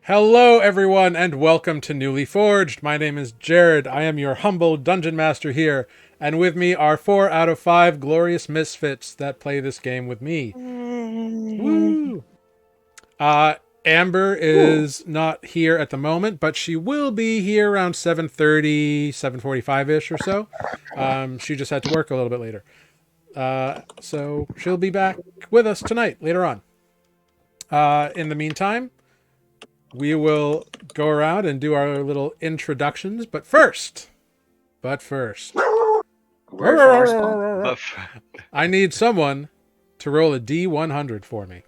Hello, everyone, and welcome to Newly Forged. My name is Jared. I am your humble dungeon master here, and with me are 4 out of 5 glorious misfits that play this game with me. Woo! Uh, Amber Ooh. is not here at the moment, but she will be here around 7:30, 7:45-ish or so. She just had to work a little bit later. So she'll be back with us tonight, later on. In the meantime, we will go around and do our little introductions. But first, Word from our sponsor. But I need someone to roll a D100 for me.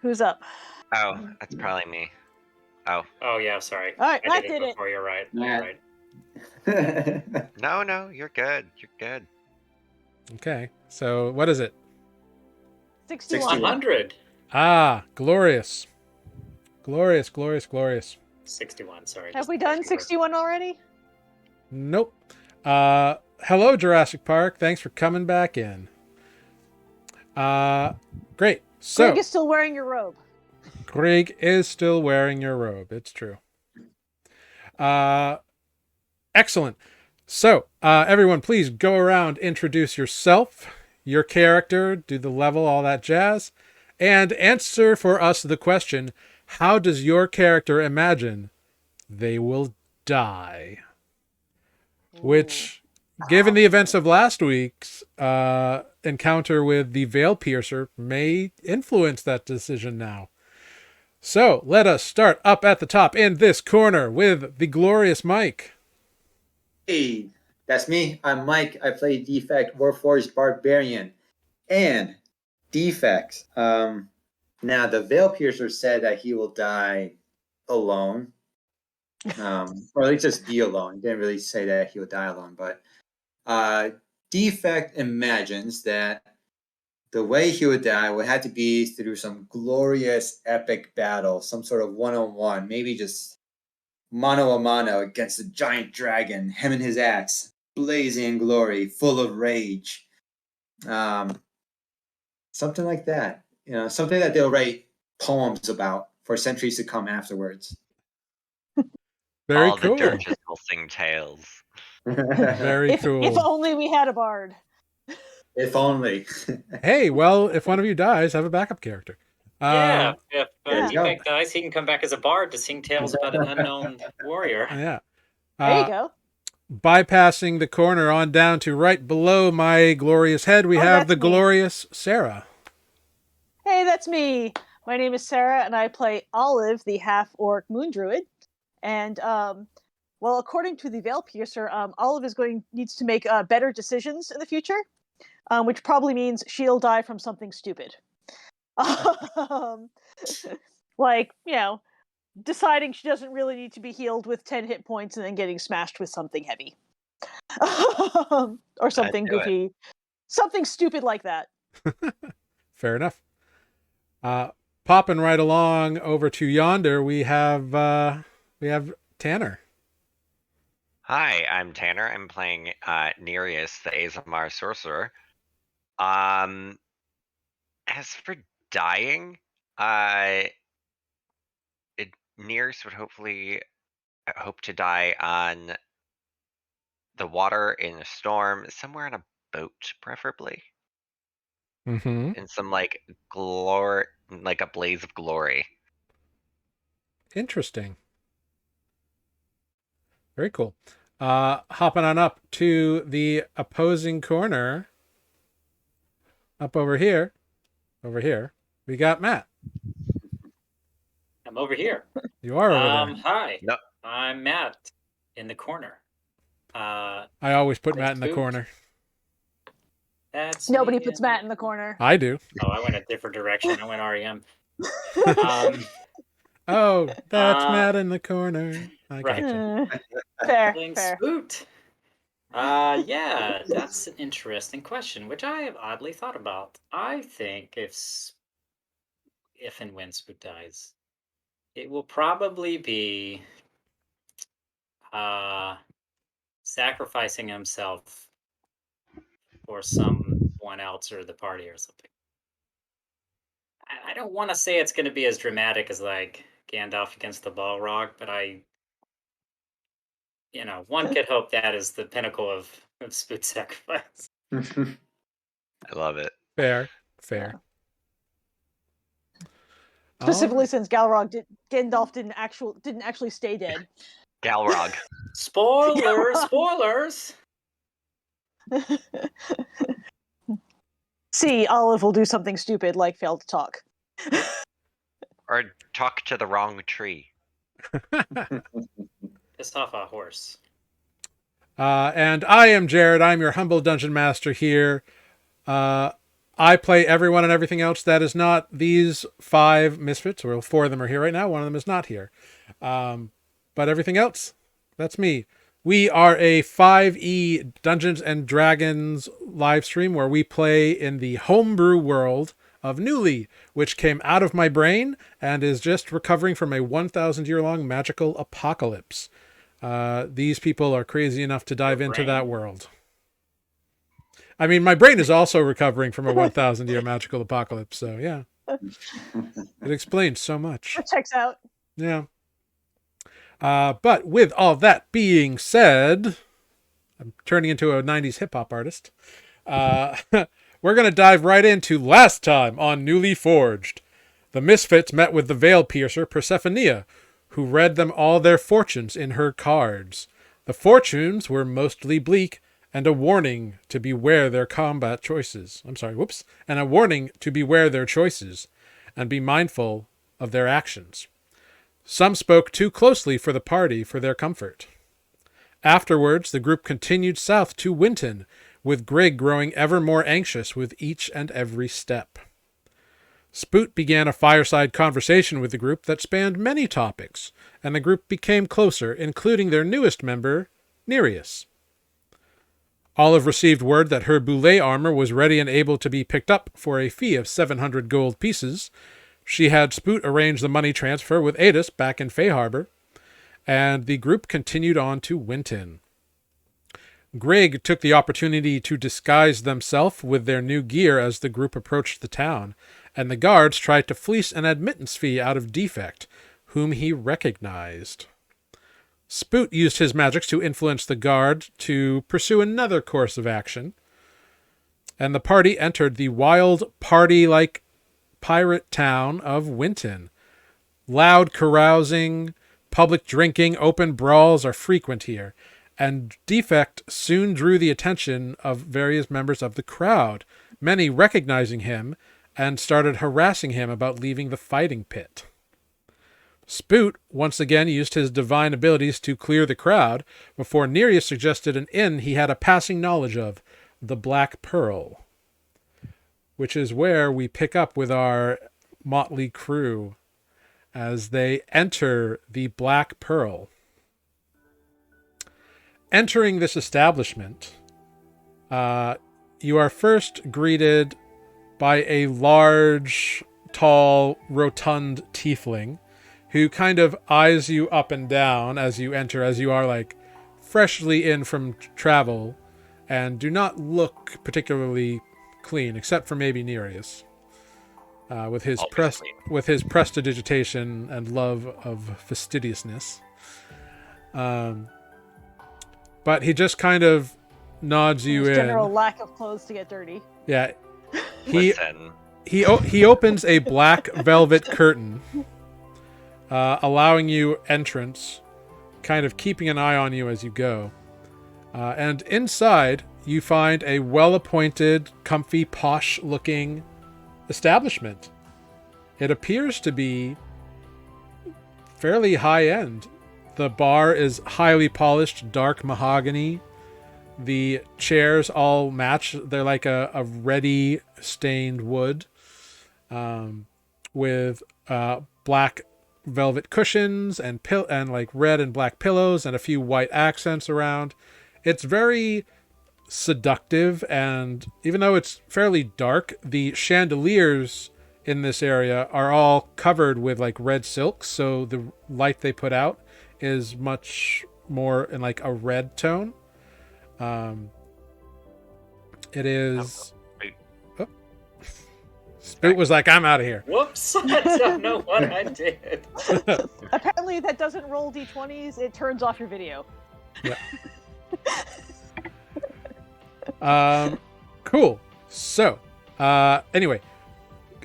Who's up? that's probably me. Oh, Oh yeah, sorry. All right, I Matt did did it it. before. You're right. Matt. You're right. no, you're good. You're good. Okay, so what is it? 61. 61. 100. Ah, glorious. Glorious. 61. Sorry. Have just we done making sure. 61 already? Nope. Hello, Jurassic Park. Thanks for coming back in. Great. So, Greg is still wearing your robe. Greg is still wearing your robe. It's true. Excellent. So, everyone, please go around, introduce yourself, your character, do the level, all that jazz, and answer for us the question, how does your character imagine they will die? Which, given the events of last week's encounter with the Veil Piercer, may influence that decision now. So, let us start up at the top in this corner with the glorious Mike. Hey, that's me. I'm Mike. I play Defect Warforged Barbarian. And Defect. Now, the Veil Piercer said that he will die alone. Or at least just be alone. He didn't really say that he would die alone. But Defect imagines that the way he would die would have to be through some glorious, epic battle, some sort of one-on-one, maybe just mano a mano against a giant dragon, him and his axe, blazing in glory, full of rage. Something like that. Something that they'll write poems about for centuries to come afterwards. Very All cool. the dirges will sing tales. Very if cool. only we had a bard. If only. Hey, well, if one of you dies, have a backup character. Yeah. If there you go. Defect dies, he can come back as a bard to sing tales about an unknown warrior. Yeah. There you go. Bypassing the corner on down to right below my glorious head, we have that's the me. glorious Sarah. Hey, that's me. My name is Sarah, and I play Olive, the half-orc moon druid. And, well, according to the Veil Piercer, Olive needs to make better decisions in the future, which probably means she'll die from something stupid. Like, deciding she doesn't really need to be healed with 10 hit points and then getting smashed with something heavy. Or something goofy. Something stupid like that. Fair enough. Popping right along over to yonder, we have Tanner. Hi, I'm Tanner. I'm playing Nereus, the Azamar sorcerer. As for dying, Nereus would hopefully hope to die on the water in a storm, somewhere on a boat, preferably. Mm-hmm. In some like a blaze of glory. Interesting. Very cool. Hopping on up to the opposing corner. Up over here. We got Matt. I'm over here. You are over there. Hi. No. I'm Matt in the corner. I always put Matt in the Spooked. corner. That's Nobody me puts in Matt in the corner. I do. Oh, I went a different direction. I went REM. Oh, that's Matt in the corner. I Right. gotcha. Fair. Being spooked. Yeah, that's an interesting question, which I have oddly thought about. I think if and when Spook dies, it will probably be sacrificing himself for someone else or the party or something. I don't want to say it's going to be as dramatic as like Gandalf against the Balrog, but one could hope that is the pinnacle of spook sacrifice. I love it. Fair. Specifically, since Gandalf didn't actually stay dead. Galrog. Spoilers! See, Olive will do something stupid like fail to talk. Or talk to the wrong tree. Piss off a horse. And I am Jared. I'm your humble dungeon master here. I play everyone and everything else that is not these 5 misfits. Well, 4 of them are here right now. 1 of them is not here. But everything else, that's me. We are a 5e Dungeons and Dragons live stream where we play in the homebrew world of Nuuli, which came out of my brain and is just recovering from a 1,000-year-long magical apocalypse. These people are crazy enough to dive into that world. I mean, my brain is also recovering from a 1,000-year magical apocalypse, so yeah. It explains so much. That checks out. Yeah. But with all that being said, I'm turning into a 90s hip-hop artist. We're going to dive right into last time on Nuuli Forged. The Misfits met with the Veil Piercer, Persephonea, who read them all their fortunes in her cards. The fortunes were mostly bleak, and a warning to beware their combat choices. And a warning to beware their choices, and be mindful of their actions. Some spoke too closely for the party for their comfort. Afterwards, the group continued south to Wynten, with Greg growing ever more anxious with each and every step. Spoot began a fireside conversation with the group that spanned many topics, and the group became closer, including their newest member, Nereus. Olive received word that her boulet armor was ready and able to be picked up for a fee of 700 gold pieces. She had Spoot arrange the money transfer with Adis back in Fey Harbor, and the group continued on to Wynten. Greg took the opportunity to disguise themselves with their new gear as the group approached the town, and the guards tried to fleece an admittance fee out of Defect, whom he recognized. Spoot used his magics to influence the guard to pursue another course of action, and the party entered the wild party-like pirate town of Wynten. Loud carousing, public drinking, open brawls are frequent here, and Defect soon drew the attention of various members of the crowd, many recognizing him, and started harassing him about leaving the fighting pit. Spoot once again used his divine abilities to clear the crowd before Nereus suggested an inn he had a passing knowledge of, the Black Pearl, which is where we pick up with our motley crew as they enter the Black Pearl. Entering this establishment, you are first greeted by a large, tall, rotund tiefling who kind of eyes you up and down as you enter, as you are like freshly in from travel and do not look particularly clean, except for maybe Nereus, with his prestidigitation and love of fastidiousness. But he just kind of nods you in. General lack of clothes to get dirty. Yeah, he opens a black velvet curtain, allowing you entrance, kind of keeping an eye on you as you go. And inside, you find a well-appointed, comfy, posh-looking establishment. It appears to be fairly high-end. The bar is highly polished, dark mahogany. The chairs all match. They're like a ready stained wood, with black velvet cushions and like red and black pillows and a few white accents around. It's very seductive, and even though it's fairly dark, the chandeliers in this area are all covered with like red silk, so the light they put out is much more in like a red tone. It is Spoot was like, I'm out of here. Whoops! I don't know what I did. Apparently, that doesn't roll d20s. It turns off your video. Cool. So, anyway,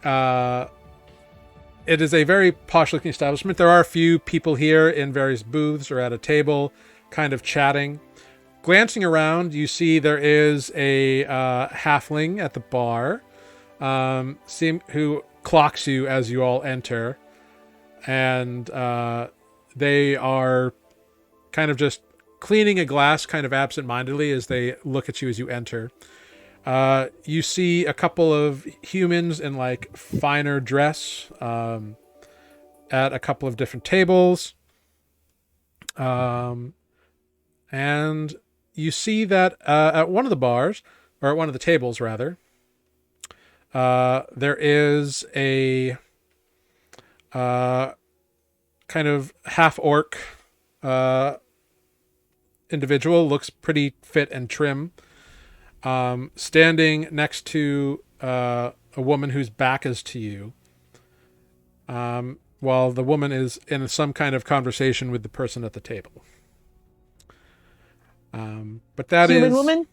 it is a very posh-looking establishment. There are a few people here in various booths or at a table, kind of chatting. Glancing around, you see there is a halfling at the bar, who clocks you as you all enter, and they are kind of just cleaning a glass kind of absent-mindedly as they look at you as you enter. You see a couple of humans in like finer dress at a couple of different tables. And you see that at one of the bars, or at one of the tables rather, there is a kind of half-orc individual, looks pretty fit and trim, standing next to a woman whose back is to you, while the woman is in some kind of conversation with the person at the table. But that Human is woman?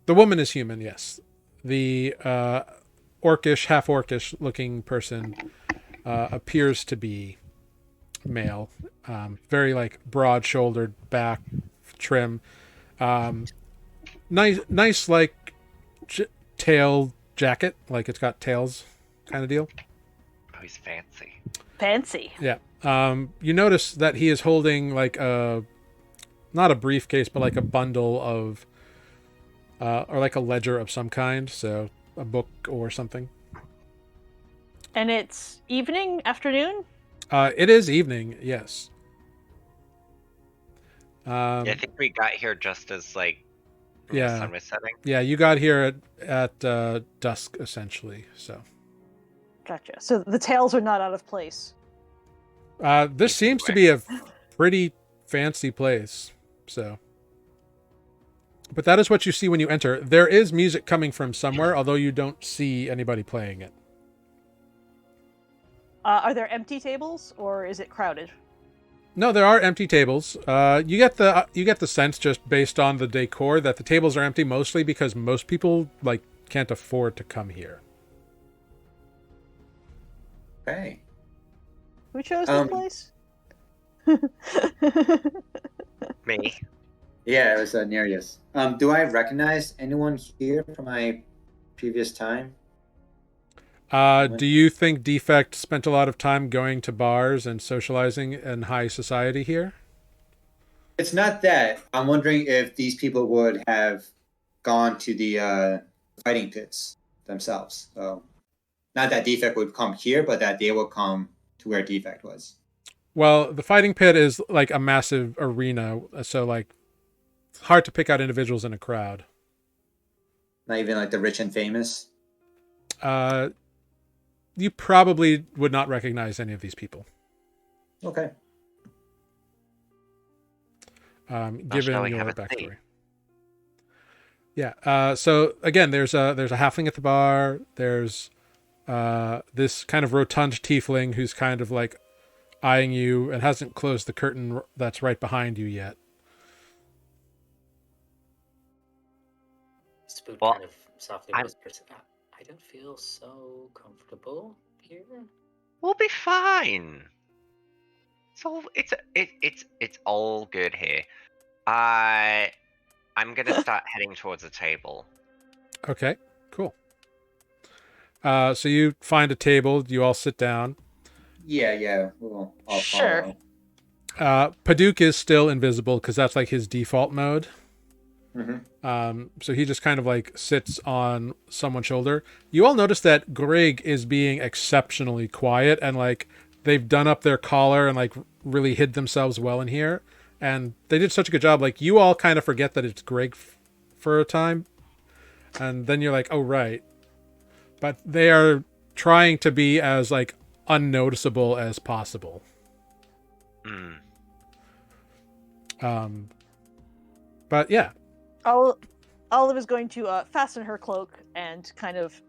The woman is human, yes. The orcish, half-orcish looking person appears to be male. Very like broad-shouldered, back trim. Nice like tail jacket, like it's got tails kind of deal. Oh, he's fancy. Fancy. Yeah. You notice that he is holding like not a briefcase, but like a bundle of or like a ledger of some kind, so a book or something. And it's evening, afternoon? It is evening, yes. Yeah, I think we got here just as like the sun was setting. Yeah, you got here at dusk essentially. So. Gotcha. So the tails are not out of place. This seems to be a pretty fancy place. So. But that is what you see when you enter. There is music coming from somewhere, although you don't see anybody playing it. Are there empty tables, or is it crowded? No, there are empty tables. You get the sense just based on the decor that the tables are empty mostly because most people like can't afford to come here. Okay. Who chose this place? Me. Yeah, it was Nereus. Do I recognize anyone here from my previous time? Do you think Defect spent a lot of time going to bars and socializing in high society here? It's not that. I'm wondering if these people would have gone to the fighting pits themselves. So, not that Defect would come here, but that they would come to where Defect was. Well, the fighting pit is like a massive arena, so like it's hard to pick out individuals in a crowd. Not even like the rich and famous? You probably would not recognize any of these people. Okay. Shall Given we your have a backstory. seat? Yeah. So again, there's a halfling at the bar. There's this kind of rotund tiefling who's kind of like eyeing you and hasn't closed the curtain that's right behind you yet. Spook Well, kind of softly whispers, I don't feel so comfortable here. We'll be fine. It's all good here. I'm gonna start heading towards the table. Okay, cool. So you find a table. You all sit down. Yeah. I'll Sure. follow. Paduk is still invisible because that's like his default mode. Mm-hmm. So he just kind of like sits on someone's shoulder. You all notice that Greg is being exceptionally quiet and like they've done up their collar and like really hid themselves well in here. And they did such a good job. Like you all kind of forget that it's Greg for a time. And then you're like, oh, right. But they are trying to be as like unnoticeable as possible. But yeah. Olive is going to fasten her cloak and kind of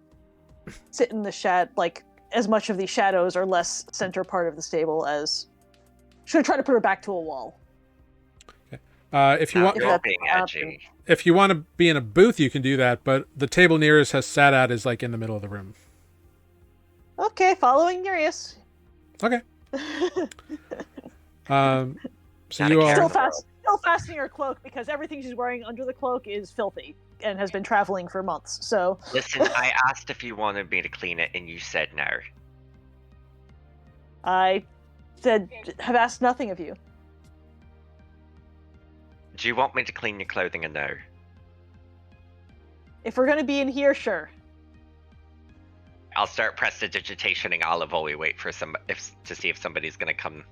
sit in the like as much of the shadows or less center part of the stable as. Should try to put her back to a wall. If you Now want, you're being edgy. if you want to be in a booth, you can do that. But the table Nereus has sat at is like in the middle of the room. Okay, following Nereus. Okay. So Not a you all. Still fastening her cloak because everything she's wearing under the cloak is filthy and has been traveling for months. So Listen, I asked if you wanted me to clean it, and you said no. I have asked nothing of you. Do you want me to clean your clothing or no? If we're gonna be in here, sure. I'll start prestidigitationing Olive while we wait for to see if somebody's gonna come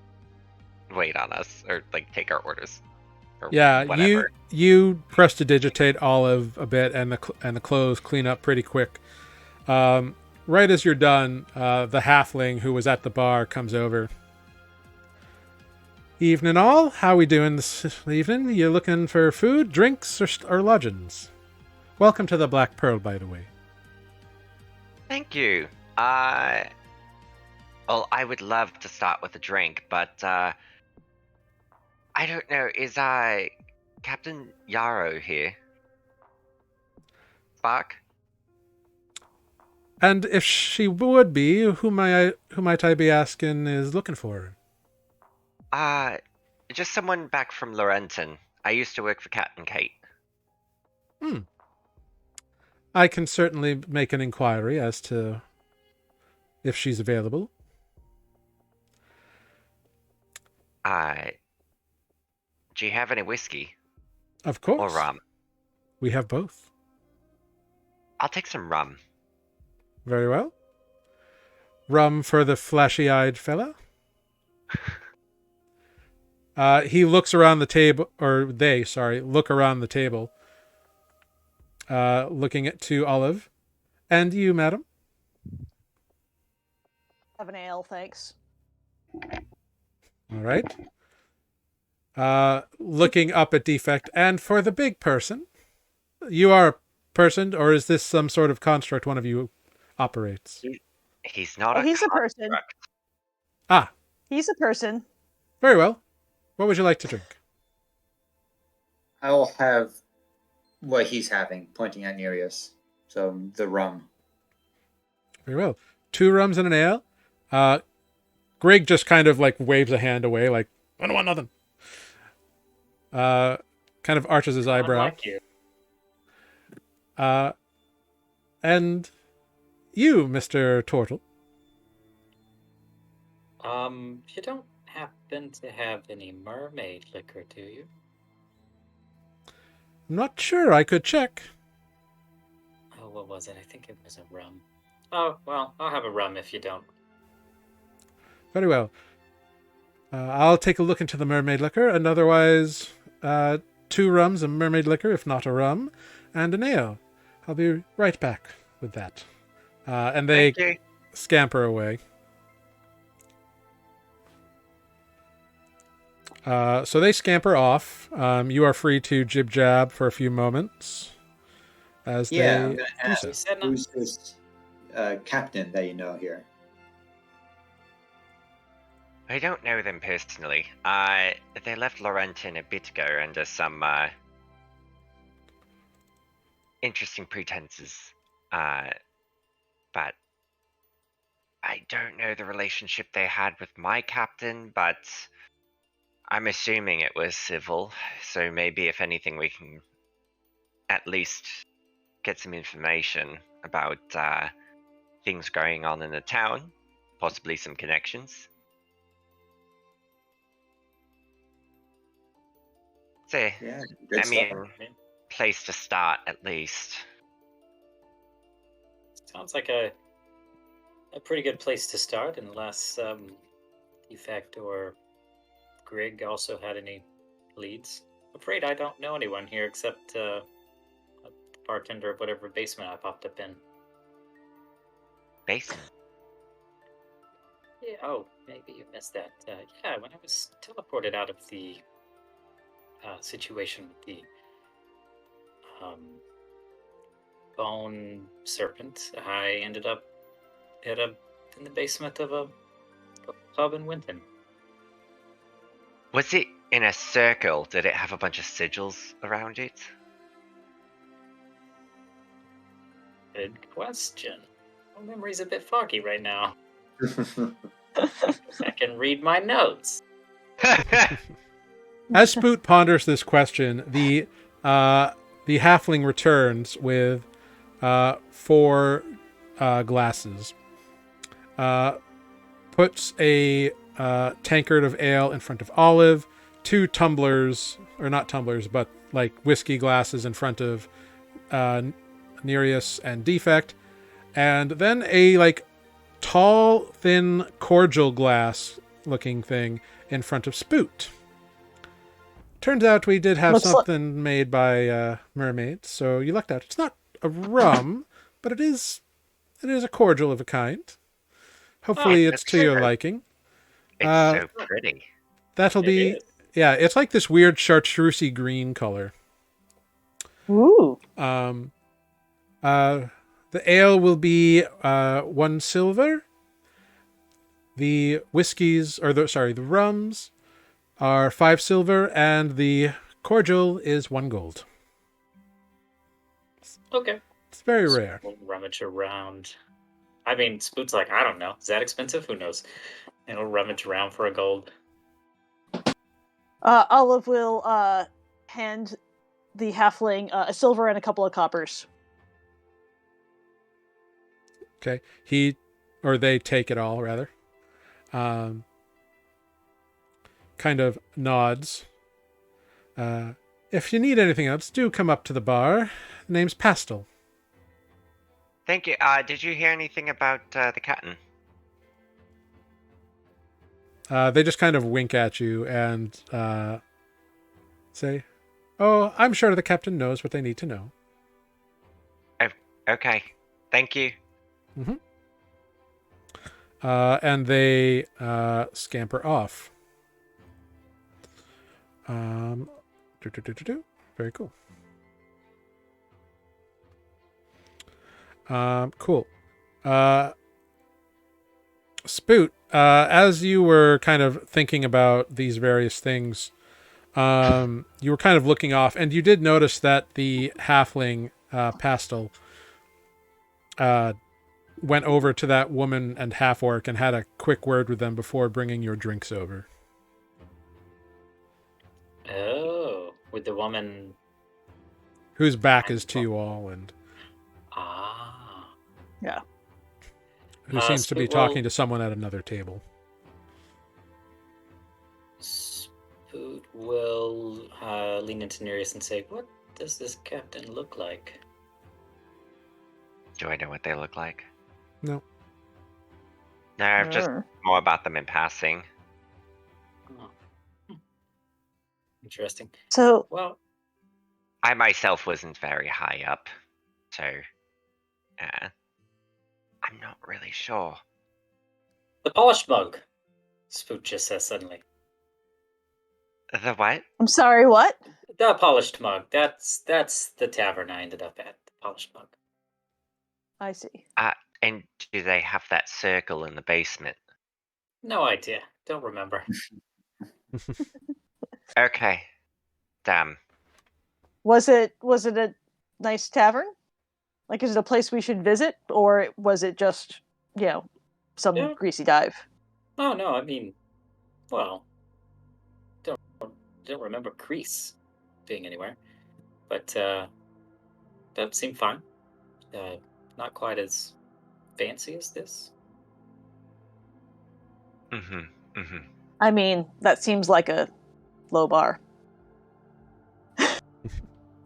wait on us or like take our orders. Or Yeah, whatever. you prestidigitate Olive a bit, and the clothes clean up pretty quick. Right as you're done, the halfling who was at the bar comes over. Evening all, how we doing this evening? You looking for food, drinks, or lodgings? Welcome to the Black Pearl, by the way. Thank you. Well, I would love to start with a drink, but I don't know. Is Captain Yarrow here? Spark? And if she would be, who might I be asking is looking for her? Just someone back from Laurenton. I used to work for Cat and Kate. I can certainly make an inquiry as to if she's available. Do you have any whiskey? Of course. Or rum? We have both. I'll take some rum. Very well. Rum for the flashy-eyed fella. He looks around the table, or they, sorry, look around the table, looking to Olive. And you, madam? Have an ale, thanks. All right. Looking up at Defect. And for the big person, you are a person, or is this some sort of construct one of you operates? He's not he's a person. Ah. He's a person. Very well. What would you like to drink? I will have what he's having, pointing at Nereus. So the rum. Very well. 2 rums and an ale. Greg just kind of like waves a hand away, like, I don't want nothing. Kind of arches his eyebrow. Like you. And you, Mr. Tortle. You don't happen to have any mermaid liquor, do you? I'm not sure. I could check. Oh, what was it? I think it was a rum. Oh, well, I'll have a rum if you don't. Very well. I'll take a look into the mermaid liquor, and otherwise, 2 rums, a mermaid liquor, if not a rum, and an ale. I'll be right back with that. And they scamper away. So they scamper off. You are free to jib-jab for a few moments. As I'm they going to ask, do so. who's this captain that you know here? I don't know them personally. They left Laurenton a bit ago under some interesting pretenses. But I don't know the relationship they had with my captain, but I'm assuming it was civil. So maybe if anything we can at least get some information about things going on in the town, possibly some connections. So, Yeah, I good mean, stuff. place to start at least. Sounds like a pretty good place to start, unless Defect or Greg also had any leads. Afraid I don't know anyone here except a bartender of whatever basement I popped up in. Basement? Yeah, oh, maybe you missed that. Yeah, when I was teleported out of the situation with the bone serpent, I ended up in the basement of a pub in Wynten. Was it in a circle? Did it have a bunch of sigils around it? Good question. My memory's a bit foggy right now. I can read my notes. As Spoot ponders this question, the halfling returns with 4 glasses. Puts a tankard of ale in front of Olive, 2 tumblers, or not tumblers, but like whiskey glasses in front of Nereus and Defect, and then a like tall, thin, cordial glass looking thing in front of Spoot. Turns out we did have Looks something made by mermaids, so you lucked out. It's not a rum, but it is a cordial of a kind. Hopefully it's to your liking. It's so pretty. That'll be... is. Yeah, it's like this weird chartreusey green color. Ooh. The ale will be 1 silver. The whiskeys, the rums are 5 silver, and the cordial is 1 gold. Okay. It's very rare. We'll rummage around. I mean, Spoot's like, I don't know. Is that expensive? Who knows? And we'll rummage around for a gold. Olive will hand the halfling a silver and a couple of coppers. Okay. They take it all, rather. Kind of nods. If you need anything else, do come up to the bar. The name's Pastel. Thank you. Did you hear anything about the captain? They just kind of wink at you and say, "Oh, I'm sure the captain knows what they need to know." Oh, okay. Thank you. Mm-hmm. And they scamper off. Very cool. Cool. Spoot, as you were kind of thinking about these various things, you were kind of looking off, and you did notice that the halfling, Pastel, went over to that woman and half-orc and had a quick word with them before bringing your drinks over. Oh, with the woman. Whose back is to you all, and Yeah. who seems to be Spoot talking will- to someone at another table. Spoot will lean into Nereus and say, "What does this captain look like?" Do I know what they look like? No. No, I've just more about them in passing. Oh. Interesting. So, Well, I myself wasn't very high up, so I'm not really sure. the polished mug. Spoot just says suddenly. The what? I'm sorry, what? The polished mug. That's the tavern I ended up at. The polished mug. I see. And do they have that circle in the basement? No idea. Don't remember. Okay. Damn. Was it a nice tavern? Like, is it a place we should visit, or was it just, some Yeah. greasy dive? Oh no, I mean, well, don't remember Greece being anywhere, but that seemed fine. Not quite as fancy as this. I mean, that seems like a low bar.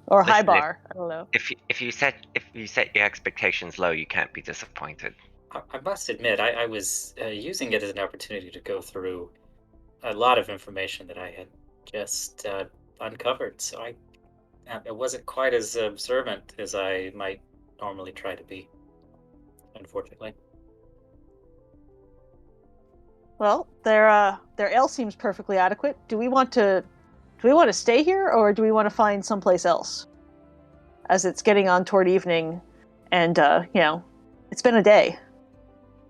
Or high Listen, bar. I don't know. If you set your expectations low, you can't be disappointed. I must admit, I was using it as an opportunity to go through a lot of information that I had just uncovered, so I wasn't quite as observant as I might normally try to be, unfortunately. Well, their ale seems perfectly adequate. Do we want to stay here, or do we want to find someplace else? As it's getting on toward evening, and it's been a day.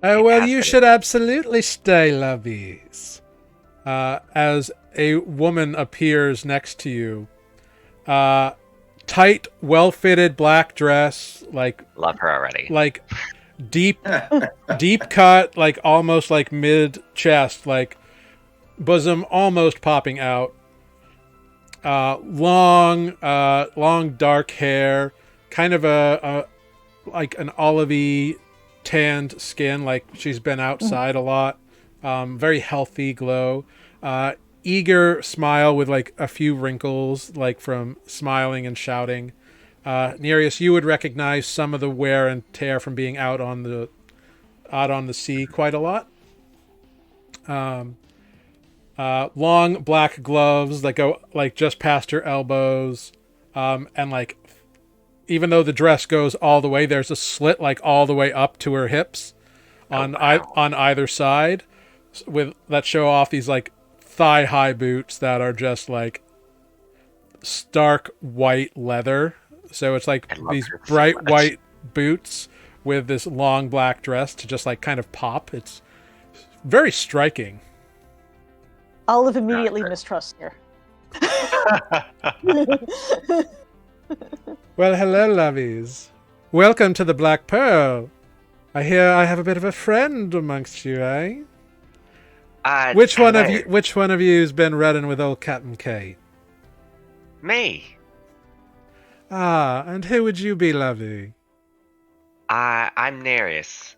Oh, well, you should absolutely stay, lovies. As a woman appears next to you. Tight, well-fitted black dress, like... Love her already. Like, deep cut, like, almost like mid-chest, like, bosom almost popping out. Long, dark hair, kind of like an olivey tanned skin, like she's been outside a lot. Very healthy glow. Eager smile with like a few wrinkles, like from smiling and shouting. Nereus, you would recognize some of the wear and tear from being out on the sea quite a lot. Long black gloves that go like just past her elbows, and like even though the dress goes all the way, there's a slit like all the way up to her hips on either side, with that show off these like thigh-high boots that are just like stark white leather. So it's like these bright white boots with this long black dress to just like kind of pop. It's very striking. Olive immediately mistrusts her. Well, hello, lovies. Welcome to the Black Pearl. I hear I have a bit of a friend amongst you, eh? Which one of you's been running with old Captain Kate? Me. Ah, and who would you be, lovey? I'm Nereus.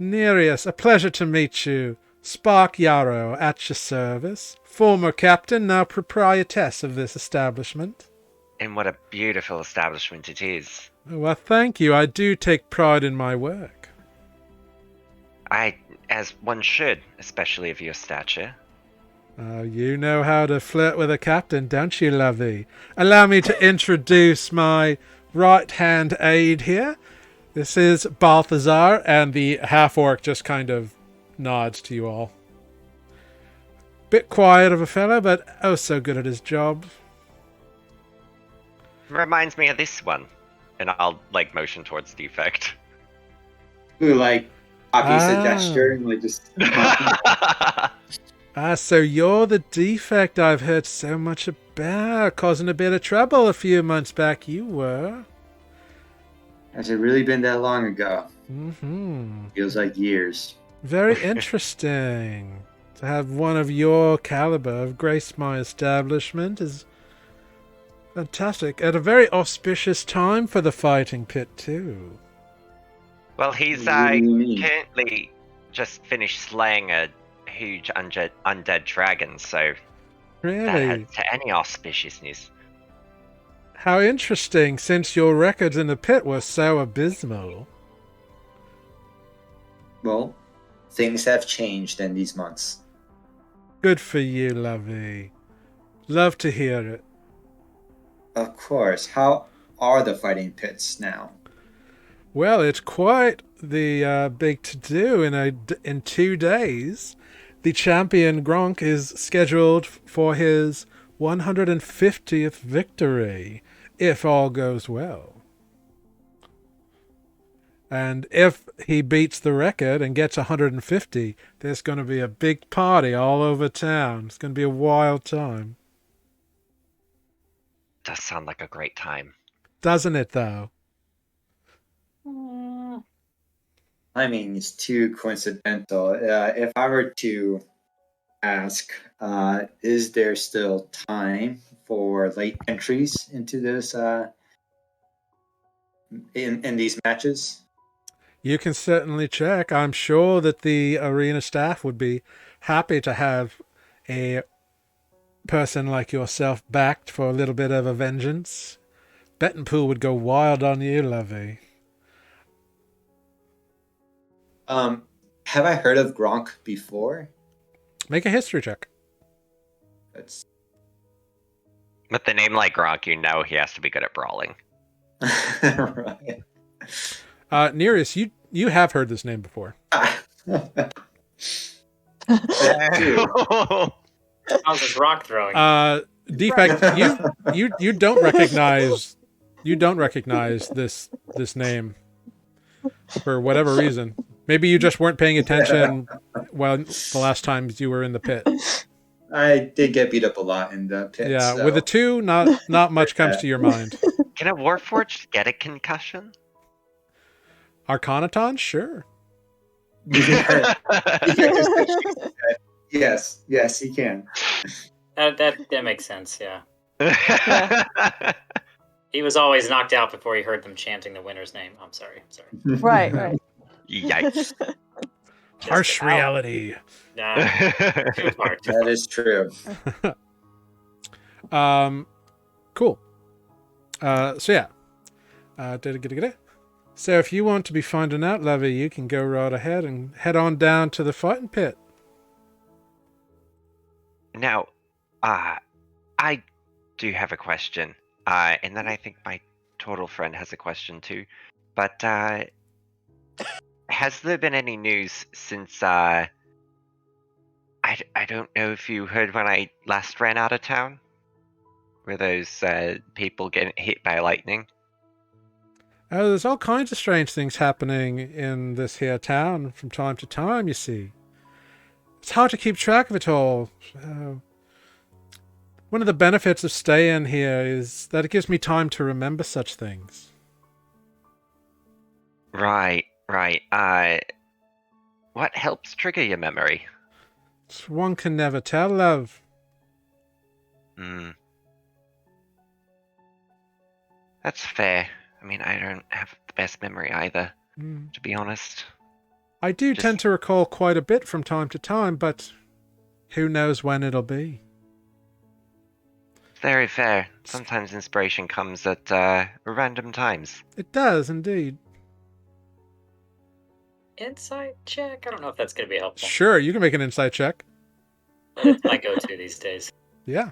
Nereus, a pleasure to meet you. Spark Yarrow, at your service. Former captain, now proprietress of this establishment. And what a beautiful establishment it is. Well, thank you. I do take pride in my work. As one should, especially of your stature. Oh, you know how to flirt with a captain, don't you, lovey? Allow me to introduce my right-hand aide here. This is Balthazar, and the half-orc just kind of nods to you all. Bit quiet of a fellow, but oh so good at his job. Reminds me of this one. And I'll, like, motion towards Defect. Who, like, copies a gesture and, like, just... So you're the Defect I've heard so much about, causing a bit of trouble a few months back, you were. Has it really been that long ago? Mm-hmm. Feels like years. Very interesting. To have one of your caliber grace my establishment is fantastic. At a very auspicious time for the fighting pit, too. Well, he's currently just finished slaying a huge undead dragon, so Really? that adds to any auspiciousness. How interesting, since your records in the pit were so abysmal. Well, things have changed in these months. Good for you, lovey. Love to hear it. Of course. How are the fighting pits now? Well, it's quite the big to-do. In 2 days, the champion Gronk is scheduled for his 150th victory, if all goes well. And if he beats the record and gets 150, there's going to be a big party all over town. It's going to be a wild time. Does sound like a great time. Doesn't it, though? I mean, it's too coincidental. If I were to ask, is there still time for late entries into this in these matches? You can certainly check. I'm sure that the arena staff would be happy to have a person like yourself backed for a little bit of a vengeance. Bettenpool would go wild on you, lovey. Have I heard of Gronk before? Make a history check. That's With a name like Gronk, you know he has to be good at brawling. right. Nereus, you have heard this name before. How's his rock throwing? Defect, you don't recognize this this name for whatever reason. Maybe you just weren't paying attention while the last times you were in the pit. I did get beat up a lot in the pit. Yeah, so. with a 2, not much comes to your mind. Can a Warforged get a concussion? Arcanaton, sure. Yeah. Yes, he can. That makes sense. Yeah. He was always knocked out before he heard them chanting the winner's name. I'm sorry. Right. Yikes. Harsh reality. Nah, too hard. That is true. Cool. So yeah. So if you want to be finding out, Lovey, you can go right ahead and head on down to the fighting pit. Now, I do have a question. And then I think my total friend has a question too. But has there been any news since I don't know if you heard when I last ran out of town? Were those people getting hit by lightning? Oh, there's all kinds of strange things happening in this here town from time to time, you see. It's hard to keep track of it all. One of the benefits of staying here is that it gives me time to remember such things. Right. What helps trigger your memory? One can never tell, love. That's fair. I mean, I don't have the best memory either, to be honest. I do tend to recall quite a bit from time to time, but who knows when it'll be. Very fair. Sometimes inspiration comes at random times. It does, indeed. Insight check? I don't know if that's going to be helpful. Sure, you can make an insight check. It's my go-to these days. Yeah.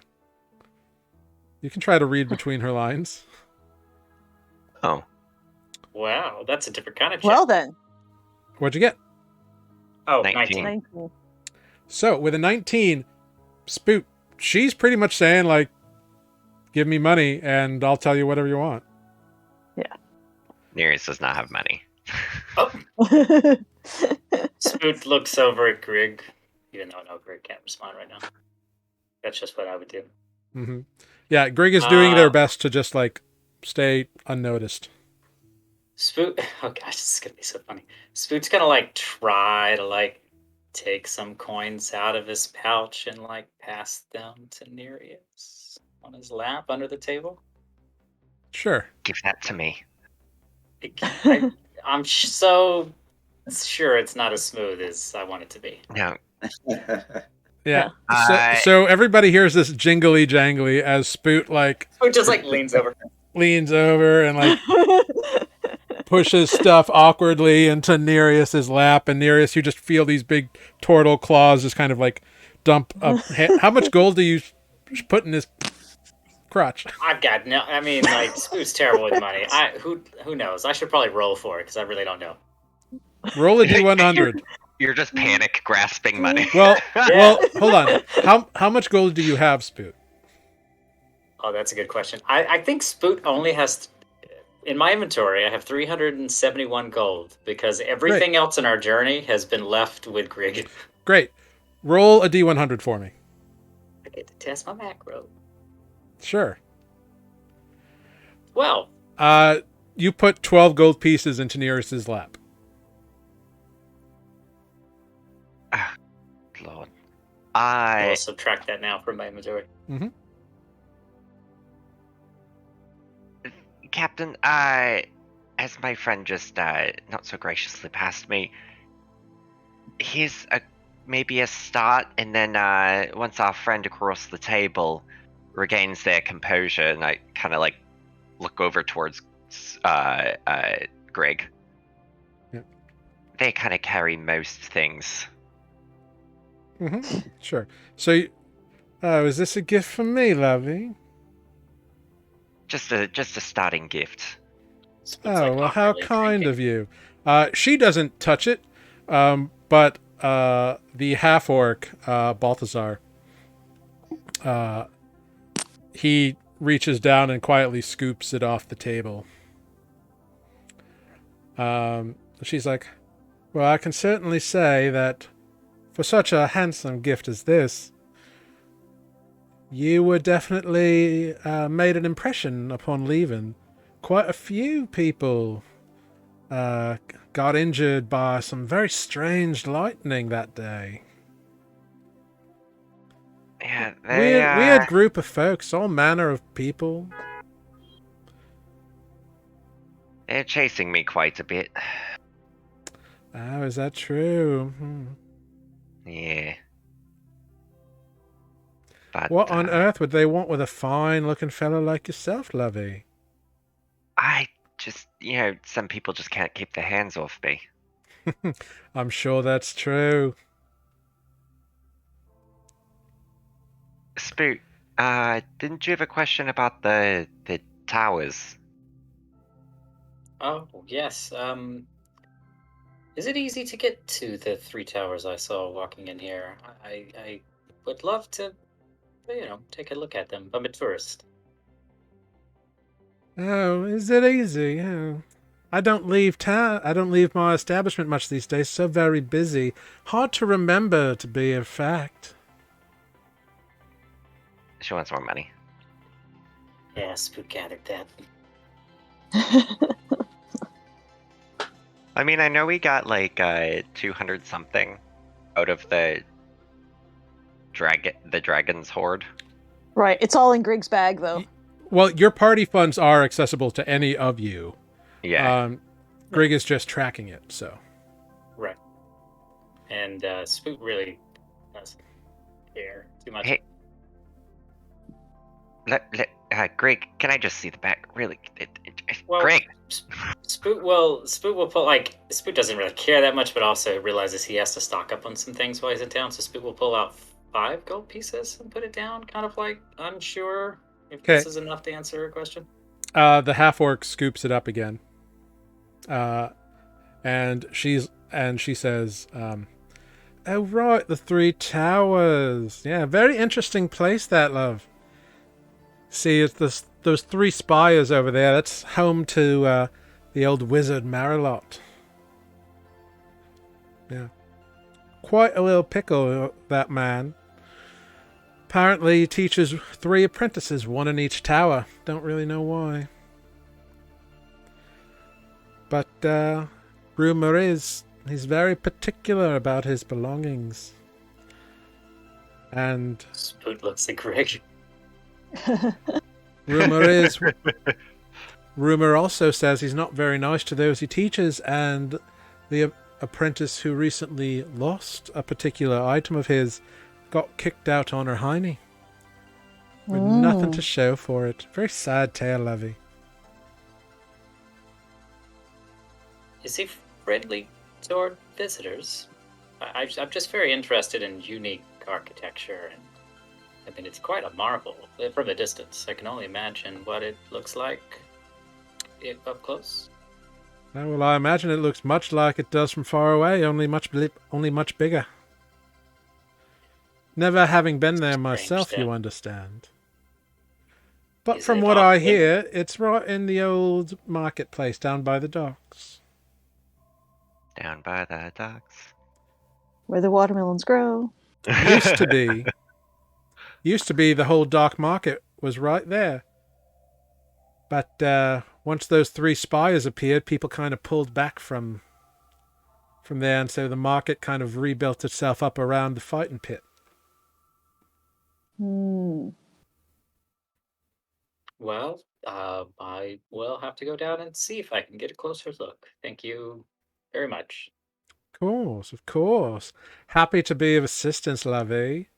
You can try to read between her lines. Oh. Wow, that's a different kind of check. Well then. What'd you get? Oh, 19. 19. So, with a 19, Spoot, she's pretty much saying, like, give me money and I'll tell you whatever you want. Yeah. Nereus does not have money. Oh. Spoot looks over at Grig, even though no, Grig can't respond right now. That's just what I would do. Mm-hmm. Yeah, Grig is doing their best to just, like, stay unnoticed. Spoot, oh gosh, this is gonna be so funny. Spoot's gonna like try to like take some coins out of his pouch and like pass them to Nereus on his lap under the table. Sure. Give that to me. I'm so sure it's not as smooth as I want it to be. No. Yeah. So everybody hears this jingly jangly as Spoot like Spoot just like leans over and like pushes stuff awkwardly into Nereus's lap, and Nereus, you just feel these big turtle claws just kind of like dump up. How much gold do you put in his crotch? I've got no. I mean, like Spoot's terrible with money. Who knows? I should probably roll for it because I really don't know. Roll a d100. You're just panic grasping money. Well, hold on. How much gold do you have, Spoot? Oh, that's a good question. I think Spoot only has. In my inventory, I have 371 gold because everything else in our journey has been left with Grig. Great. Roll a d100 for me. I get to test my macro. Sure. Well. You put 12 gold pieces into Nereus's lap. Lord. I'll subtract that now from my inventory. Mm-hmm. Captain, as my friend just not so graciously passed me, here's maybe a start, and then once our friend across the table regains their composure, and I kind of like look over towards Greg. Yep. They kind of carry most things. Mm-hmm. Sure. So, is this a gift from me, lovey? Just a starting gift. Oh, well, how kind of you. She doesn't touch it, but the half-orc, Balthazar, he reaches down and quietly scoops it off the table. She's like, well, I can certainly say that for such a handsome gift as this, you were definitely made an impression upon leaving. Quite a few people got injured by some very strange lightning that day. Yeah, they, Weird group of folks, all manner of people. they're chasing me quite a bit. Oh, is that true? Yeah. But What on earth would they want with a fine-looking fellow like yourself, Lovey? I just, some people just can't keep their hands off me. I'm sure that's true. Spoot, didn't you have a question about the towers? Oh, yes. Is it easy to get to the 3 towers I saw walking in here? I would love to, take a look at them. I'm a tourist. Oh, is it easy? Oh. I don't leave town. I don't leave my establishment much these days. So very busy. Hard to remember, to be a fact. She wants more money. Yeah, Spook gathered that. I mean, I know we got like 200 something out of the dragon's hoard. Right, it's all in Grig's bag, though. Well, your party funds are accessible to any of you. Yeah. Grig is just tracking it, so. Right. And Spook really doesn't care too much. Hey, Greg, can I just see the back? Really, Greg. Spook will pull Spook doesn't really care that much, but also realizes he has to stock up on some things while he's in town. So Spook will pull out 5 gold pieces and put it down, kind of like unsure if this is enough to answer a question. The half-orc scoops it up again. And she says, oh right, the 3 towers. Yeah, very interesting place that, love. See, it's those 3 spires over there. That's home to the old wizard Marilot. Yeah. Quite a little pickle, that man. Apparently he teaches 3 apprentices, 1 in each tower. Don't really know why. But rumor is he's very particular about his belongings. And Spook looks at Greg. Rumor also says he's not very nice to those he teaches, and the apprentice who recently lost a particular item of his got kicked out on her hiney. With nothing to show for it. Very sad tale, Levy. Is he friendly toward visitors? I'm just very interested in unique architecture, and I mean, it's quite a marvel from a distance. I can only imagine what it looks like up close. Oh, well, I imagine it looks much like it does from far away, only much bigger. Never having been there myself, you understand. But from what I hear, it's right in the old marketplace down by the docks. Down by the docks. Where the watermelons grow. Used to be. Used to be the whole dock market was right there. But once those 3 spires appeared, people kind of pulled back from there, and so the market kind of rebuilt itself up around the fighting pit. Well, I will have to go down and see if I can get a closer look. Thank you very much. Of course. Happy to be of assistance, Lovey.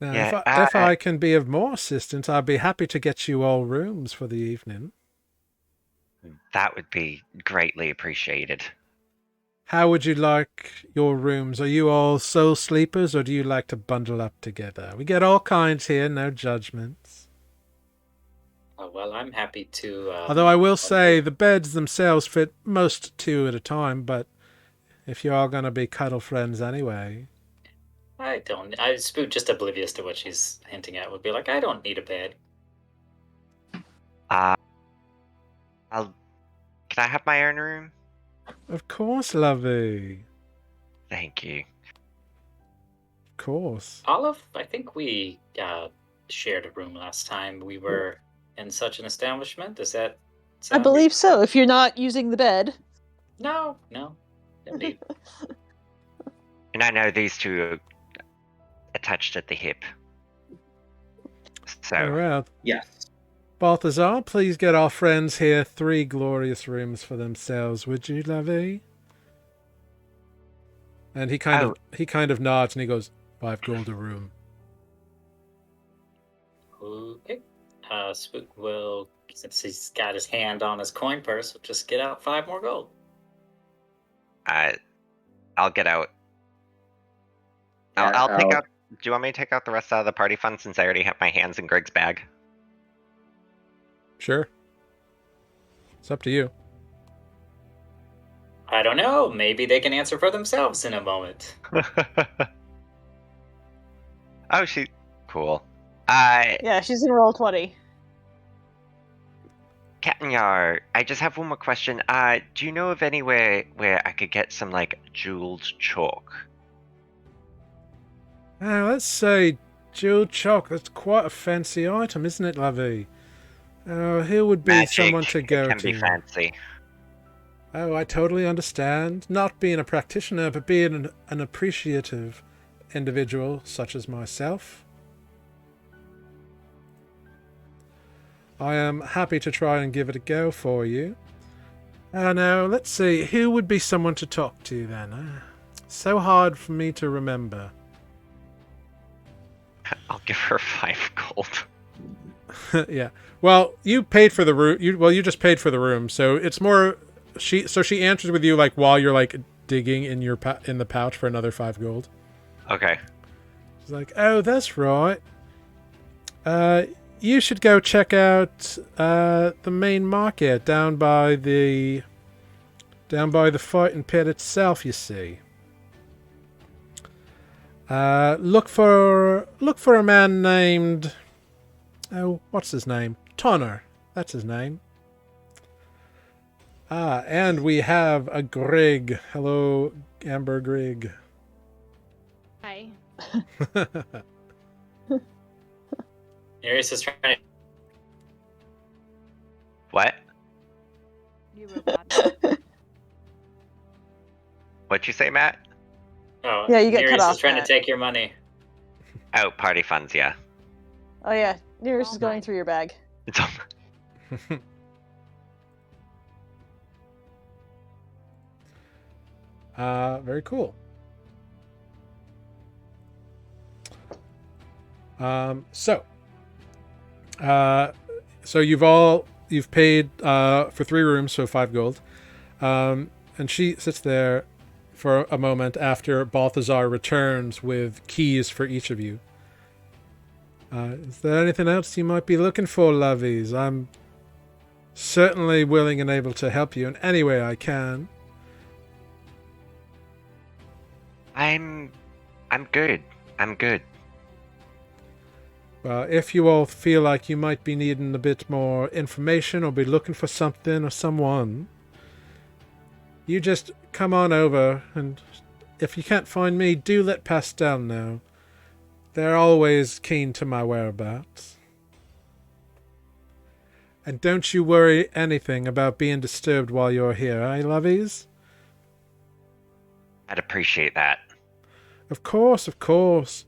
Now, Yeah, if I can be of more assistance, I'd be happy to get you all rooms for the evening. That would be greatly appreciated. How would you like your rooms? Are you all soul sleepers, or do you like to bundle up together? We get all kinds here, no judgments. Well, I'm happy to... Although I will say the beds themselves fit most 2 at a time, but if you are going to be cuddle friends anyway... Spook, just oblivious to what she's hinting at, would be like, I don't need a bed. Can I have my own room? Of course, lovey. Thank you. Of course. Olive, I think we shared a room last time we were in such an establishment. Does that I sound believe so. If you're not using the bed. No need. And I know these two are attached at the hip. So, Very well. Yes. Balthazar, please get our friends here 3 glorious rooms for themselves, would you, lovey? And he kind of nods and he goes, 5 gold a room. Okay. Spook will, since he's got his hand on his coin purse, will just get out 5 more gold. I'll get out. Yeah, I'll take out. Do you want me to take out the rest of the party fund since I already have my hands in Greg's bag? Sure. It's up to you. I don't know. Maybe they can answer for themselves in a moment. Oh, cool. Yeah, she's in roll 20. Captain Yar, I just have one more question. Do you know of anywhere where I could get some, like, jeweled chalk? Let's say jeweled chalk. That's quite a fancy item, isn't it, lovey? Who would be Magic. someone to go It can to? be fancy. Oh, I totally understand. Not being a practitioner, but being an appreciative individual such as myself. I am happy to try and give it a go for you. Now, let's see. Who would be someone to talk to then? So hard for me to remember. I'll give her 5 gold. Yeah. Well, you paid for the room. You just paid for the room, so it's more. She answers with you like while you're like digging in in the pouch for another 5 gold. Okay. She's like, "Oh, that's right. You should go check out the main market down by the fighting pit itself. You see. Look for a man named. Oh, what's his name? Tonner. That's his name. And we have a Grig. Hello, Amber Grig. Hi. Nereus is trying to. What? You robot. What'd you say, Matt? Oh, Yeah, you get cut Nereus off, is trying Matt. to take your money. Oh, party funds, yeah. Oh yeah, Nearest is Oh, going my. through your bag. It's on. Very cool. So you've paid for 3 rooms, so 5 gold. And she sits there for a moment after Balthazar returns with keys for each of you. Is there anything else you might be looking for, lovies? I'm certainly willing and able to help you in any way I can. I'm good. I'm good. If you all feel like you might be needing a bit more information or be looking for something or someone, you just come on over, and if you can't find me, do let Pastel know. They're always keen to my whereabouts. And don't you worry anything about being disturbed while you're here, eh, lovies? I'd appreciate that. Of course, of course.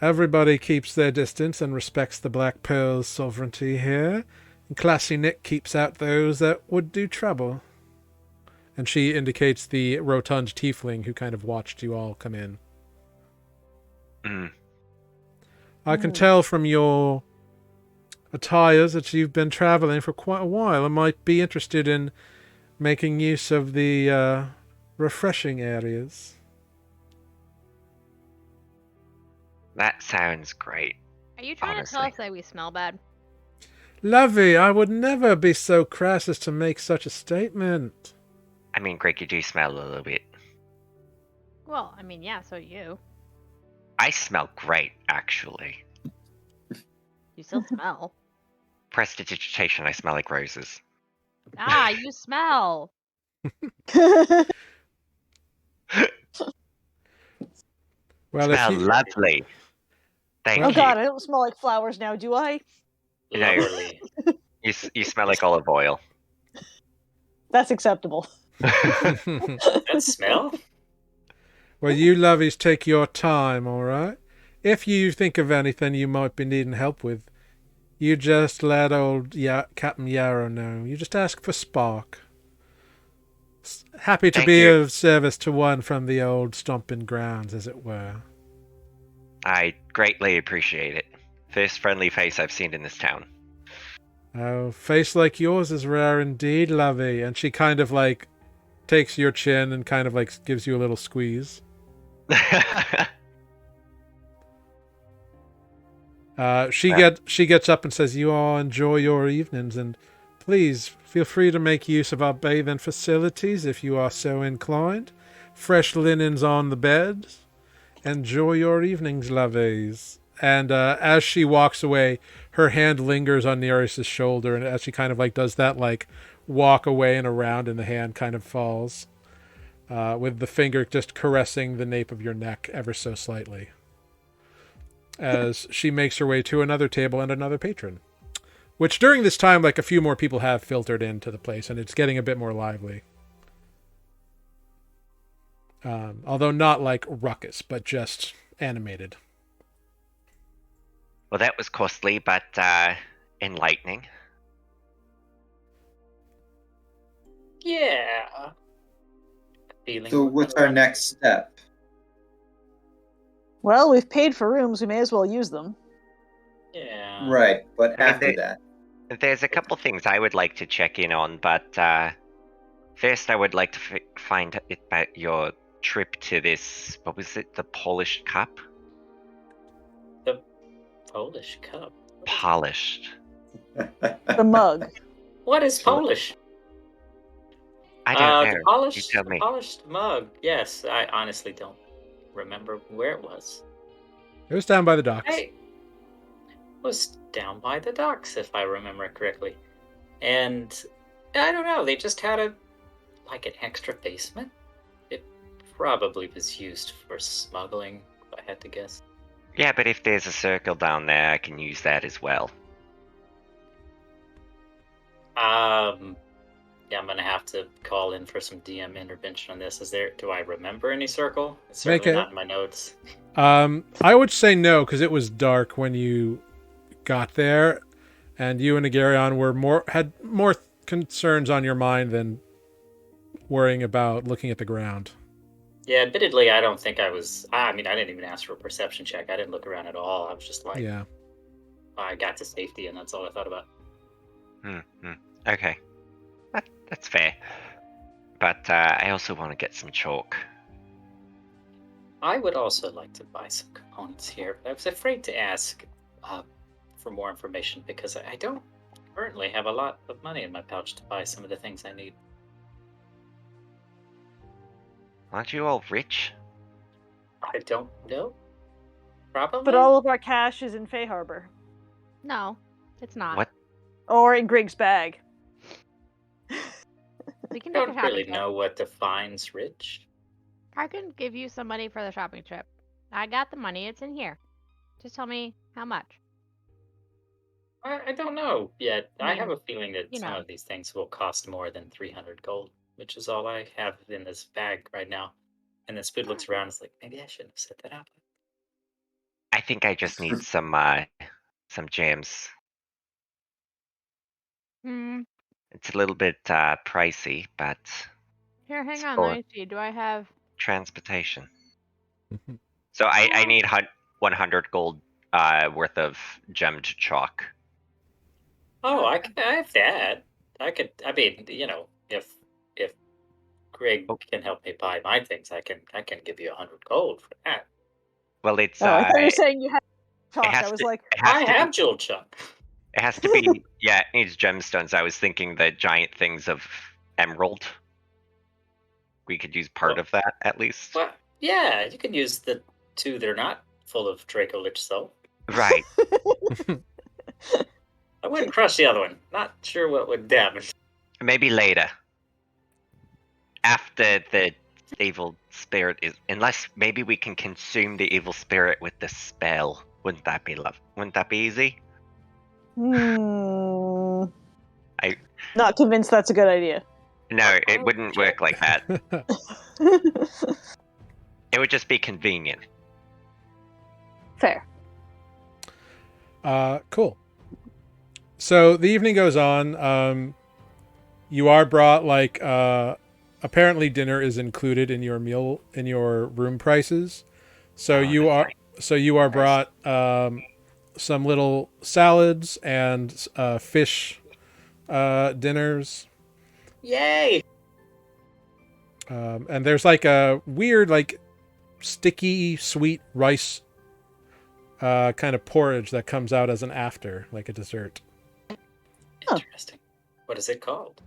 Everybody keeps their distance and respects the Black Pearl's sovereignty here. And Classy Nick keeps out those that would do trouble. And she indicates the rotund tiefling who kind of watched you all come in. I can tell from your attires that you've been traveling for quite a while and might be interested in making use of the refreshing areas. That sounds great. Are you trying to tell Honestly. us that we smell bad? Lovey, I would never be so crass as to make such a statement. I mean, Greg, you do smell a little bit. Well, I mean, yeah, so do you. I smell great, actually. You still smell. Prestidigitation, I smell like roses. Ah, you smell. Well, if Smell you lovely. Thank Oh you. god, I don't smell like flowers now, do I? You know, Lovely. you smell like olive oil. That's acceptable. That smell? well, you lovies take your time, all right? If you think of anything you might be needing help with, you just let old Captain Yarrow know. You just ask for Spark. Happy to Thank be you. of service to one from the old stomping grounds, as it were. I greatly appreciate it. First friendly face I've seen in this town. Oh, face like yours is rare indeed, lovey. And she kind of like takes your chin and kind of like gives you a little squeeze. She gets up and says, "You all enjoy your evenings, and please feel free to make use of our bathing facilities if you are so inclined. Fresh linens on the beds. Enjoy your evenings, lovies." And as she walks away, her hand lingers on Nereus's shoulder, and as she kind of like does that like walk away and around, and the hand kind of falls, with the finger just caressing the nape of your neck ever so slightly, as she makes her way to another table and another patron. Which during this time, like a few more people have filtered into the place, and it's getting a bit more lively. Although not like ruckus, but just animated. Well, that was costly, but enlightening. Yeah. Feeling. So what's our next step? Well, we've paid for rooms, we may as well use them. Yeah. Right, but I mean, after that. There's a couple things I would like to check in on, but first I would like to find out about your trip to this, what was it, the Polish Cup? The Polish cup. Polished. The mug. What is Polish? I don't know. The polished, You tell me. The polished mug. Yes, I honestly don't remember where it was. It was down by the docks. It was down by the docks, if I remember correctly. And I don't know, they just had an extra basement. It probably was used for smuggling, if I had to guess. Yeah, but if there's a circle down there, I can use that as well. Yeah, I'm gonna have to call in for some DM intervention on this. Do I remember any circle? It's Make certainly it- not in my notes. I would say no, because it was dark when you got there, and you and Agarion had more concerns on your mind than worrying about looking at the ground. Yeah, admittedly, I don't think I was. I mean, I didn't even ask for a perception check. I didn't look around at all. I was just like, Yeah. I got to safety, and that's all I thought about. Okay. That's fair. But I also want to get some chalk. I would also like to buy some components here, but I was afraid to ask for more information because I don't currently have a lot of money in my pouch to buy some of the things I need. Aren't you all rich? I don't know. Probably. But all of our cash is in Fay Harbor. No, it's not. What? Or in Grig's bag. We can I make a don't shopping really trip. know what defines rich. I can give you some money for the shopping trip. I got the money. It's in here. Just tell me how much. I don't know yet. I I mean, have a feeling that you some know. of these things will cost more than 300 gold, which is all I have in this bag right now. And then Spood looks around and is like, maybe I shouldn't have set that up. I think I just need some gems. Hmm. It's a little bit pricey, but Here, hang on. for Let me see. Do I have? transportation. So I need 100 gold worth of gemmed chalk. Oh, I have that. I mean, if Greg can help me buy my things, I can give you 100 gold for that. Well, it's Oh, I thought you were saying you had chalk. has I was to- like, I have jewel chunk. It has to be, yeah, it needs gemstones. I was thinking the giant things of emerald. We could use part of that, at least. Well, yeah, you can use the two that are not full of Draco Lich Soul. Right. I wouldn't crush the other one. Not sure what would damage. Maybe later. After the evil spirit is, unless maybe we can consume the evil spirit with the spell. Wouldn't that be Wouldn't that be easy? I Not convinced that's a good idea. No, it wouldn't work like that. It would just be convenient. Fair. Cool. So the evening goes on. You are brought apparently dinner is included in your meal in your room prices. So you are brought some little salads and fish dinners. Yay! And there's like a weird sticky sweet rice kind of porridge that comes out as an after, like a dessert. Interesting. What is it called?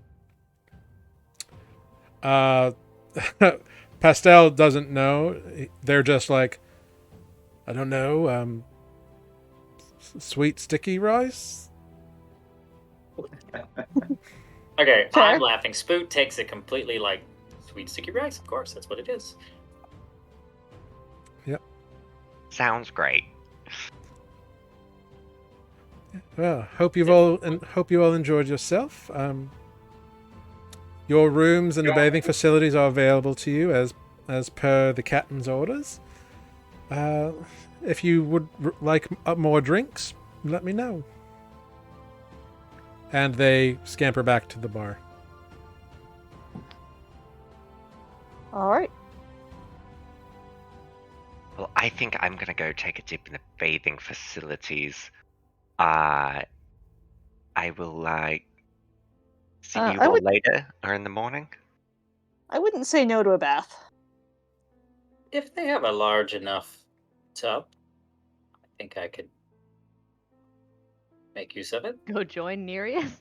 Pastel doesn't know. They're just like, I don't know, sweet sticky rice? Okay, Fair. I'm laughing. Spoot takes it completely like sweet sticky rice. Of course, that's what it is. Sounds great. Well, hope you all enjoyed yourself. Your rooms and the bathing facilities are available to you as per the captain's orders. If you would like more drinks, let me know. And they scamper back to the bar. All right. Well, I think I'm gonna go take a dip in the bathing facilities. I will see you all later or in the morning. I wouldn't say no to a bath. If they have a large enough tub, I think I could make use of it. Go join Nereus.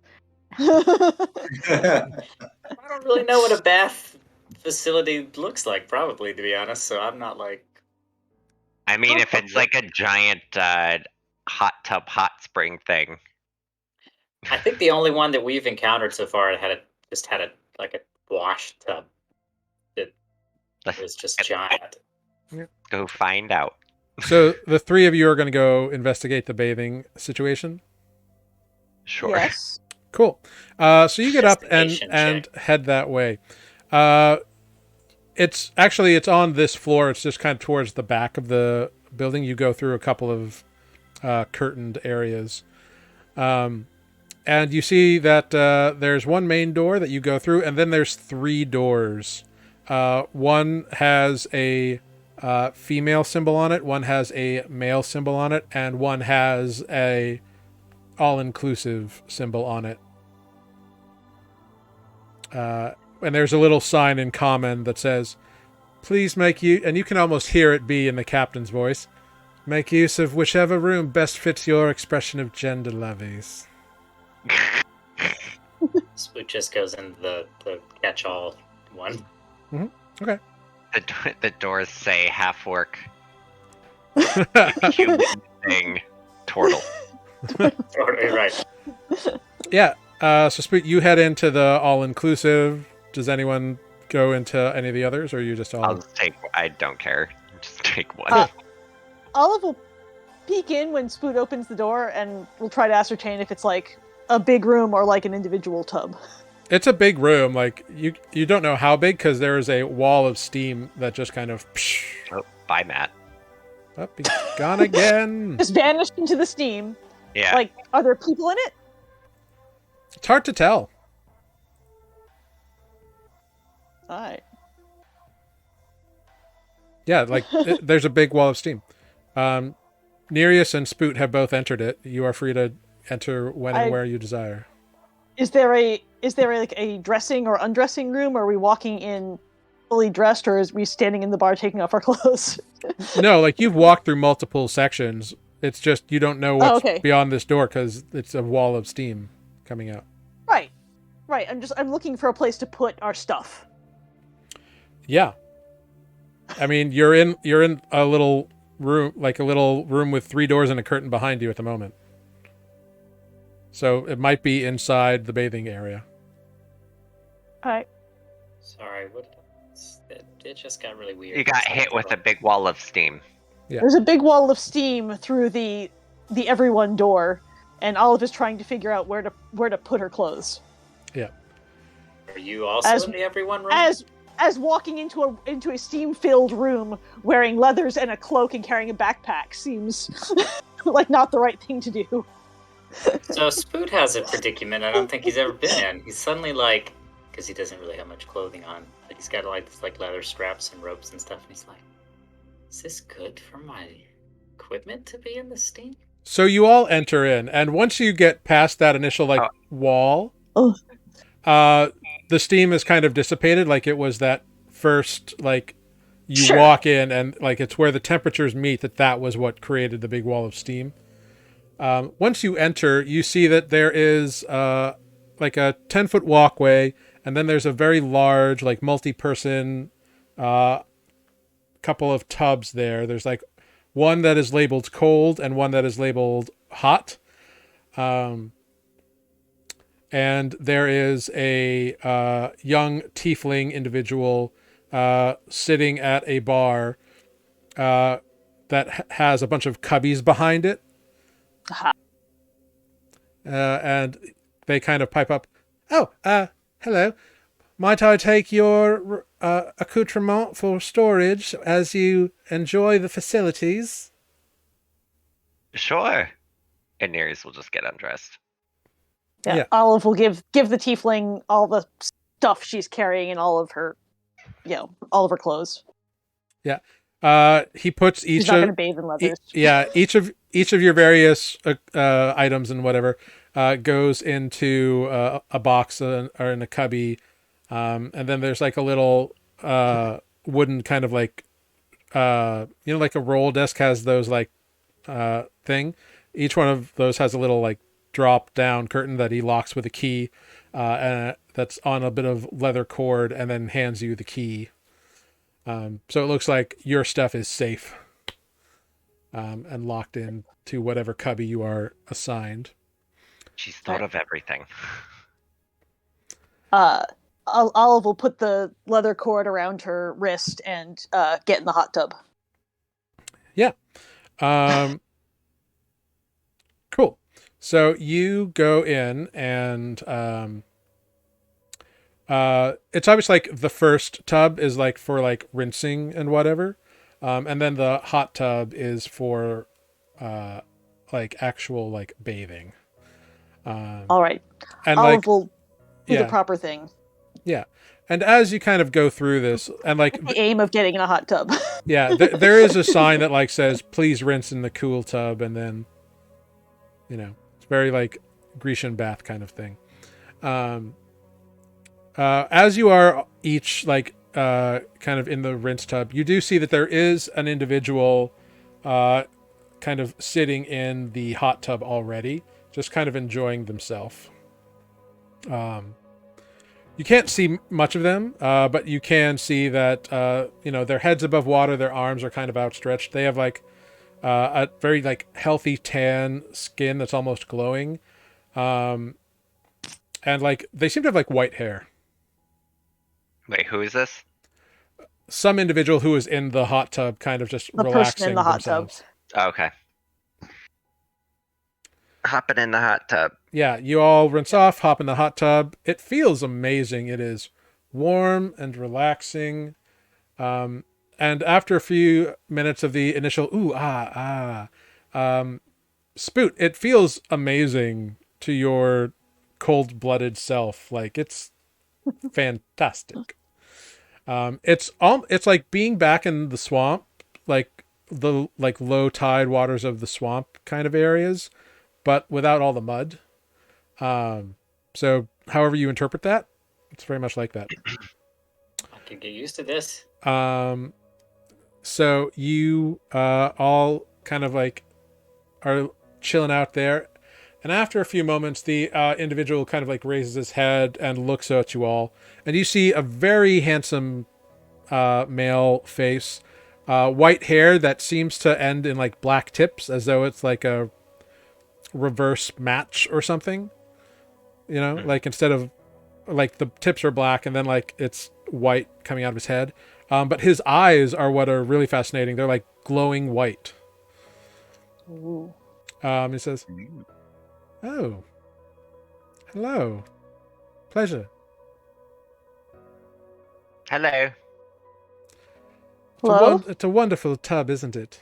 I don't really know what a bath facility looks like, probably, to be honest, so I'm not like... I mean, if it's like a giant hot tub, hot spring thing. I think the only one that we've encountered so far had a wash tub. It was just giant. Go find out. So the three of you are going to go investigate the bathing situation? Sure. Yes. Cool. So you get up and Investigation check. head that way. It's on this floor. It's just kind of towards the back of the building. You go through a couple of curtained areas. And you see that there's one main door that you go through, and then there's three doors. One has a female symbol on it, one has a male symbol on it, and one has a all-inclusive symbol on it. And there's a little sign in common that says, please make you, and you can almost hear it be in the captain's voice, make use of whichever room best fits your expression of gender levies. Spoot just goes into the catch-all one. Okay. The doors say half-orc, human thing, turtle. Right. Yeah. So Spoot, you head into the all-inclusive. Does anyone go into any of the others, or are you just all... I'll just take... I don't care. Just take one. Olive will peek in when Spoot opens the door, and we'll try to ascertain if it's like a big room or like an individual tub. It's a big room. Like you don't know how big because there is a wall of steam that just kind of... Oh, bye, Matt. Up, he's gone again. Just vanished into the steam. Yeah. Like, are there people in it? It's hard to tell. Alright. Yeah, there's a big wall of steam. Nereus and Spoot have both entered it. You are free to enter when and where you desire. Is there like a dressing or undressing room? Or are we walking in fully dressed, or is we standing in the bar taking off our clothes? No, like you've walked through multiple sections. It's just you don't know what's beyond this door because it's a wall of steam coming out. Right. I'm looking for a place to put our stuff. Yeah. I mean, you're in a little room, like a little room with three doors and a curtain behind you at the moment. So it might be inside the bathing area. All right. Sorry, it just got really weird. You got hit with a big wall of steam. Yeah. There's a big wall of steam through the everyone door, and Olive is trying to figure out where to put her clothes. Yeah. Are you also in the everyone room? As walking into a steam-filled room wearing leathers and a cloak and carrying a backpack seems like not the right thing to do. So Spoot has a predicament I don't think he's ever been in. He's suddenly like, because he doesn't really have much clothing on, but he's got like this, like leather straps and ropes and stuff, and he's like, is this good for my equipment to be in the steam? So you all enter in, and once you get past that initial wall, the steam is kind of dissipated. Like it was that first you walk in, and it's where the temperatures meet. That was what created the big wall of steam. Once you enter, you see that there is a 10-foot walkway, and then there's a very large multi-person couple of tubs there. There's one that is labeled cold and one that is labeled hot. And there is a young tiefling individual sitting at a bar that has a bunch of cubbies behind it. And they kind of pipe up, hello. Might I take your accoutrement for storage as you enjoy the facilities? Sure. And Nereus will just get undressed. Yeah. Olive will give the tiefling all the stuff she's carrying and all of her clothes. Yeah. He puts each He's not going to bathe in leathers. Each of your various items and whatever goes into a box or in a cubby. And then there's a little wooden kind of like a roll desk has those thing. Each one of those has a little drop down curtain that he locks with a key, and that's on a bit of leather cord, and then hands you the key. So it looks like your stuff is safe and locked in to whatever cubby you are assigned. She's thought of everything. Olive will put the leather cord around her wrist and get in the hot tub. Yeah. Cool. So you go in, and it's obviously the first tub is for rinsing and whatever, and then the hot tub is for actual bathing. All right. And Olive will do the proper thing. Yeah. And as you kind of go through this, and the aim of getting in a hot tub. Yeah, there is a sign that says, please rinse in the cool tub, and then, it's very Grecian bath kind of thing. As you are each kind of in the rinse tub, you do see that there is an individual kind of sitting in the hot tub already, just kind of enjoying themselves. You can't see much of them, but you can see that, their heads above water, their arms are kind of outstretched. They have a very healthy tan skin that's almost glowing. And they seem to have white hair. Wait, who is this? Some individual who is in the hot tub kind of just the relaxing person in the hot themselves. tub. Oh, okay. Hopping in the hot tub. Yeah, you all rinse off, hop in the hot tub. It feels amazing. It is warm and relaxing. And after a few minutes of the initial spoot, it feels amazing to your cold-blooded self. It's fantastic. It's like being back in the swamp, the low tide waters of the swamp kind of areas, but without all the mud. So however you interpret that, it's very much like that. I can get used to this. So you all kind of are chilling out there, and after a few moments, the individual kind of raises his head and looks at you all, and you see a very handsome male face, white hair that seems to end in black tips, as though it's a reverse match or something. Instead of like the tips are black, and then like it's white coming out of his head. But his eyes are what are really fascinating. They're like glowing white. Ooh. He says, "Oh, hello, pleasure. Hello. Hello? It's a wonderful tub, isn't it?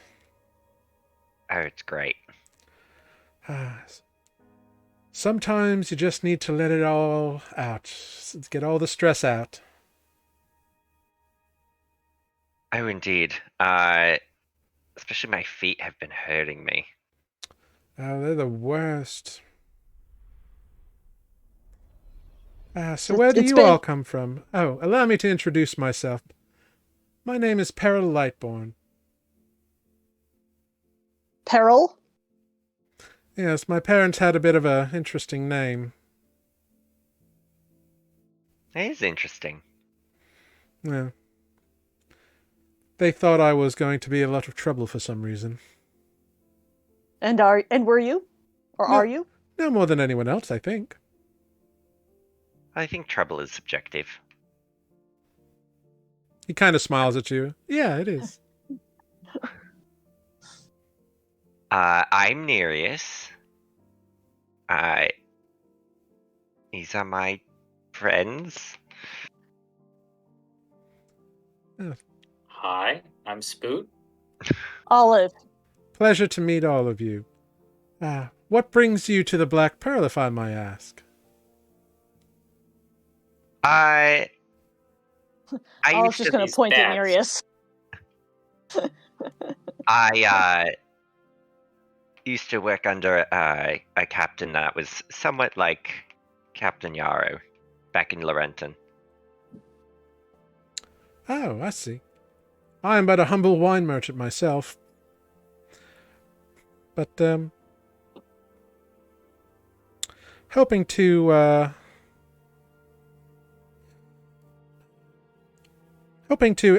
Oh, it's great. Sometimes you just need to let it all out, get all the stress out." Oh, indeed. Especially my feet have been hurting me. Oh, they're the worst. So where do It's you been- all come from? Oh, allow me to introduce myself. My name is Peril Lightborn. Peril? Yes, my parents had a bit of an interesting name. It is interesting. Yeah. They thought I was going to be a lot of trouble for some reason. And were you? Or No. are you? No more than anyone else, I think. I think trouble is subjective. He kind of smiles at you. Yeah, it is. I'm Nereus. These are my friends. Hi, I'm Spoot. Olive. Pleasure to meet all of you. What brings you to the Black Pearl, if I may ask? I Olive's used just to going to these point at bats. Nereus. I used to work under a captain that was somewhat like Captain Yarrow back in Laurenton. Oh, I see. I am but a humble wine merchant myself. But, hoping to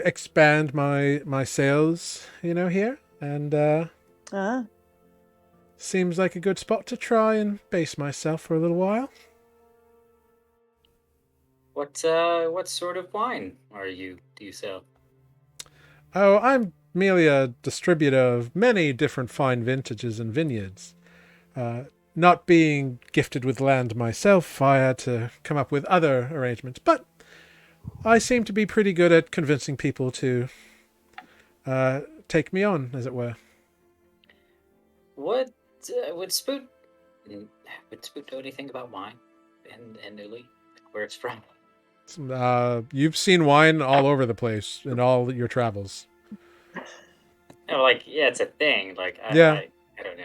expand my sales, here, and Ah. seems like a good spot to try and base myself for a little while. What sort of wine do you sell? Oh, I'm merely a distributor of many different fine vintages and vineyards. Not being gifted with land myself, I had to come up with other arrangements, but I seem to be pretty good at convincing people to take me on, as it were. What would Spoot know anything about wine and Nuuli, where it's from? You've seen wine all over the place in all your travels. Like, yeah, it's a thing. Like, Yeah. I don't know.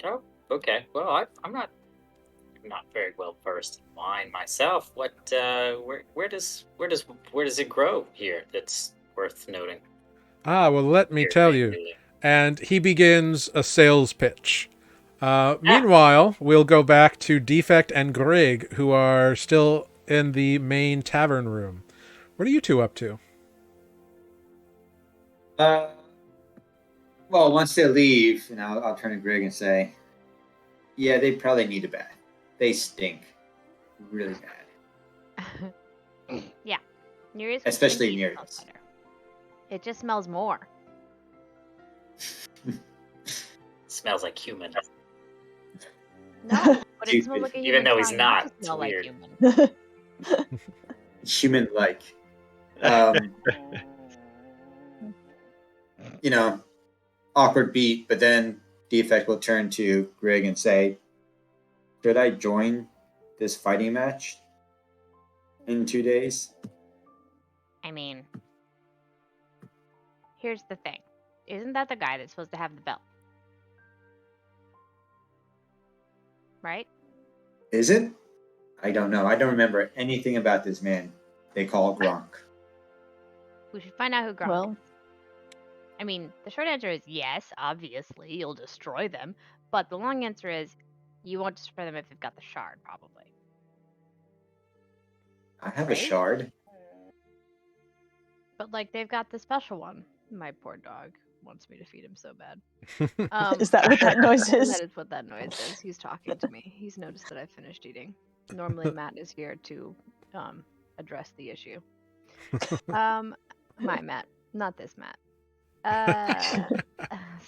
Oh, okay. Well, I'm not very well versed in wine myself. What? Where does it grow here? That's worth noting. Well, let me tell you. And he begins a sales pitch. Meanwhile, we'll go back to Defect and Greg, who are still in the main tavern room. What are you two up to? Well, once they leave, and I'll turn to Greg and say, yeah, they probably need a bath. They stink really bad. Yeah. Nereus Especially thinks it Nereus. smells better. It just smells more. Smells like human. No, but it Dude, smells like a human. even though he's trying not, to it's smell like weird. human. Human-like. Awkward beat, but then Defect will turn to Greg and say, should I join this fighting match in 2 days? I mean, here's the thing. Isn't that the guy that's supposed to have the belt? Right? Is it? I don't know. I don't remember anything about this man they call Gronk. We should find out who Gronk Well, is. I mean, the short answer is yes, obviously, you'll destroy them. But the long answer is you won't destroy them if they've got the shard, probably. I have a Right? shard. But, like, they've got the special one. My poor dog wants me to feed him so bad. is that what that noise is? That is what that noise is. He's talking to me. He's noticed that I've finished eating. Normally, Matt is here to address the issue. My Matt, not this Matt.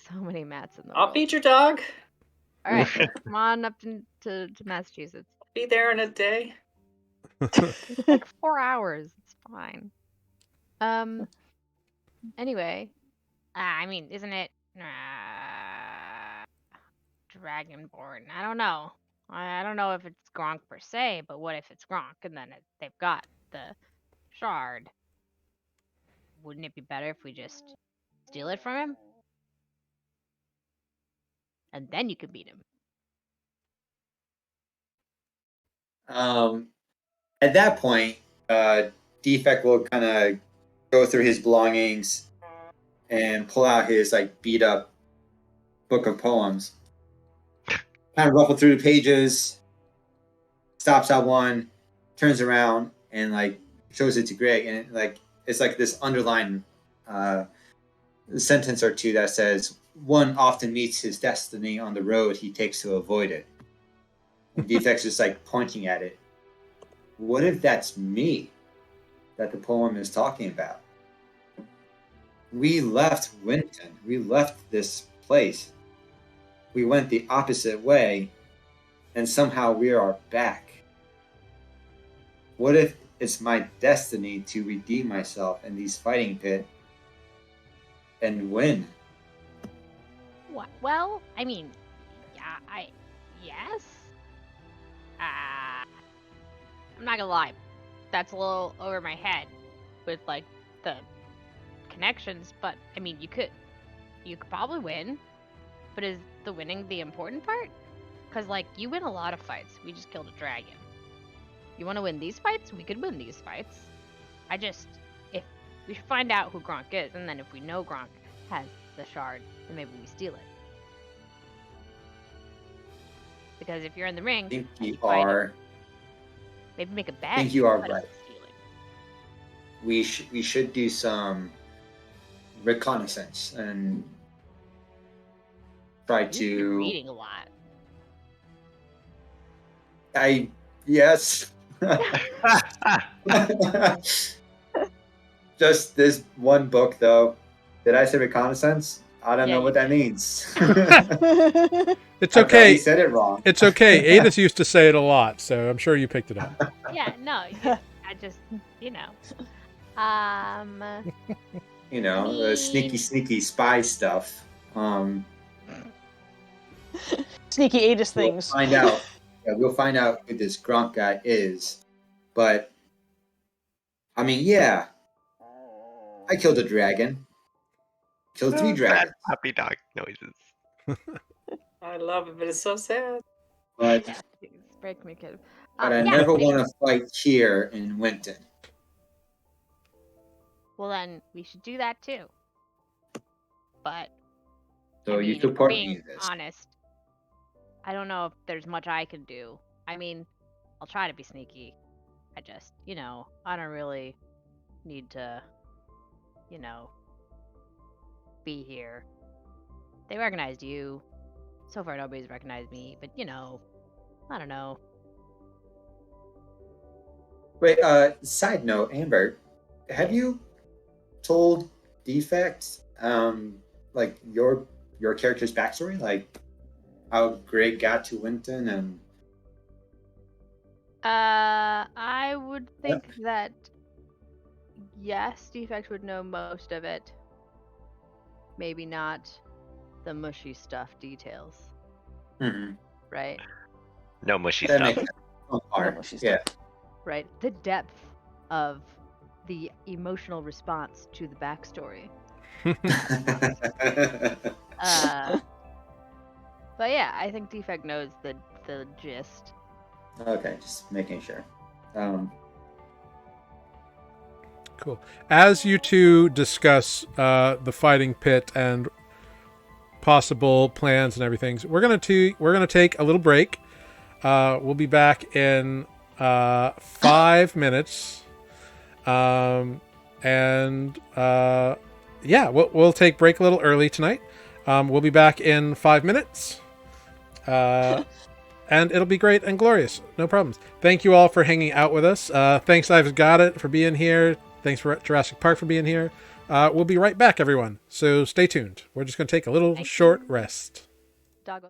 So many Matts in the I'll world. feed your dog. All right, come on up to Massachusetts. Be there in a day. It's like 4 hours. It's fine. Anyway, I mean, isn't it Dragonborn? I don't know. I don't know if it's Gronk per se, but what if it's Gronk and then they've got the shard? Wouldn't it be better if we just steal it from him? And then you can beat him. At that point, Defect will kind of go through his belongings and pull out his like beat up book of poems. Kind of ruffle through the pages, stops at one, turns around, and like shows it to Greg, and it's like this underlined sentence or two that says, "One often meets his destiny on the road he takes to avoid it." And Defect's just like pointing at it. What if that's me that the poem is talking about? We left Wynten. We left this place. We went the opposite way, and somehow we are back. What if it's my destiny to redeem myself in these fighting pit and win? What? Well, I mean, yeah, yes. I'm not gonna lie, that's a little over my head with like the connections. But I mean, you could probably win. But is the winning the important part? Because like you win a lot of fights. We just killed a dragon. You want to win these fights? We could win these fights. If we should find out who Gronk is, and then if we know Gronk has the shard, then maybe we steal it. Because if you're in the ring, I think you fight him. are. Maybe make a bet. I think you are but it's right. stealing. We should do some reconnaissance and try You've been to. reading a lot. Yes. Just this one book, though. Did I say reconnaissance? I don't Yeah, know you what that did. means. It's I thought okay. you said it wrong. It's okay. Adis used to say it a lot, so I'm sure you picked it up. Yeah, no, I just, You know, the sneaky spy stuff. Sneaky Aegis things. We'll find out. Yeah, we'll find out who this Gronk guy is. But I mean, yeah, I killed a dragon. Killed 3 dragons. Puppy dog noises. I love it, but it's so sad. But break me, kid. I Yeah, never I mean, want to fight here in Wynten. well, then we should do that too. But So I you mean, could if we're part me being in this. honest, I don't know if there's much I can do. I mean, I'll try to be sneaky. I just, I don't really need to, be here. They recognized you. So far, nobody's recognized me, but I don't know. Wait, side note, Amber, have you told Defect, like your character's backstory, like how Greg got to Wynten and? I would think that yes, Defect would know most of it. Maybe not the mushy stuff details, Mm-hmm. right? No mushy That stuff. makes sense. mushy Yeah. Right. The depth of the emotional response to the backstory. But yeah, I think Defect knows the gist. Okay, just making sure. Cool. As you two discuss the fighting pit and possible plans and everything, so we're gonna take a little break. We'll be back in 5 minutes, and we'll take break a little early tonight. We'll be back in 5 minutes, and it'll be great and glorious. No problems. Thank you all for hanging out with us. Thanks, I've Got It, for being here. Thanks for Jurassic Park for being here. We'll be right back, everyone. So stay tuned. We're just going to take a little short rest. Doggo.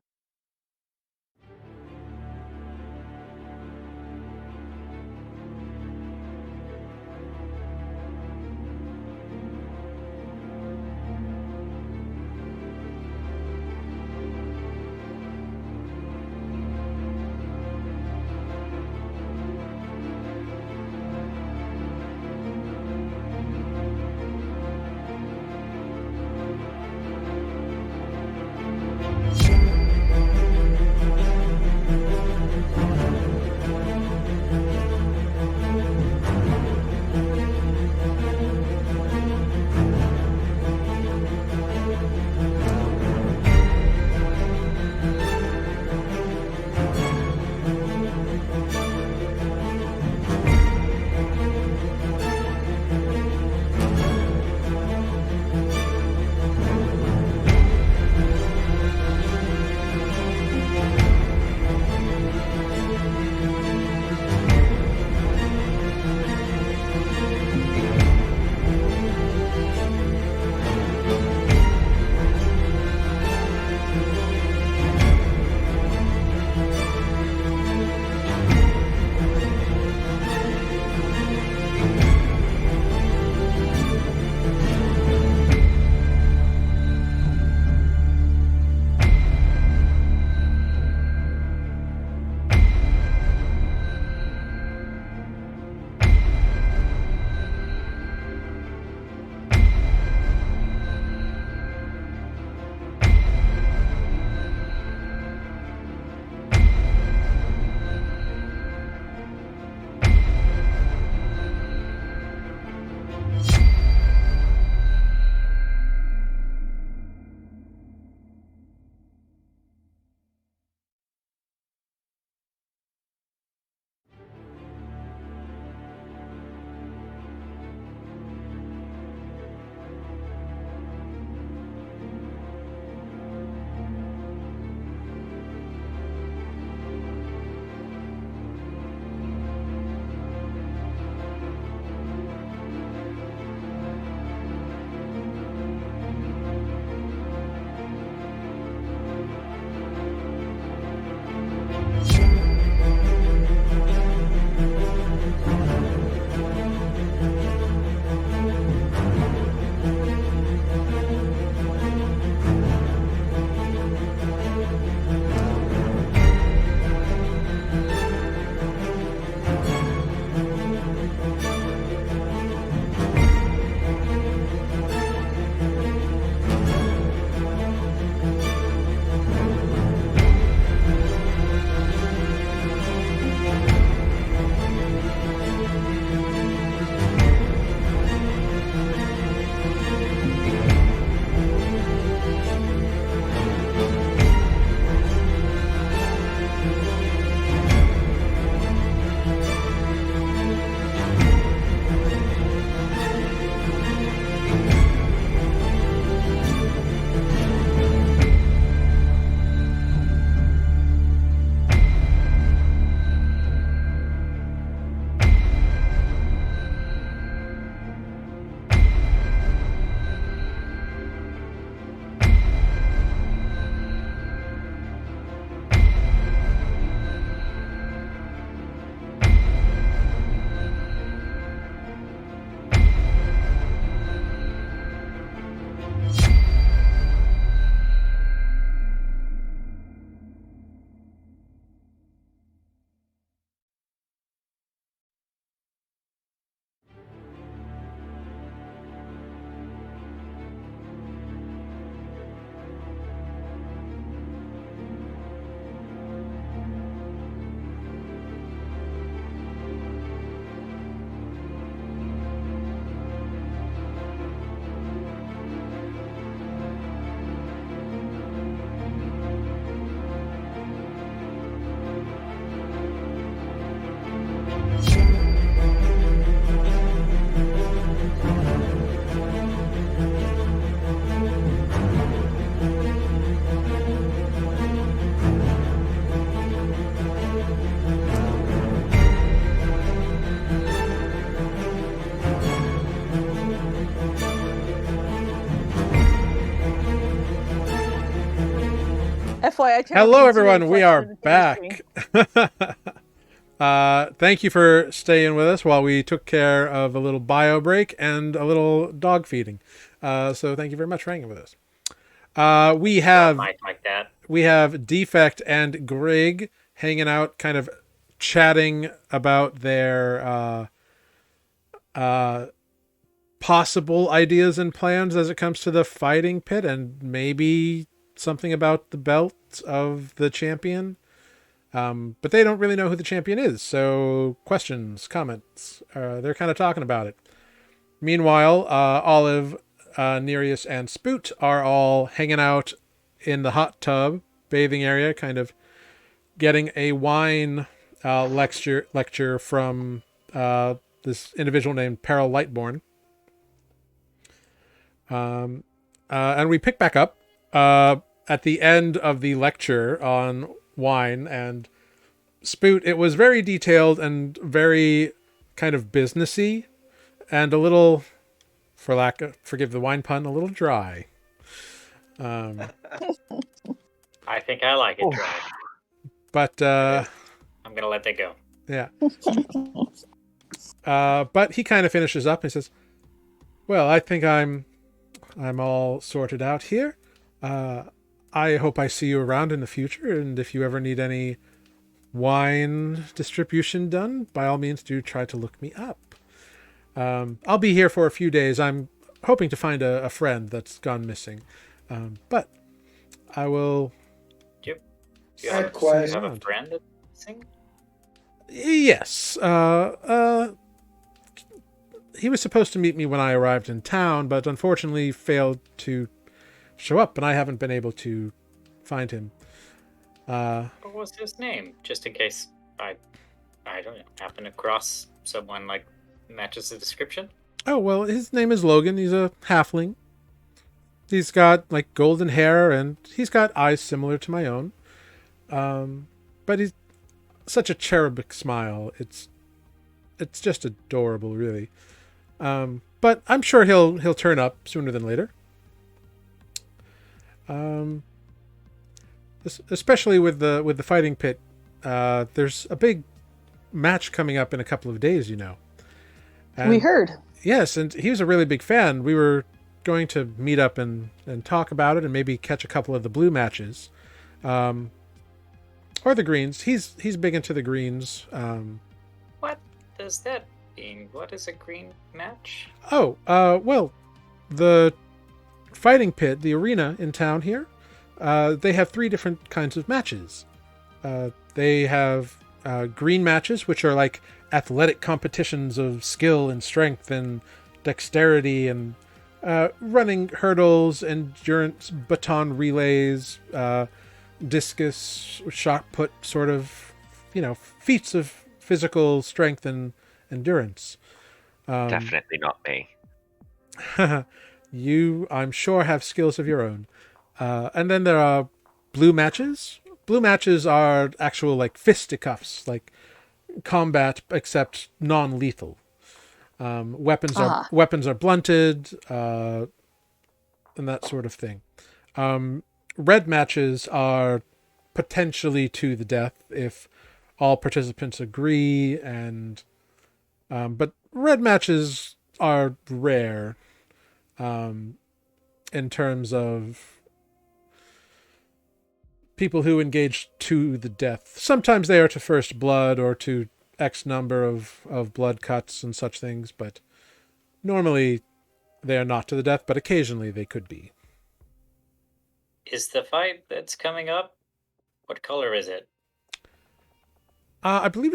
Hello, everyone. We are reflection in the back. Thank you for staying with us while we took care of a little bio break and a little dog feeding. So thank you very much for hanging with us. We have like that. Defect and Greg hanging out, kind of chatting about their possible ideas and plans as it comes to the fighting pit, and maybe something about the belt of the champion. But they don't really know who the champion is. So questions, comments, they're kind of talking about it. Meanwhile, Olive, Nereus, and Spoot are all hanging out in the hot tub bathing area, kind of getting a wine lecture from this individual named Peril Lightborn. And we pick back up at the end of the lecture on wine and Spoot. It was very detailed and very kind of businessy and a little, forgive the wine pun, a little dry. I think I like it dry. But I'm gonna let that go. Yeah. But he kind of finishes up and he says, well, I think I'm all sorted out here. I hope I see you around in the future, and if you ever need any wine distribution done, by all means do try to look me up. I'll be here for a few days. I'm hoping to find a friend that's gone missing. But I will... Do you have a friend that's missing? Yes. He was supposed to meet me when I arrived in town, but unfortunately failed to show up, and I haven't been able to find him. What was his name? Just in case I don't know, happen across someone like matches the description. Oh, well, his name is Logan. He's a halfling. He's got like golden hair, and he's got eyes similar to my own. But he's such a cherubic smile. It's just adorable, really. But I'm sure he'll turn up sooner than later. Especially with the fighting pit. There's a big match coming up in a couple of days, you know. And, we heard. Yes, and he was a really big fan. We were going to meet up and talk about it and maybe catch a couple of the blue matches. Or the greens. He's big into the greens. What does that mean? What is a green match? Oh, well, the fighting pit, the arena in town here, they have 3 different kinds of matches. They have green matches, which are like athletic competitions of skill and strength and dexterity and running hurdles, endurance, baton relays, discus, shot put, sort of, feats of physical strength and endurance. Definitely not me. You, I'm sure, have skills of your own. And then there are blue matches. Blue matches are actual like fisticuffs, like combat, except non-lethal. Weapons are blunted, and that sort of thing. Red matches are potentially to the death if all participants agree, and but red matches are rare in terms of people who engage to the death. Sometimes they are to first blood or to X number of blood cuts and such things, but normally they are not to the death, but occasionally they could be. Is the fight that's coming up, what color is it? I believe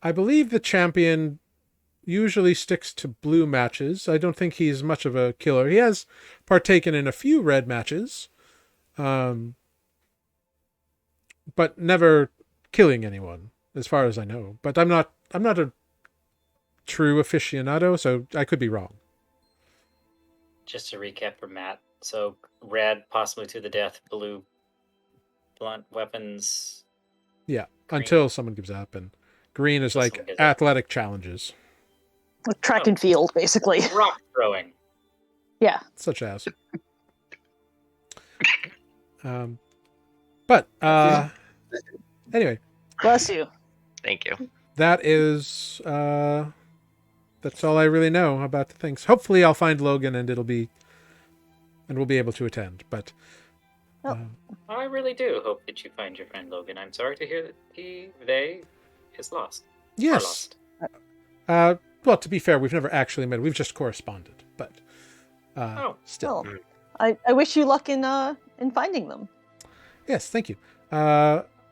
I believe the champion usually sticks to blue matches. I don't think he's much of a killer. He has partaken in a few red matches, but never killing anyone, as far as I know. But I'm not a true aficionado, so I could be wrong. Just to recap for Matt, so red possibly to the death, blue blunt weapons. Yeah, green. Until someone gives up, and green is like athletic challenges. Track and field, basically. Rock throwing. Yeah. Such as. But anyway, Bless you. Thank you. that is that's all I really know about the things. Hopefully, I'll find Logan and we'll be able to attend. But I really do hope that you find your friend Logan. I'm sorry to hear that they is lost. Are yes, lost. well, to be fair, we've never actually met. We've just corresponded, but still. Well, I wish you luck in finding them. Yes, thank you.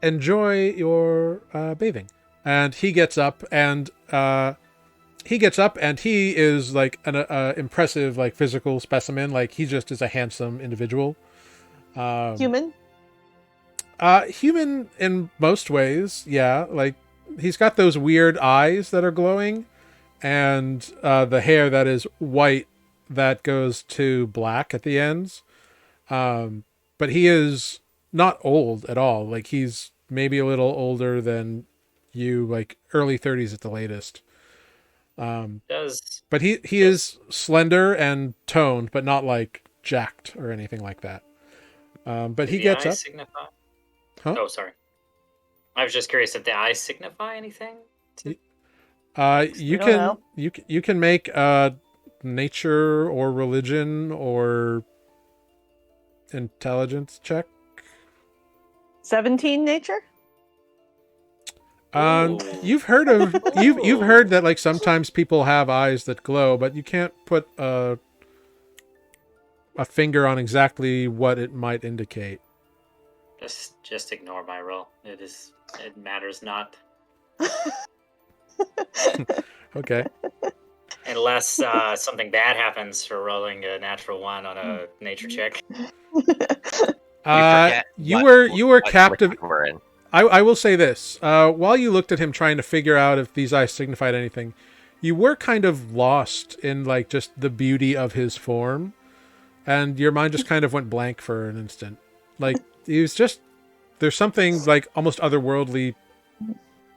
Enjoy your bathing. And he gets up and he is like an impressive like physical specimen. Like he just is a handsome individual. Human? Human in most ways, yeah. Like he's got those weird eyes that are glowing, and the hair that is white that goes to black at the ends. But he is not old at all. Like he's maybe a little older than you, like early 30s at the latest. But he is slender and toned, but not like jacked or anything like that. But he gets up. Signify? Huh? Oh, sorry. I was just curious if the eyes signify anything. You don't can know. you can make nature or religion or intelligence check. 17 nature? Ooh. You've heard that like sometimes people have eyes that glow, but you can't put a finger on exactly what it might indicate. Just ignore my roll. It matters not. Okay. Unless something bad happens for rolling a natural 1 on a nature check. You were captive. We're in. I will say this. While you looked at him trying to figure out if these eyes signified anything, you were kind of lost in like just the beauty of his form, and your mind just kind of went blank for an instant. Like there's something like almost otherworldly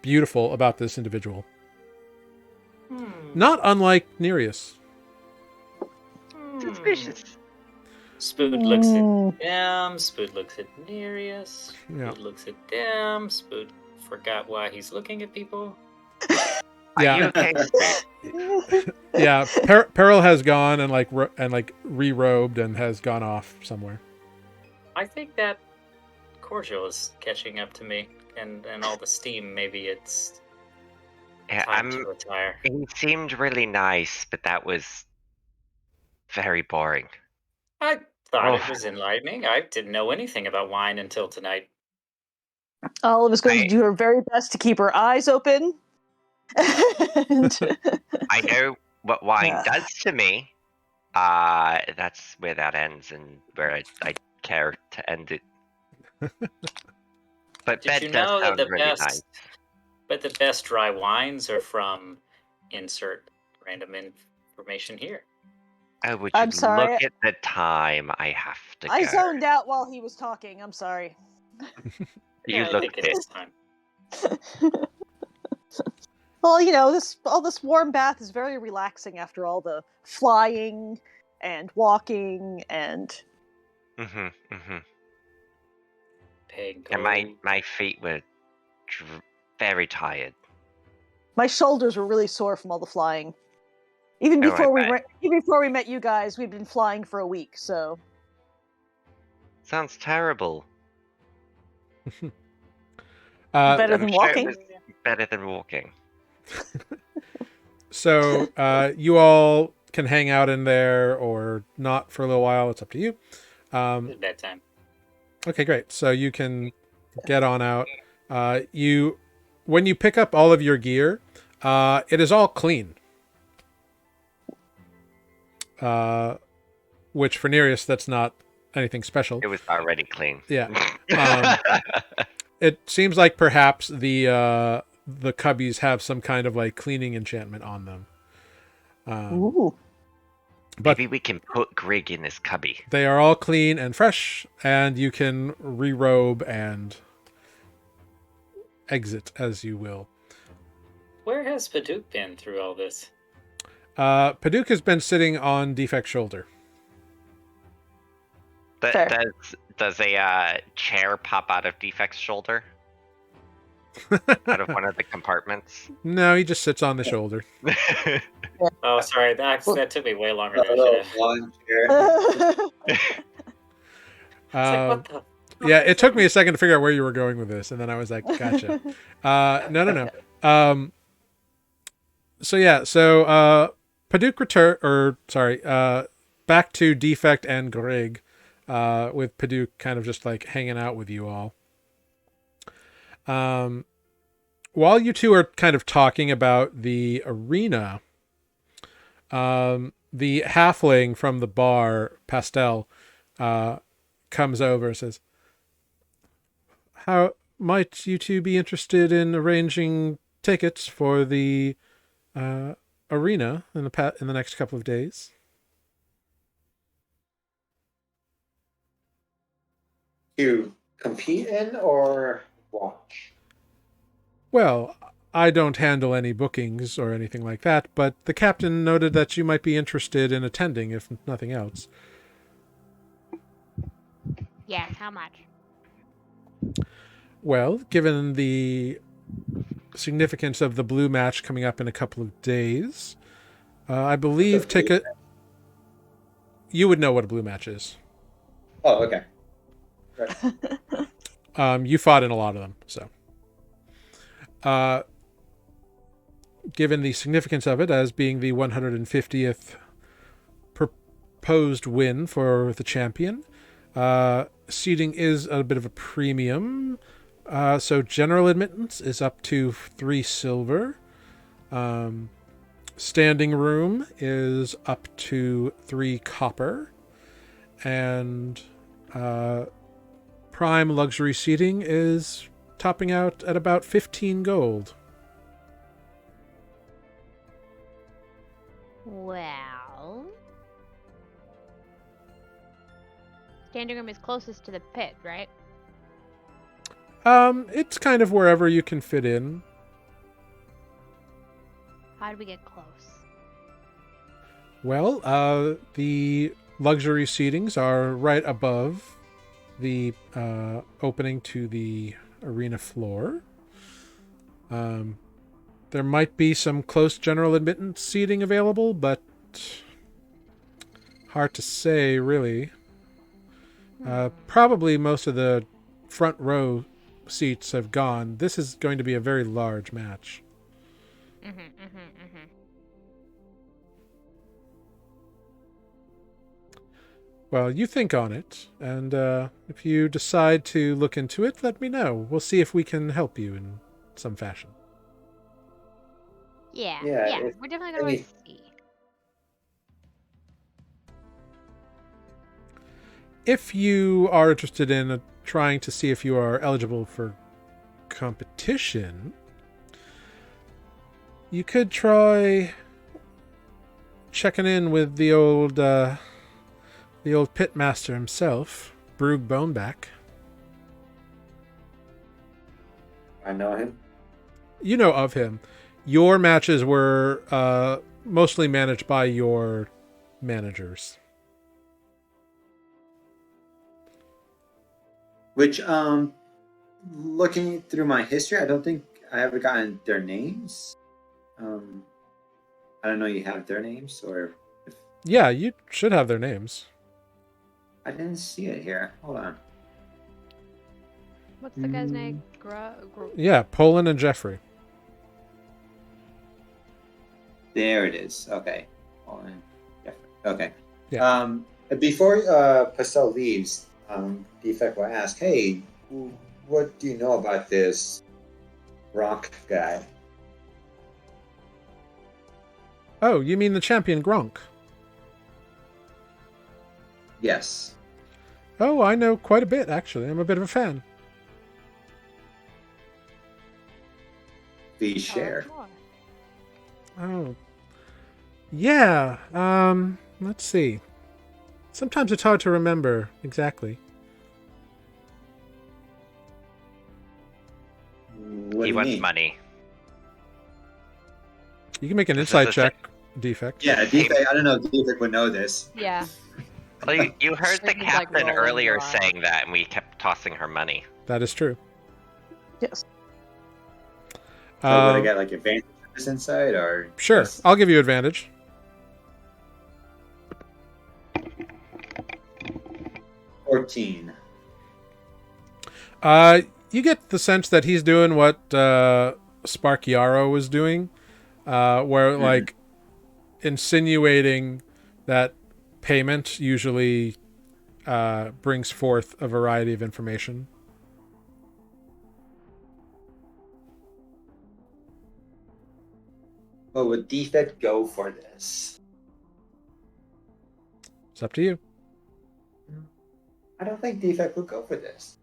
beautiful about this individual. Not unlike Nereus. Suspicious. Spood looks at them. Spood looks at Nereus. Yeah. Spood looks at them. Spood forgot why he's looking at people. Are Yeah. you okay? Yeah, Peril has gone and re-robed and has gone off somewhere. I think that cordial is catching up to me, and all the steam. Maybe it's Yeah, time to retire. He seemed really nice, but that was very boring. I thought it Oh. was enlightening. I didn't know anything about wine until tonight. Olive is going to do her very best to keep her eyes open. And I know what wine does to me. That's where that ends and where I care to end it. But Did bed you does know that sound the really best, nice. but the best dry wines are from insert random information here. Oh, would I'm you sorry. look at the time? I have to I go. zoned out while he was talking. I'm sorry. You I look think at it it. is time. Well, all this warm bath is very relaxing after all the flying and walking and Peg And gold. my feet were very tired. my shoulders were really sore from all the flying. Even Oh, I before bet. even before we met you guys, we'd been flying for a week. So Sounds terrible. better I'm than sure it walking. was better than walking. So you all can hang out in there or not for a little while. It's up to you. It's bedtime. Okay, great. So you can get on out. When you pick up all of your gear, it is all clean. Which for Nereus, that's not anything special. It was already clean. Yeah. It seems like perhaps the cubbies have some kind of like cleaning enchantment on them. Ooh. But Maybe we can put Grig in this cubby. they are all clean and fresh, and you can re-robe and exit as you will. Where has Paduk been through all this? Paduk has been sitting on Defect's shoulder. Fair. Does a chair pop out of Defect's shoulder? Out of one of the compartments? No, he just sits on the shoulder. Oh, sorry, that took me way longer A than it little should have. lawn chair. It's like, what the fuck Yeah, is it took that? me a second to figure out where you were going with this, and then I was like, gotcha. No. So Paduk back to Defect and Greg, with Paduk kind of just like hanging out with you all. While you two are kind of talking about the arena, the halfling from the bar, Pastel, comes over and says, "How might you two be interested in arranging tickets for the arena in the next couple of days?" To compete in or watch? Well, I don't handle any bookings or anything like that, but the captain noted that you might be interested in attending, if nothing else. Yes, how much? Well, given the significance of the blue match coming up in a couple of days, I believe What's a blue you would know what a blue match is. Oh, okay. You fought in a lot of them, so. Given the significance of it as being the 150th proposed win for the champion, seating is a bit of a premium. So general admittance is up to 3 silver. Standing room is up to 3 copper. And prime luxury seating is topping out at about 15 gold. Well, standing room is closest to the pit, right? It's kind of wherever you can fit in. How do we get close? Well, the luxury seatings are right above the opening to the arena floor. There might be some close general admittance seating available, but hard to say, really. Probably most of the front row seats have gone. This is going to be a very large match. Well, you think on it, and if you decide to look into it, let me know. We'll see if we can help you in some fashion. Yeah, Yeah, we're definitely gonna want to see. If you are interested in trying to see if you are eligible for competition, you could try checking in with the old pitmaster himself, Brug Boneback. I know him. You know of him. Your matches were mostly managed by your managers. Which, looking through my history, I don't think I ever gotten their names. I don't know. You have their names, or if Yeah, you should have their names. I didn't see it here. Hold on. What's the guy's name? Yeah, Poland and Jeffrey. There it is. Okay. Hold on. Yeah. Okay. Yeah. Before Pastel leaves, Defect will ask, "Hey, what do you know about this rock guy?" Oh, you mean the champion Gronk? Yes. Oh, I know quite a bit, actually. I'm a bit of a fan. Please share. Oh. Yeah, let's see. Sometimes it's hard to remember exactly. What do He you wants mean? money. You can make an This is insight the check, Defect. Yeah, Defect. I don't know if Defect would know this. Yeah. Well, you heard the This is like captain rolling earlier your eyes. saying that, and we kept tossing her money. That is true. Yes. So would I get like advantage of this insight or Sure, just- I'll give you advantage. 14. You get the sense that he's doing what Spark Yarrow was doing, where like insinuating that payment usually brings forth a variety of information. Well, would Defect go for this? It's up to you. I don't think Defect would go for this.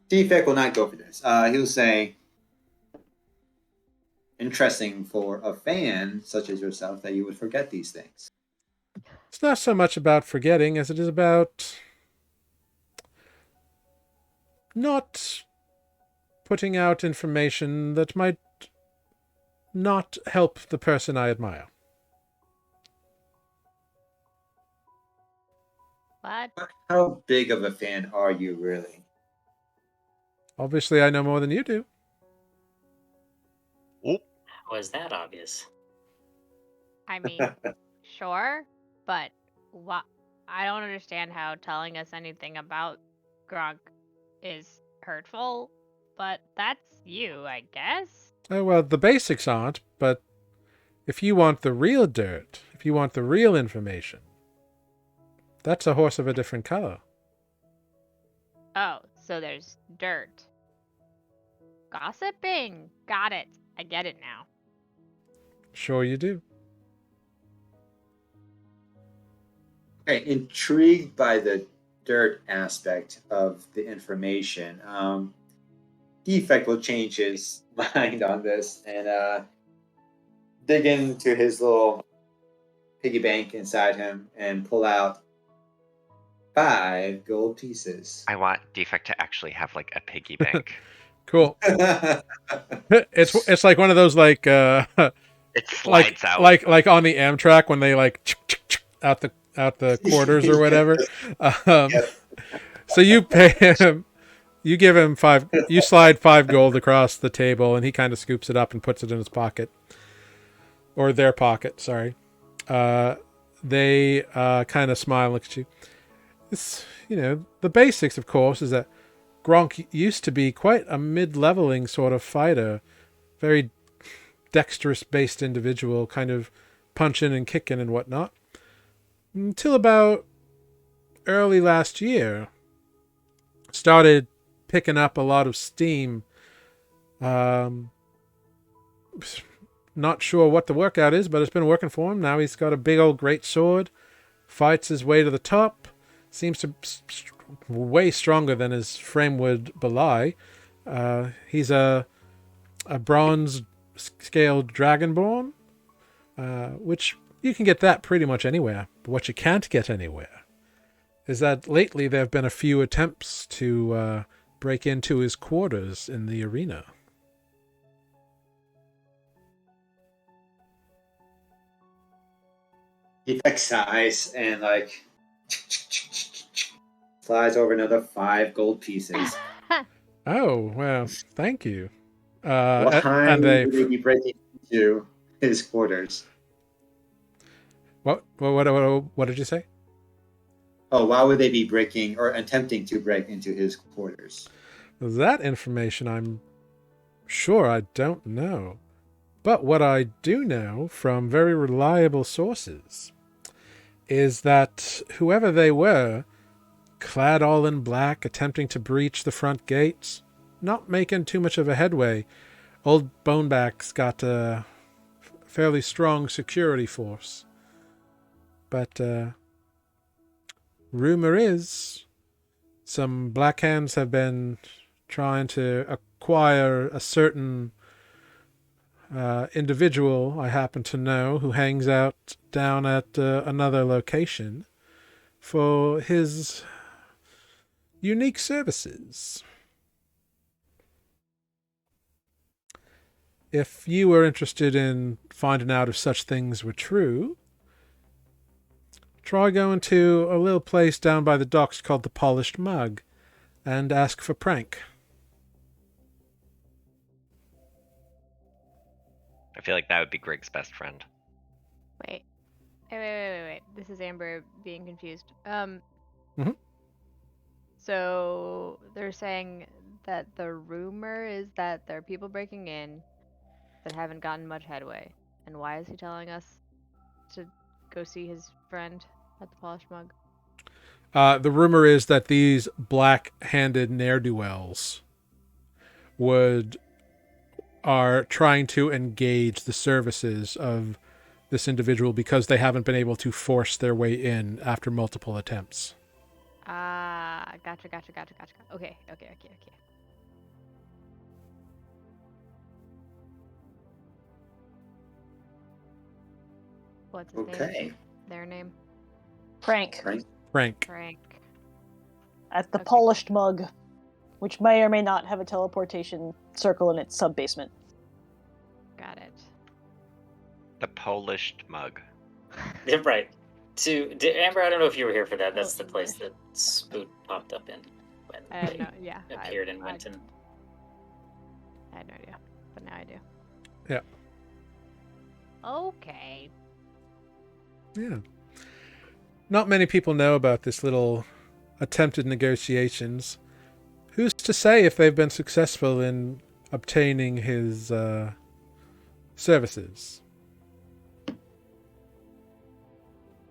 Defect will not go for this. He'll say, interesting for a fan such as yourself that you would forget these things. It's not so much about forgetting as it is about not putting out information that might not help the person I admire. What? How big of a fan are you really? Obviously, I know more than you do. How is that obvious? I mean, sure, but what? I don't understand how telling us anything about Gronk is hurtful, but that's you, I guess. Oh, well, the basics aren't, but if you want the real dirt, if you want the real information, that's a horse of a different color. Oh, so there's dirt. Gossiping. Got it. I get it now. Sure you do. Okay, intrigued by the dirt aspect of the information, Defect will change his mind on this and dig into his little piggy bank inside him and pull out 5 gold pieces. I want Defect to actually have like a piggy bank. Cool. It's like one of those like It slides out. like on the Amtrak when they like out the quarters or whatever. So you pay him, you give him 5, you slide 5 gold across the table, and he kind of scoops it up and puts it in his pocket, or their pocket. Sorry. They kind of smile and look at you. It's, the basics, of course, is that Gronk used to be quite a mid-leveling sort of fighter, very dexterous-based individual, kind of punching and kicking and whatnot, until about early last year. Started picking up a lot of steam. Not sure what the workout is, but it's been working for him. Now he's got a big old great sword, fights his way to the top, seems to way stronger than his frame would belie. He's a bronze scaled dragonborn, which you can get that pretty much anywhere. But what you can't get anywhere is that lately there have been a few attempts to break into his quarters in the arena. Defect sighs and like slides over another 5 gold pieces. Oh, well, thank you. What time and they would they be breaking into his quarters? what did you say? Oh, why would they be breaking or attempting to break into his quarters? That information I'm sure I don't know. But what I do know from very reliable sources is that whoever they were, clad all in black, attempting to breach the front gates, not making too much of a headway. Old Boneback's got a fairly strong security force. But rumor is some black hands have been trying to acquire a certain individual I happen to know who hangs out down at another location for his unique services. If you were interested in finding out if such things were true, try going to a little place down by the docks called the Polished Mug and ask for Prank. I feel like that would be Grig's best friend. Wait. Wait. This is Amber being confused. Mhm. So they're saying that the rumor is that there are people breaking in that haven't gotten much headway. And why is he telling us to go see his friend at the Polished Mug? The rumor is that these black-handed ne'er-do-wells are trying to engage the services of this individual because they haven't been able to force their way in after multiple attempts. Ah, gotcha. Okay. What's his name? Okay. Their name? Frank. Frank. Frank. At the Okay. Polished Mug, which may or may not have a teleportation circle in its sub-basement. Got it. The Polished Mug. Yeah, right. Amber, I don't know if you were here for that. That's the place that Spoot popped up in when I had they no, yeah. appeared in Wynten. I had no idea, but now I do. Yeah. Okay. Yeah. Not many people know about this little attempted negotiations. Who's to say if they've been successful in obtaining his services?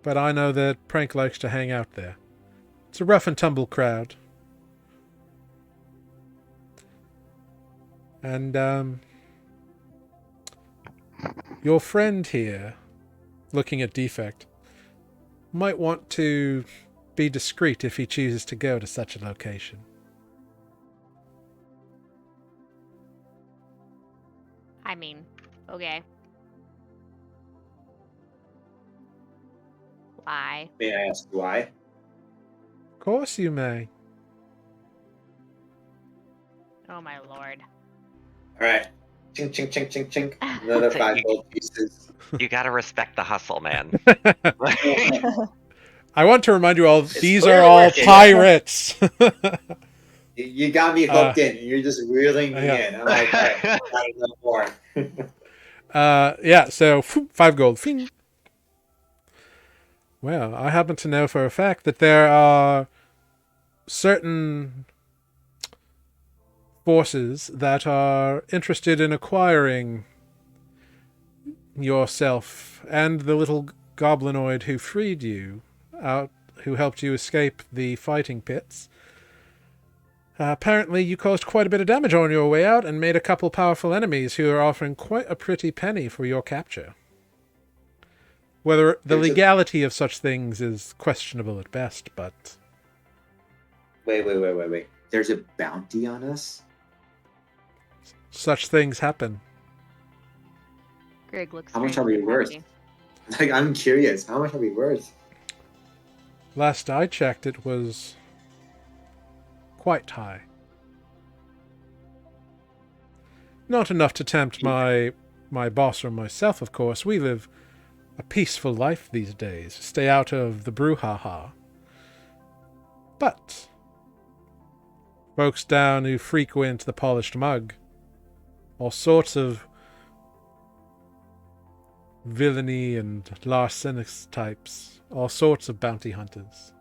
But I know that Prank likes to hang out there. It's a rough and tumble crowd. And, your friend here, looking at Defect, might want to be discreet if he chooses to go to such a location. I mean, okay. Why? May I ask why? Of course you may. Oh my lord. All right. Chink, chink, chink, chink, chink. Another 5 gold pieces. You gotta respect the hustle, man. I want to remind you all, these are clearly all working. pirates. You got me hooked in. You're just reeling me yeah. in. I'm like, all right, gotta know more. Yeah, so 5 gold. Fing. Well, I happen to know for a fact that there are certain forces that are interested in acquiring yourself and the little goblinoid who freed you out, who helped you escape the fighting pits. Apparently you caused quite a bit of damage on your way out and made a couple powerful enemies who are offering quite a pretty penny for your capture. Whether the legality of such things is questionable at best, but... Wait. There's a bounty on us? such things happen. Grig looks How much are we strangely worth? happy. Like, I'm curious. How much are we worth? Last I checked, it was quite high. Not enough to tempt my boss or myself, of course. We live a peaceful life these days. Stay out of the brouhaha. But folks down who frequent the Polished Mug, all sorts of villainy and larcenous types, all sorts of bounty hunters.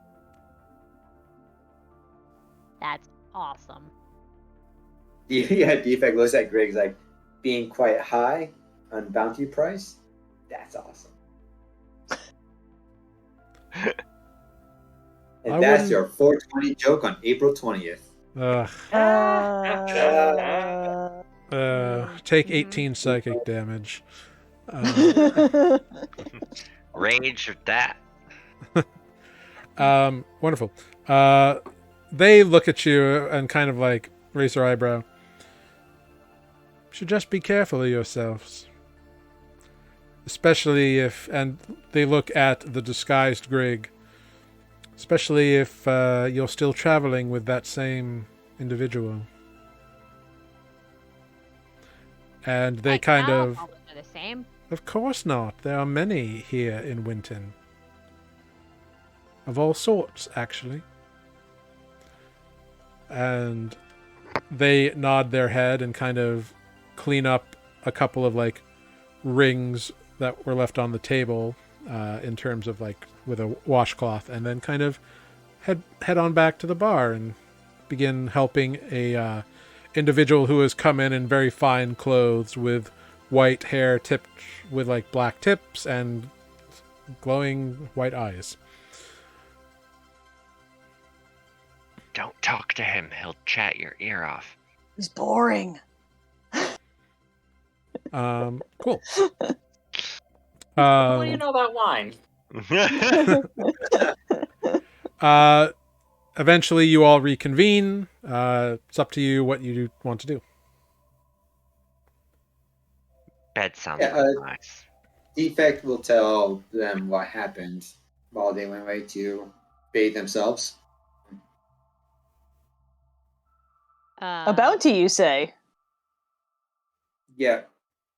That's awesome. Yeah, Defect looks at Griggs like being quite high on bounty price. That's awesome. And I that's wouldn't- your 420 joke on April 20th. Take Mhm. 18 psychic damage. Rage of that. Wonderful. They look at you and kind of like raise their eyebrow. Should just be careful of yourselves. Especially if, and they look at the disguised Grig, especially if you're still traveling with that same individual. And they Like, kind no, of... all are the same. Of course not. There are many here in Wynten. of all sorts, actually. And they nod their head and kind of clean up a couple of like rings that were left on the table in terms of like with a washcloth, and then kind of head on back to the bar and begin helping a individual who has come in very fine clothes with white hair tipped with like black tips and glowing white eyes. Don't talk to him. He'll chat your ear off. He's boring. Cool. What do you know about wine? Eventually you all reconvene. It's up to you what you want to do. Bed sounds Yeah, really nice. Defect will tell them what happened while they went away to bathe themselves. A bounty, you say? Yeah.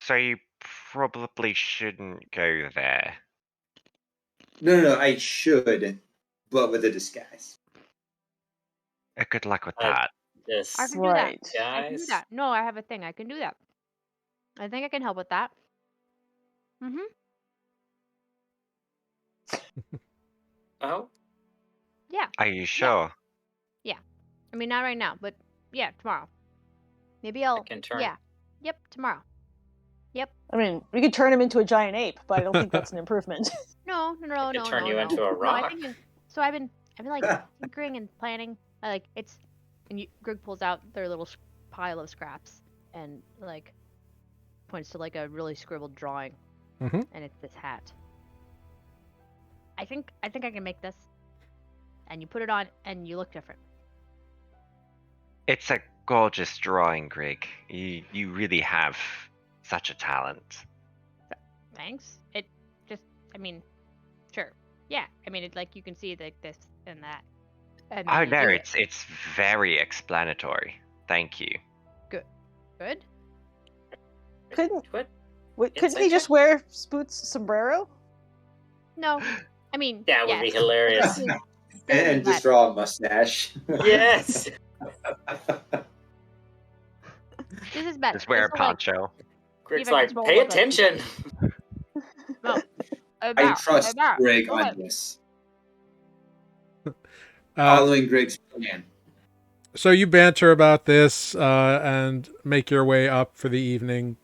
So you probably shouldn't go there. No, I should, but with a disguise. Good luck with that. This I can do Right. that. I can do guys. that. No, I have a thing. I can do that. I think I can help with that. Mm-hmm. Oh, Yeah. Are you sure? I mean, not right now, but yeah, tomorrow. Maybe I'll. can turn. Yeah. Yep. Tomorrow. I mean, we could turn him into a giant ape, but I don't think that's an improvement. No. I could turn No. you into a No, I rock. think. So I've been like tinkering and planning. It's, and Greg pulls out their little pile of scraps and like points to like a really scribbled drawing, Mm-hmm. and it's this hat. I think I can make this, and you put it on, and you look different. It's a gorgeous drawing, Greg. You really have such a talent. Thanks. It just, I mean, sure. Yeah. I mean, it like you can see like this and that. And Oh then you no, do it. it's very explanatory. Thank you. Good. Couldn't What? couldn't he just wear Spoot's sombrero? No. I mean, That would be yes. hilarious. And just draw a mustache. Yes. This is better. Just wear a This will, like, poncho. Greg's Even like, if it's pay rolled up. attention. No. I trust Greg Okay. on this. Uh, Following Greg's plan. so you banter about this and make your way up for the evening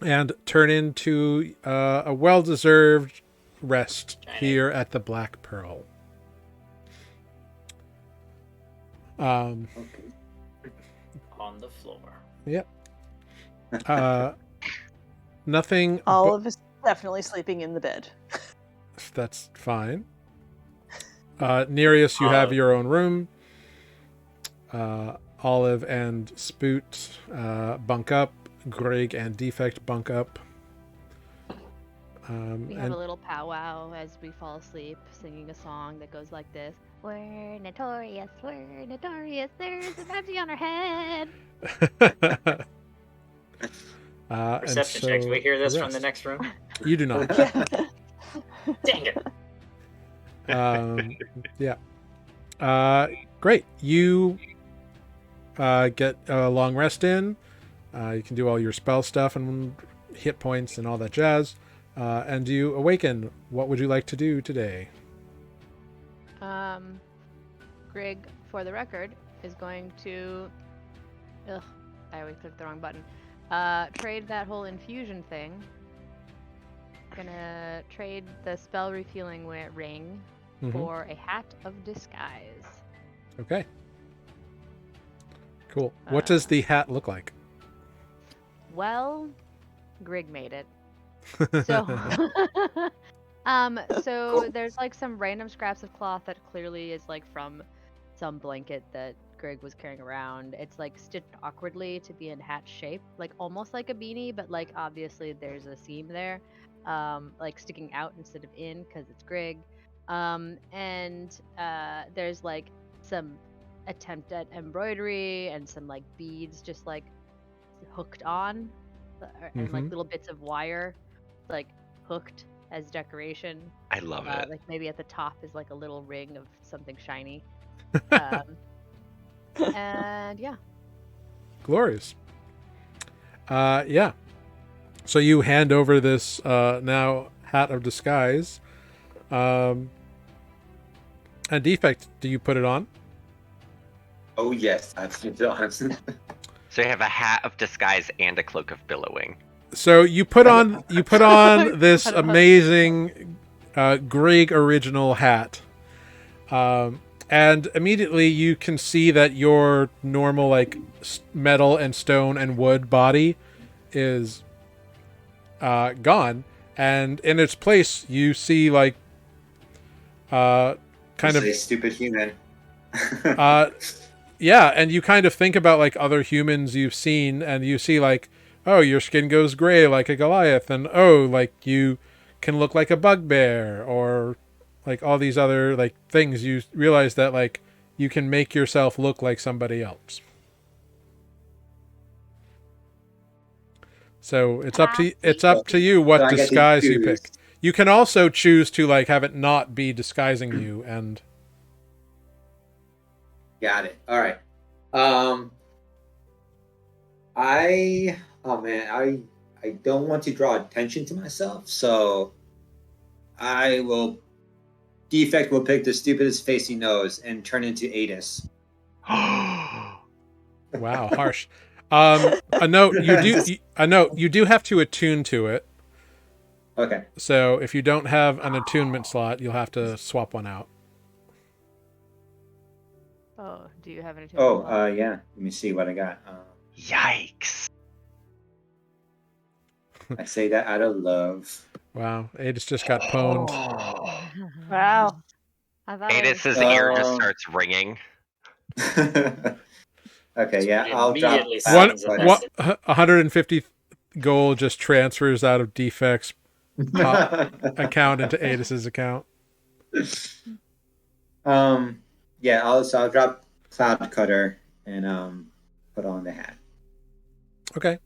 and turn into a well-deserved rest here at the Black Pearl. On the floor. Yep. Nothing. Olive is definitely sleeping in the bed. That's fine. Nereus, you have your own room. Olive and Spoot bunk up. Greg and Defect bunk up. We have a little powwow as we fall asleep, singing a song that goes like this: We're notorious, there's a bounty on our head. Perception checks. We hear this from the next room. You do not. Dang it. Yeah. Great. You get a long rest in. You can do all your spell stuff and hit points and all that jazz. And you awaken. What would you like to do today? Greg, for the record, is going to. Ugh, I always click the wrong button. Trade that whole infusion thing. Gonna trade the spell refueling ring for a hat of disguise. Okay. Cool. What does the hat look like? Well, Grig made it. So, so there's like some random scraps of cloth that clearly is like from some blanket that Greg was carrying around. It's like stitched awkwardly to be in hat shape, like almost like a beanie, but like obviously there's a seam there, like sticking out instead of in because it's Greg. And there's like some attempt at embroidery and some like beads just like hooked on, and like little bits of wire like hooked as decoration. I love it. Like maybe at the top is like a little ring of something shiny. And yeah. Glorious. Yeah. So you hand over this now hat of disguise. And Defect, do you put it on? Oh yes, I've done. So you have a hat of disguise and a cloak of billowing. So you put on this amazing Greg original hat. And immediately you can see that your normal like metal and stone and wood body is gone, and in its place you see like kind of a stupid human. yeah, and you kind of think about like other humans you've seen, and you see like, oh, your skin goes gray like a Goliath, and oh, like you can look like a bugbear, or like all these other like things. You realize that like you can make yourself look like somebody else. So it's up to you what So disguise you pick. You can also choose to like have it not be disguising you, and Got it. All right. I don't want to draw attention to myself, so Defect will pick the stupidest face he knows and turn into Adis. wow, harsh. A note you do have to attune to it. Okay. So if you don't have an attunement slot, you'll have to swap one out. Oh, do you have an attunement? Yeah. Let me see what I got. Yikes. I say that out of love. Wow, Adis just got pwned. Wow. I thought it was- Adis's ear just starts ringing. Okay, yeah, I'll drop Immediately that. sends a message. 150 gold just transfers out of Defect's account into Adis's account. Yeah, I'll drop Cloud Cutter and put on the hat. Okay.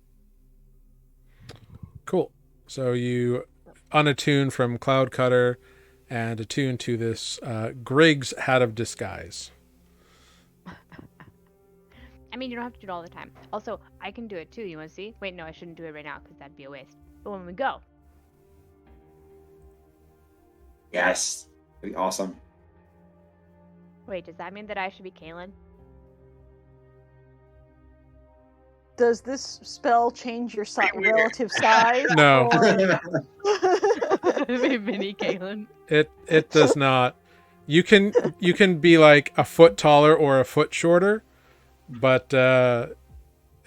Cool. So you unattune from Cloud Cutter and attune to this Grig's Hat of Disguise. I mean, you don't have to do it all the time. Also, I can do it too. You want to see? Wait, no, I shouldn't do it right now because that'd be a waste. But when we go, Yes, that'd be awesome. wait, does that mean that I should be Kaylin? Does this spell change your relative size? No. Maybe mini Kaylin. It does not. You can be like a foot taller or a foot shorter, but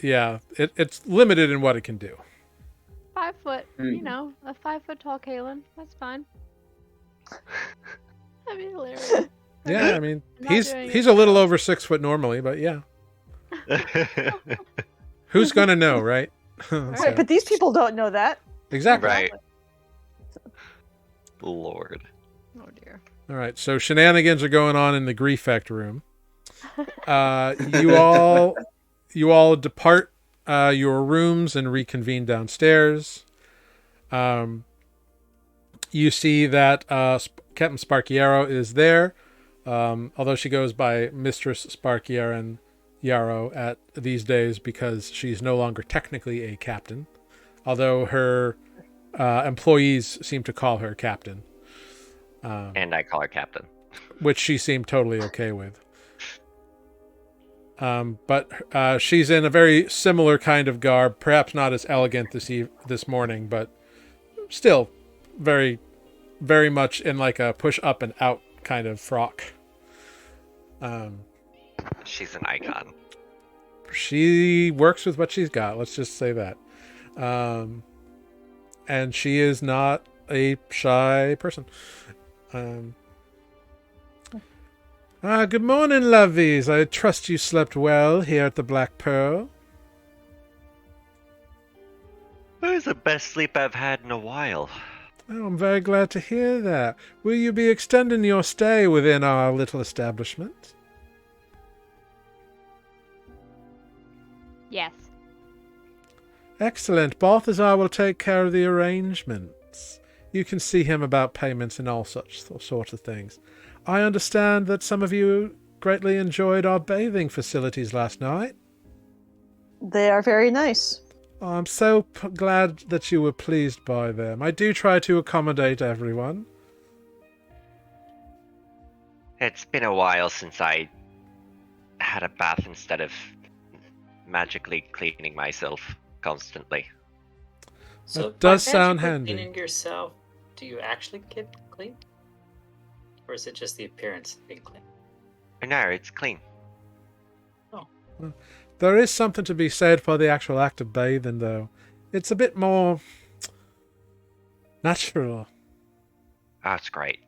yeah, it's limited in what it can do. 5 foot, you know, a 5 foot tall Kaylin. That's fine. That'd be hilarious. Yeah, I mean Not he's doing a it. little over 6 foot normally, but yeah, who's gonna know, right? Right, but these people don't know that. Exactly. Right. Lord. Oh dear. All right, so shenanigans are going on in the Griefect room. You all depart your rooms and reconvene downstairs. You see that Captain Sparkiero is there, although she goes by Mistress Sparkieran Yarrow at these days because she's no longer technically a captain, although her employees seem to call her captain. And I call her captain. Which she seemed totally okay with. But she's in a very similar kind of garb, perhaps not as elegant this morning, but still very, very much in like a push up and out kind of frock. She's an icon. She works with what she's got, let's just say that. And she is not a shy person. Good morning, lovies. I trust you slept well here at the Black Pearl. It was the best sleep I've had in a while. Oh, I'm very glad to hear that. Will you be extending your stay within our little establishment? Yes. Excellent. Balthazar will take care of the arrangements. you can see him about payments and all such sorts of things. I understand that some of you greatly enjoyed our bathing facilities last night. They are very nice. I'm so glad that you were pleased by them. I do try to accommodate everyone. It's been a while since I had a bath instead of magically cleaning myself constantly. So That does by sound magically handy. Cleaning yourself, do you actually get clean? Or is it just the appearance of being clean? No, it's clean. There is something to be said for the actual act of bathing, though. It's a bit more natural. That's great.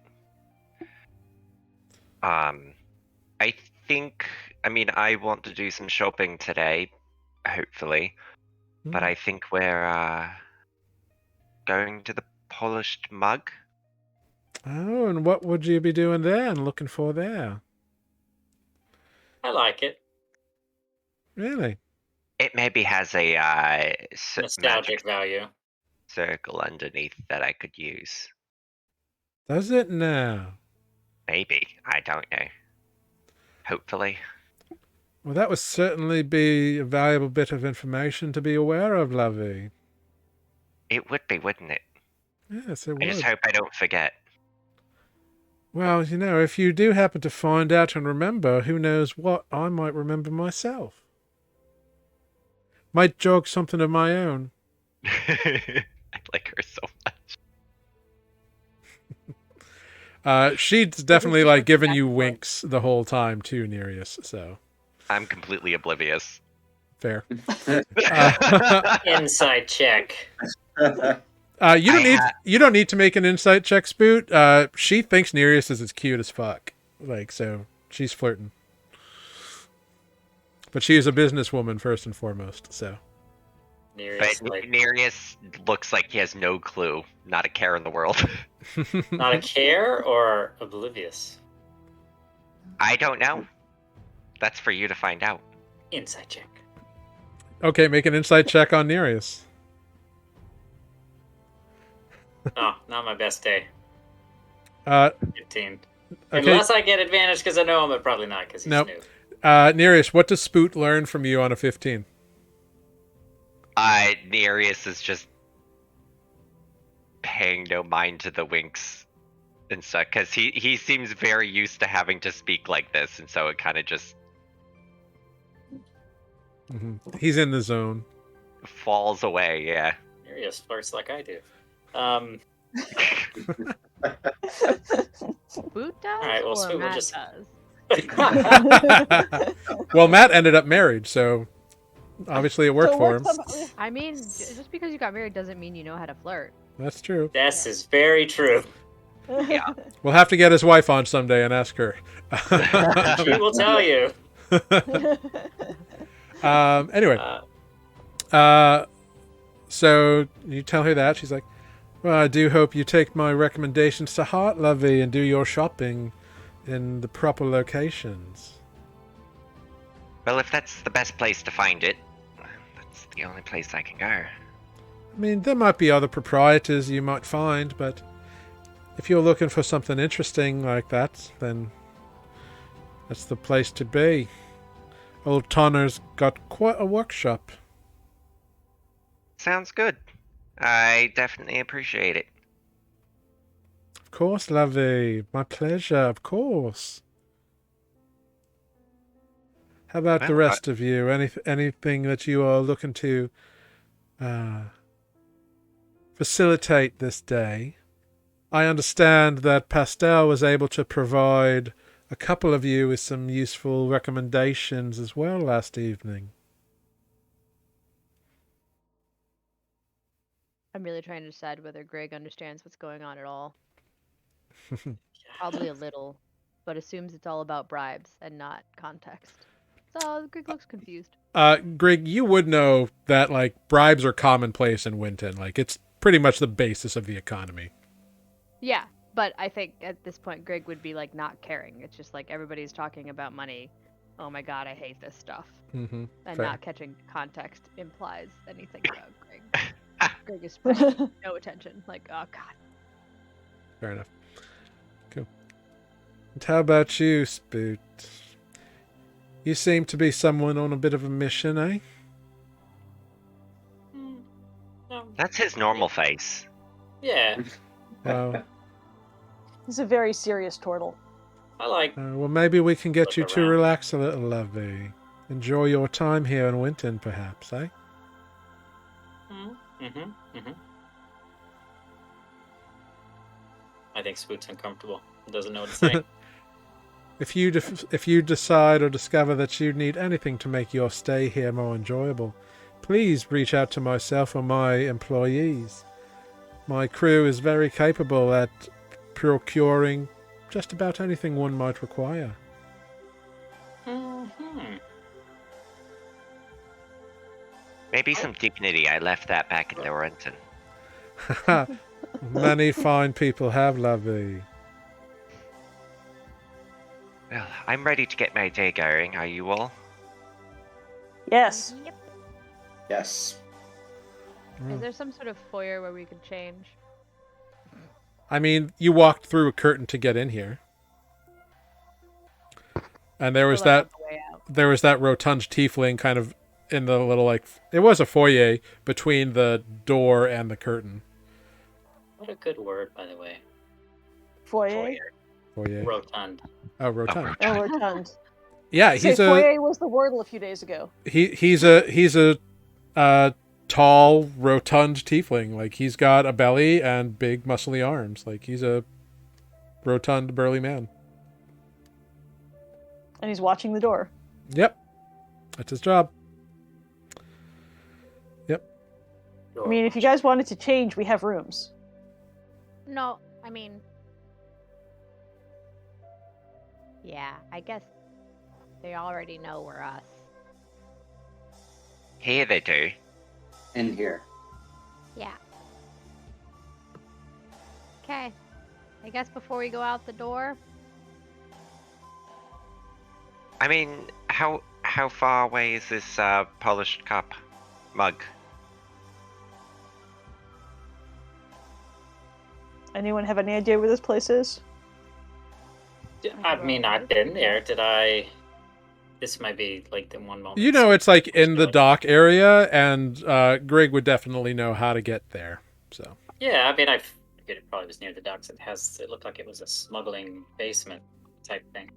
I think, I want to do some shopping today, hopefully, but I think we're going to the Polished Mug. Oh, and what would you be doing there and looking for there? I like it. Really? It maybe has a Nostalgic magic value. circle underneath that I could use. Does it now? Maybe. I don't know. Hopefully. Well, that would certainly be a valuable bit of information to be aware of, Lovey. It would be, wouldn't it? Yes, it I would. just hope I don't forget. Well, if you do happen to find out and remember, who knows what, I might remember myself. Might jog something of my own. I like her so much. She's definitely like giving you winks the whole time too, Nereus. So I'm completely oblivious. fair. Insight check. You don't need to make an insight check, Spoot. She thinks Nereus is as cute as fuck. So she's flirting. But she is a businesswoman first and foremost. So. Nereus looks like he has no clue, not a care in the world. Not a care or oblivious? I don't know. That's for you to find out. Insight check. Okay, make an insight check on Nereus. Oh, not my best day. 15. Okay. Unless I get advantage because I know him, but probably not because he's Nope. new. Nereus, what does Spoot learn from you on a 15? Nereus is just paying no mind to the winks and stuff, because he seems very used to having to speak like this, and so it kind of just He's in the zone. falls away, yeah. Nereus flirts like I do. Boot does, Alright, well, or Spoot will Matt just- does? Well, Matt ended up married, so obviously it worked for him. I mean, just because you got married doesn't mean you know how to flirt. That's true. This is very true. Yeah. We'll have to get his wife on someday and ask her. She will tell you. Anyway, so you tell her that. She's like, well, I do hope you take my recommendations to heart, Lovey, and do your shopping in the proper locations. Well, if that's the best place to find it, that's the only place I can go. I mean, there might be other proprietors you might find, but if you're looking for something interesting like that, then that's the place to be. Old Tonner's got quite a workshop. Sounds good. I definitely appreciate it. Of course, Lovey. My pleasure, of course. How about the Well, rest of you? Anything that you are looking to facilitate this day? I understand that Pastel was able to provide a couple of you with some useful recommendations as well last evening. I'm really trying to decide whether Greg understands what's going on at all. Probably a little, but assumes it's all about bribes and not context. So Greg looks confused. Greg, you would know that bribes are commonplace in Wynten. It's pretty much the basis of the economy. Yeah, but I think at this point Greg would be not caring. It's just everybody's talking about money. Oh my god, I hate this stuff. Mm-hmm. And Fair. not catching context implies anything about Greg. Greg is paying no attention. Oh god. Fair enough. Cool. And how about you, Spoot? You seem to be someone on a bit of a mission, eh? No. That's his normal face. Yeah, Well, He's a very serious turtle. I like. well, maybe we can get Look you to around. relax a little, lovey. Enjoy your time here in Wynten, perhaps, eh? I think Spoot's uncomfortable. Doesn't know what to say. If you decide or discover that you need anything to make your stay here more enjoyable, please reach out to myself or my employees. My crew is very capable at procuring just about anything one might require. Maybe some dignity. I left that back in Wynten. Many fine people have, lovey. Well, I'm ready to get my day going. Are you all? Yes. Yep. Yes. Is there some sort of foyer where we could change? I mean, you walked through a curtain to get in here. And there was So, like, that on the way out. there was that rotund tiefling kind of in the little, like, it was a foyer between the door and the curtain. What a good word, by the way. Foyer. Foyer. Rotund. Oh, rotund. Oh, rotund. Yeah, Say he's foyer was the wordle a few days ago. he's a tall, rotund tiefling. Like, he's got a belly and big, muscly arms. Like, he's a rotund, burly man. And he's watching the door. Yep. That's his job. I mean, if you guys wanted to change, we have rooms. No, I mean... Yeah, I guess they already know we're us. Here they do. In here. Yeah. Okay. I guess before we go out the door... I mean, how far away is this polished cup mug? Anyone have any idea where this place is? I mean, I've been there. Did I? This might be like the one moment. You know, it's like in the dock area, and Greg would definitely know how to get there. So Yeah, I mean, I figured it probably was near the docks. It looked like it was a smuggling basement type thing.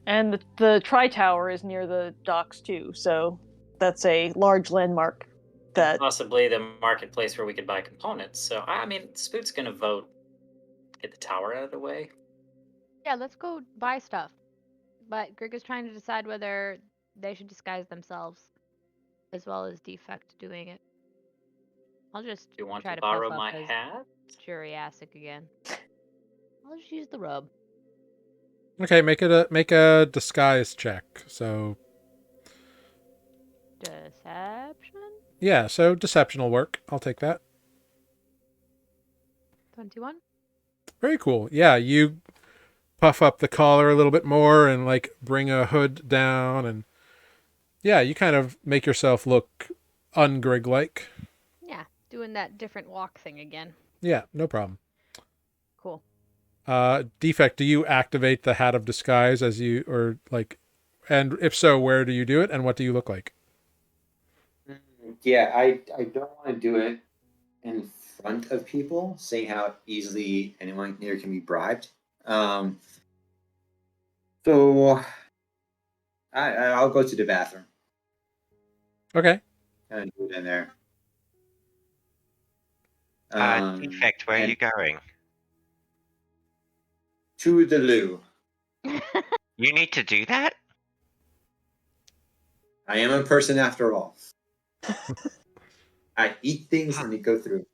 And the Tri-Tower is near the docks too, so that's a large landmark. That Possibly the marketplace where we could buy components. So, I mean, Spoot's gonna vote get the tower out of the way. Yeah, let's go buy stuff. But Grig is trying to decide whether they should disguise themselves, as well as Defect doing it. I'll just Do you want try to puff borrow up my as hat? Jurassic again. I'll just use the robe. okay, make a disguise check. So Deception? yeah, so deception will work. I'll take that. 21? Very cool. Yeah, you puff up the collar a little bit more and like bring a hood down, and yeah, you kind of make yourself look un-Grig-like. Yeah, doing that different walk thing again. Yeah, no problem. Cool. Defect, do you activate the hat of disguise as you, or like, and if so, where do you do it, and what do you look like? Yeah, I don't want to do it in front of people, seeing how easily anyone here can be bribed. So I'll go to the bathroom Okay. and do it in there. Defect, where are and you going? To the loo. You need to do that? I am a person after all. I eat things and they go through.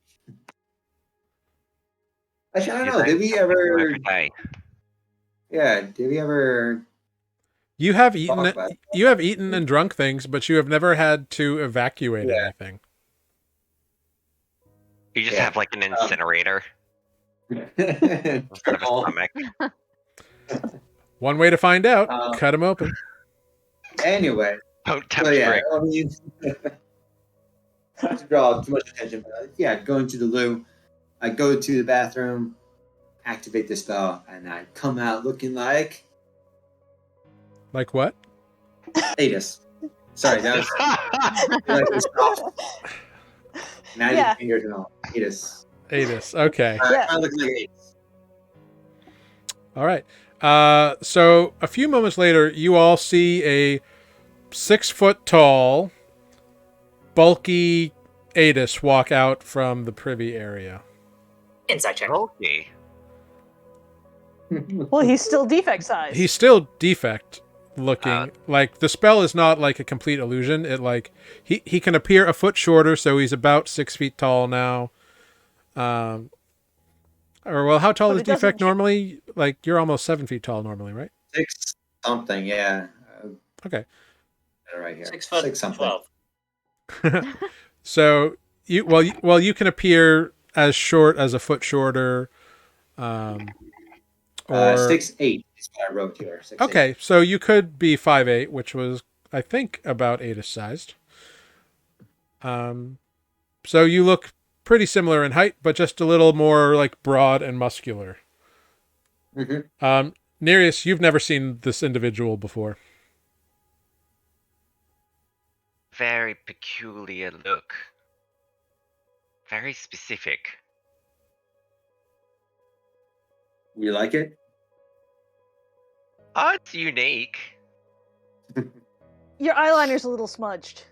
Actually, I don't know. Did we ever? Every day. Yeah. Did we ever? You have Talk eaten about it. you have eaten and drunk things, but you have never had to evacuate Yeah. anything. You just Yeah. have like an incinerator instead of a Oh, stomach. One way to find out: cut them open. anyway, Don't so tempt yeah, Greg. I mean, not to draw too much attention, but yeah, going to the loo. I go to the bathroom, activate the spell, and I come out looking like Like what? Adis. Sorry, that was like this soft magic Yeah. fingers and all. Adis. Adis. Okay. Yeah. I look like Adis. All right. So a few moments later, you all see a 6 foot tall, bulky Adis walk out from the privy area. Insight check. Bulky. Well, he's still defect size. He's still defect looking. Like the spell is not like a complete illusion. It like he can appear a foot shorter, so he's about 6 feet tall now. Or well, how tall But is it doesn't defect normally? Like you're almost 7 feet tall normally, right? 6 something, yeah. Okay. Right here. 6 foot 6 something. 12. So you can appear as short as a foot shorter. Or 6'8" is what I wrote here. 6'8". okay, so you could be 5'8", which was I think about Adis sized. So you look pretty similar in height, but just a little more like broad and muscular. Mm-hmm. Nereus, you've never seen this individual before. Very peculiar look. Very specific. You like it? Oh, it's unique. Your eyeliner's a little smudged.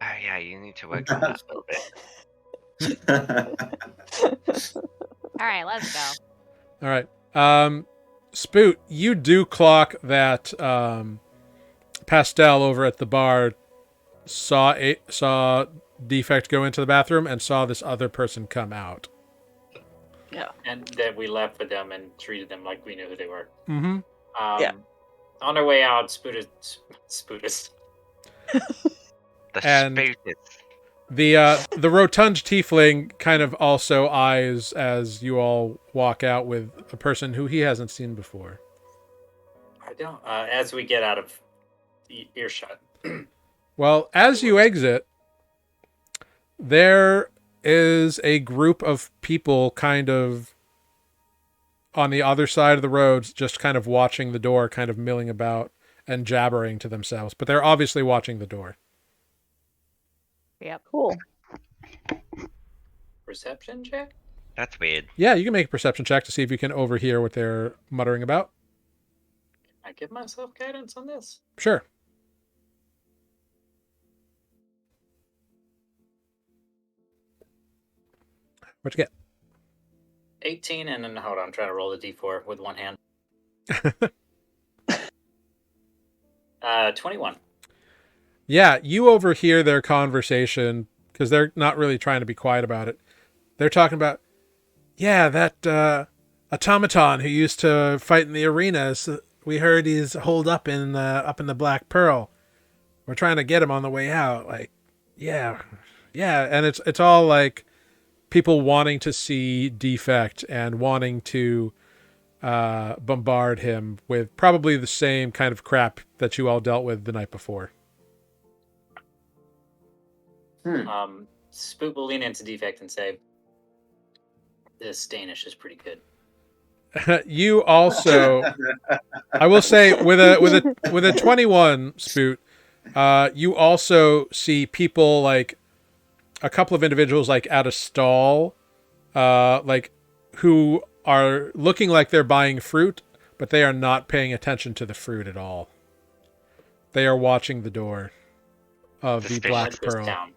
Oh yeah, you need to work on that a little bit. All right, let's go. All right. Spoot, you do clock that Pastel over at the bar saw Defect go into the bathroom and saw this other person come out. Yeah. And then we left with them and treated them like we knew who they were. Mm-hmm. Yeah. On our way out, Spootus. And Spootus. The rotund tiefling kind of also eyes as you all walk out with a person who he hasn't seen before. I don't. As we get out of earshot. Well, as you exit, there is a group of people kind of on the other side of the roads, just kind of watching the door, kind of milling about and jabbering to themselves. But they're obviously watching the door. Yep. Cool. Perception check? That's weird. Yeah, you can make a perception check to see if you can overhear what they're muttering about. I give myself guidance on this. Sure. What'd you get? 18, and then hold on, I'm trying to roll the d4 with one hand. 21. Yeah, you overhear their conversation because they're not really trying to be quiet about it. They're talking about, yeah, that automaton who used to fight in the arenas. We heard he's holed up in the Black Pearl. We're trying to get him on the way out. Like, yeah, and it's all like people wanting to see Defect and wanting to bombard him with probably the same kind of crap that you all dealt with the night before. Spook will lean into Defect and say, "This Danish is pretty good." You also, I will say, with a 21, Spoot, you also see people like a couple of individuals like at a stall, like who are looking like they're buying fruit, but they are not paying attention to the fruit at all. They are watching the door of the Black Pearl. Down.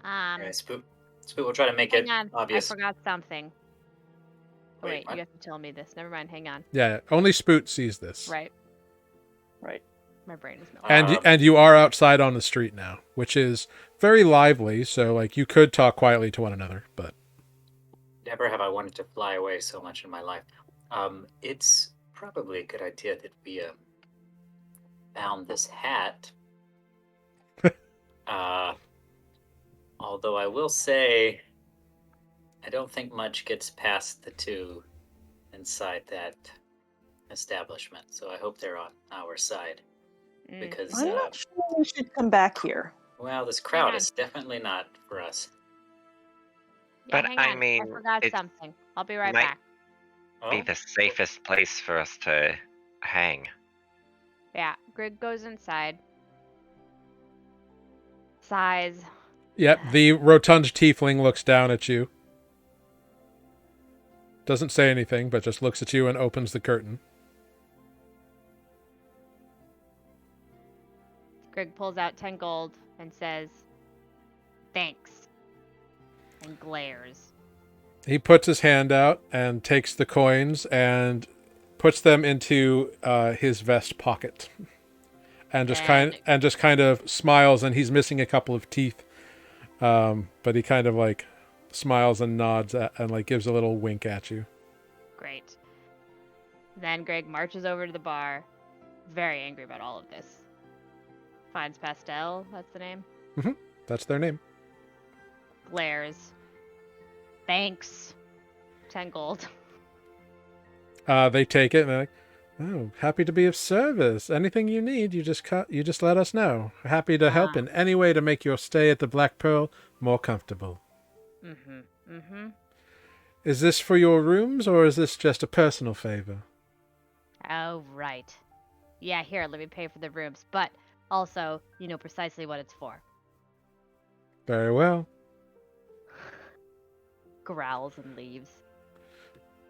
Um, Spook will try to make it hang on, obvious. I forgot something. Oh, Wait, wait, what? you have to tell me this. Never mind. Hang on. Yeah, only Spoot sees this. Right. Right. My brain is melting. And you are outside on the street now, which is very lively. So like you could talk quietly to one another, but Never have I wanted to fly away so much in my life. It's probably a good idea that we found this hat. Although I will say, I don't think much gets past the two inside that establishment. So I hope they're on our side. Because I'm not sure we should come back here. Well, this crowd on. is definitely not for us. Yeah, But hang I on. mean, I forgot it something. I'll be right might back. be Oh, the safest place for us to hang. Yeah, Grig goes inside. Sighs. Yep, the rotund tiefling looks down at you. Doesn't say anything, but just looks at you and opens the curtain. Grig pulls out 10 gold and says, "Thanks," and glares. He puts his hand out and takes the coins and puts them into his vest pocket, and just kind of smiles. And he's missing a couple of teeth, but he kind of like smiles and nods and like gives a little wink at you. Great. Then Greg marches over to the bar, very angry about all of this. Finds Pastel, that's the name. That's their name. Glares. Thanks. 10 gold. They take it and they're like, "Oh, happy to be of service. Anything you need, you just let us know. Happy to help in any way to make your stay at the Black Pearl more comfortable." Is this for your rooms, or is this just a personal favor? Oh, right. Yeah, here, let me pay for the rooms, but also, you know precisely what it's for. Very well. Growls and leaves.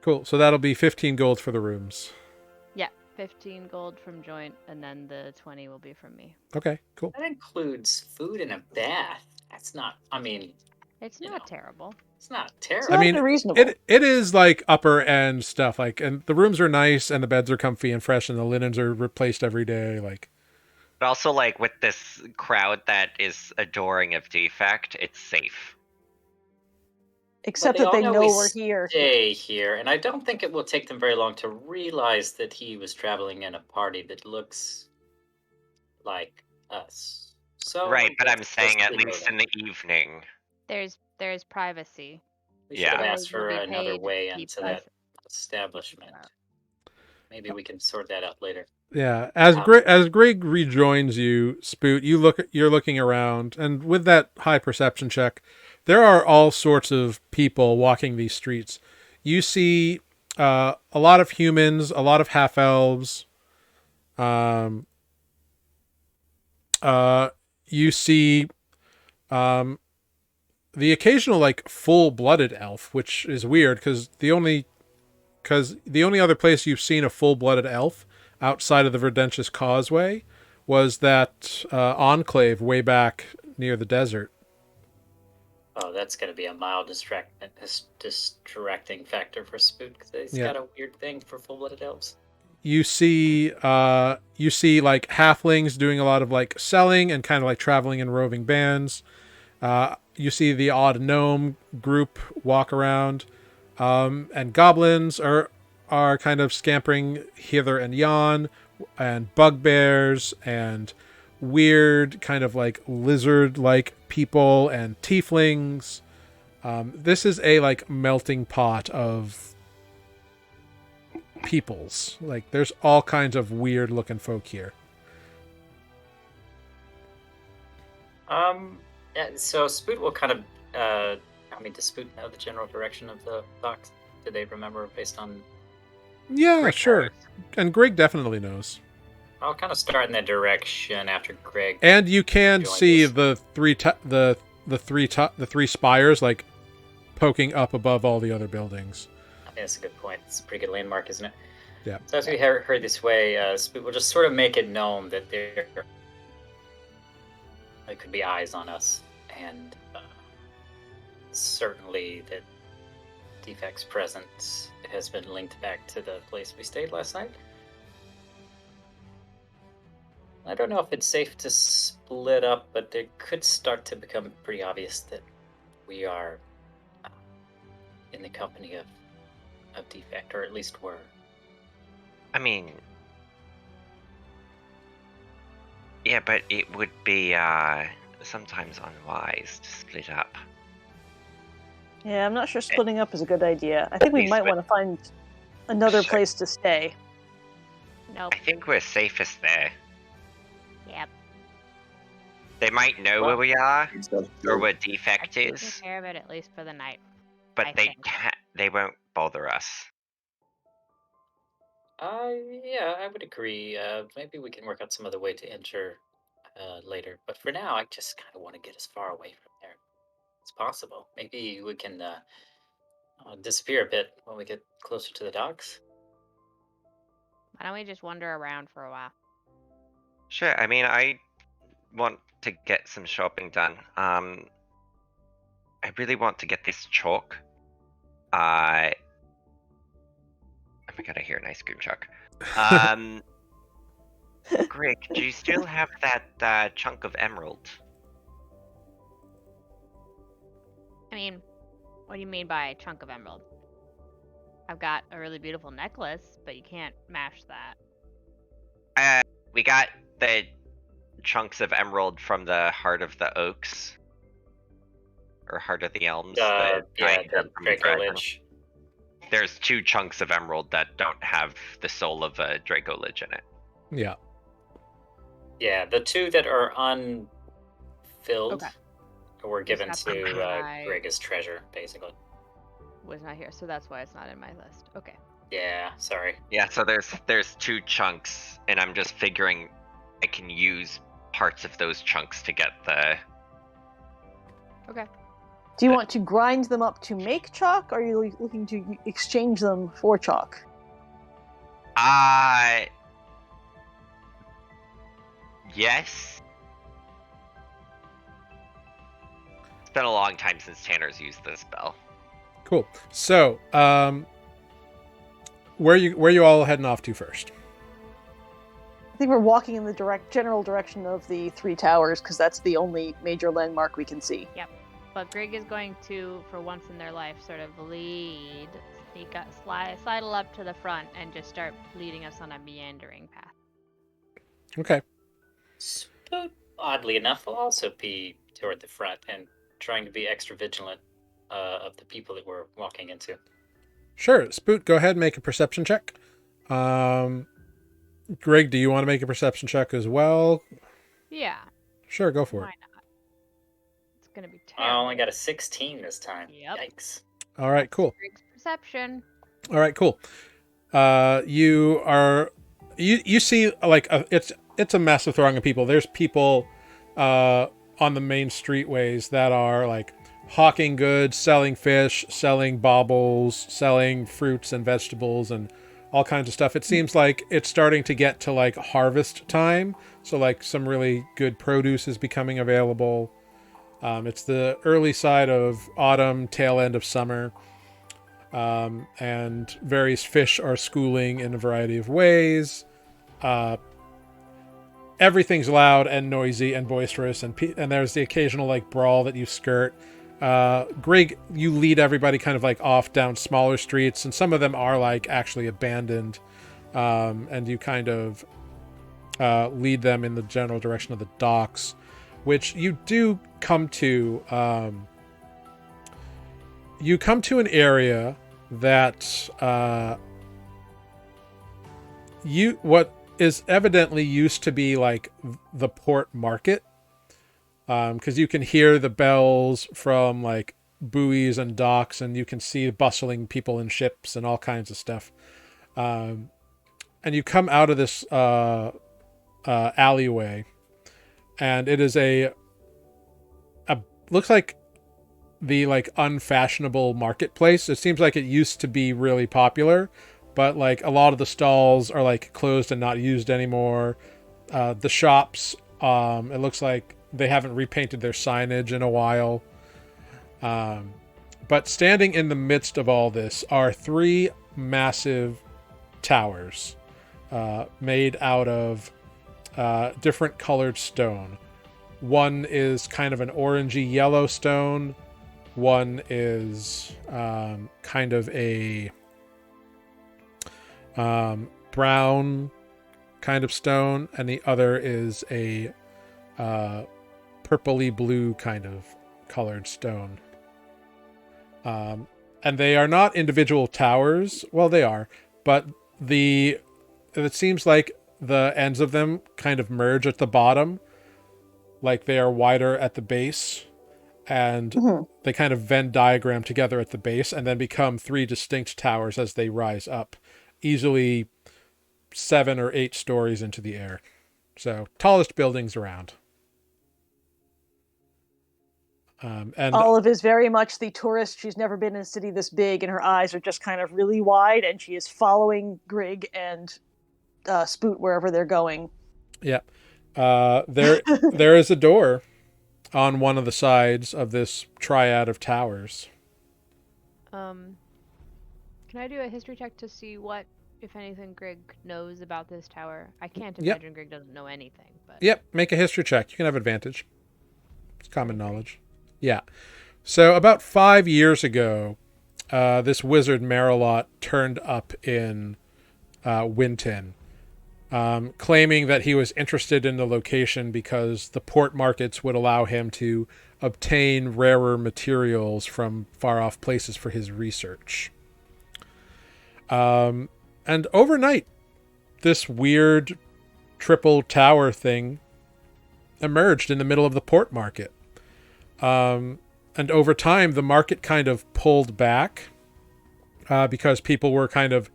Cool. So that'll be 15 gold for the rooms. Yeah, 15 gold from joint, and then the 20 will be from me. Okay, cool. that includes food and a bath. That's not. I mean, It's You not know. terrible. it's not It's terrible. not I mean, unreasonable. it is like upper end stuff. Like, and the rooms are nice, and the beds are comfy and fresh, and the linens are replaced every day. Like, But also, like, with this crowd that is adoring of Defect, it's safe. Except But that they all know we we're here. Stay here, and I don't think it will take them very long to realize that he was traveling in a party that looks like us. So Right, but I'm let's saying just at ignore least that. in the evening. There's privacy. We should have Yeah. asked for You'll be another paid way to keep into us that establishment. out. Maybe we can sort that out later. yeah. As Greg rejoins you, Spoot, you're looking around, and with that high perception check, there are all sorts of people walking these streets. You see a lot of humans, a lot of half elves. You see the occasional like full-blooded elf, which is weird because the only other place you've seen a full-blooded elf outside of the Verdentious Causeway was that enclave way back near the desert. Oh, that's going to be a mild distracting factor for Spook because he's Yeah. got a weird thing for full-blooded elves. You see like halflings doing a lot of like selling and kind of like traveling in roving bands. You see the odd gnome group walk around, and goblins are kind of scampering hither and yon, and bugbears and weird kind of like lizard-like people and tieflings. This is a like melting pot of peoples. Like there's all kinds of weird looking folk here. Yeah, so Spoot will kind of, does Spoot know the general direction of the box? Do they remember based on... Yeah, Greg sure. knows. And Greg definitely knows. I'll kind of start in that direction after Greg. And you can joins see us. the three spires like poking up above all the other buildings. I think that's a good point. It's a pretty good landmark, isn't it? Yeah. So as we heard this way, Spoot will just sort of make it known that there could be eyes on us, and certainly that Defect's presence has been linked back to the place we stayed last night. I don't know if it's safe to split up, but it could start to become pretty obvious that we are in the company of Defect, or at least were. I mean, yeah, but it would be sometimes unwise to split up. Yeah, I'm not sure splitting up is a good idea. I think we least might with- want to find another Sure. place to stay. Nope. I think we're safest there. Yep. They might know Well, where we are So, or where I defect can is, take care of it at least for the night. but I they think. can't. They won't bother us. Yeah, I would agree. Maybe we can work out some other way to enter later. But for now, I just kind of want to get as far away from there as possible. Maybe we can disappear a bit when we get closer to the docks. Why don't we just wander around for a while? Sure. I mean, I want to get some shopping done. I really want to get this chalk. Oh my god, I hear an ice cream truck. Greg, do you still have that chunk of emerald? I mean, what do you mean by a chunk of emerald? I've got a really beautiful necklace, but you can't mash that. We got the chunks of emerald from the Heart of the Oaks. Or Heart of the Elms. Yeah, giant the from Draco Dragon. Lich. There's 2 chunks of emerald that don't have the soul of a Draco Lich in it. Yeah. Yeah, the 2 that are unfilled Okay. were given Just to happened to Greg as treasure, basically. Was not here, so that's why it's not in my list. Okay. Yeah, sorry. Yeah, so there's 2 chunks, and I'm just figuring I can use parts of those chunks to get the. Okay. Do you want to grind them up to make chalk, or are you looking to exchange them for chalk? Yes. It's been a long time since Tanner's used this spell. Cool. So, where you all heading off to first? I think we're walking in the general direction of the 3 towers, because that's the only major landmark we can see. Yep. But Greg is going to, for once in their life, sort of lead, sneak up, sidle up to the front, and just start leading us on a meandering path. Okay. Spoot, oddly enough, will also be toward the front and trying to be extra vigilant of the people that we're walking into. Sure. Spoot, go ahead and make a perception check. Greg, do you want to make a perception check as well? Yeah. Sure, go for Why it. not? It's gonna be I terrible. only got a 16 this time. Yep. Yikes. All right, cool. Greg's perception. All right, cool. You see like it's a massive throng of people. There's people on the main streetways that are like hawking goods, selling fish, selling baubles, selling fruits and vegetables and all kinds of stuff. It seems like it's starting to get to like harvest time. So like some really good produce is becoming available. It's the early side of autumn, tail end of summer. And various fish are schooling in a variety of ways. Everything's loud and noisy and boisterous, and there's the occasional like brawl that you skirt. Greg, you lead everybody kind of like off down smaller streets, and some of them are like actually abandoned, and you kind of lead them in the general direction of the docks, which you do come to. You come to an area that what is evidently used to be like the port market, because you can hear the bells from like buoys and docks, and you can see bustling people in ships and all kinds of stuff. And you come out of this alleyway, and it is a looks like the like unfashionable marketplace. It seems like it used to be really popular, but like a lot of the stalls are like closed and not used anymore. The shops, it looks like they haven't repainted their signage in a while. But standing in the midst of all this are 3 massive towers made out of different colored stone. One is kind of an orangey yellow stone. One is kind of a brown kind of stone, and the other is a purpley blue kind of colored stone. And they are not individual towers. Well, they are, but it seems like the ends of them kind of merge at the bottom. like they are wider at the base, and Mhm. they kind of Venn diagram together at the base and then become 3 distinct towers as they rise up, easily 7 or 8 stories into the air. So, tallest buildings around. And Olive is very much the tourist. She's never been in a city this big, and her eyes are just kind of really wide, and she is following Grig and Spoot wherever they're going. yeah, there is a door on one of the sides of this triad of towers. Can I do a history check to see what, if anything, Grig knows about this tower? I can't Yep. imagine Grig doesn't know anything, but Yep, make a history check. You can have advantage. It's common knowledge. Yeah. So about 5 years ago, this wizard Marilot turned up in Wynten, claiming that he was interested in the location because the port markets would allow him to obtain rarer materials from far off places for his research. And overnight, this weird triple tower thing emerged in the middle of the port market. And over time, the market kind of pulled back because people were kind of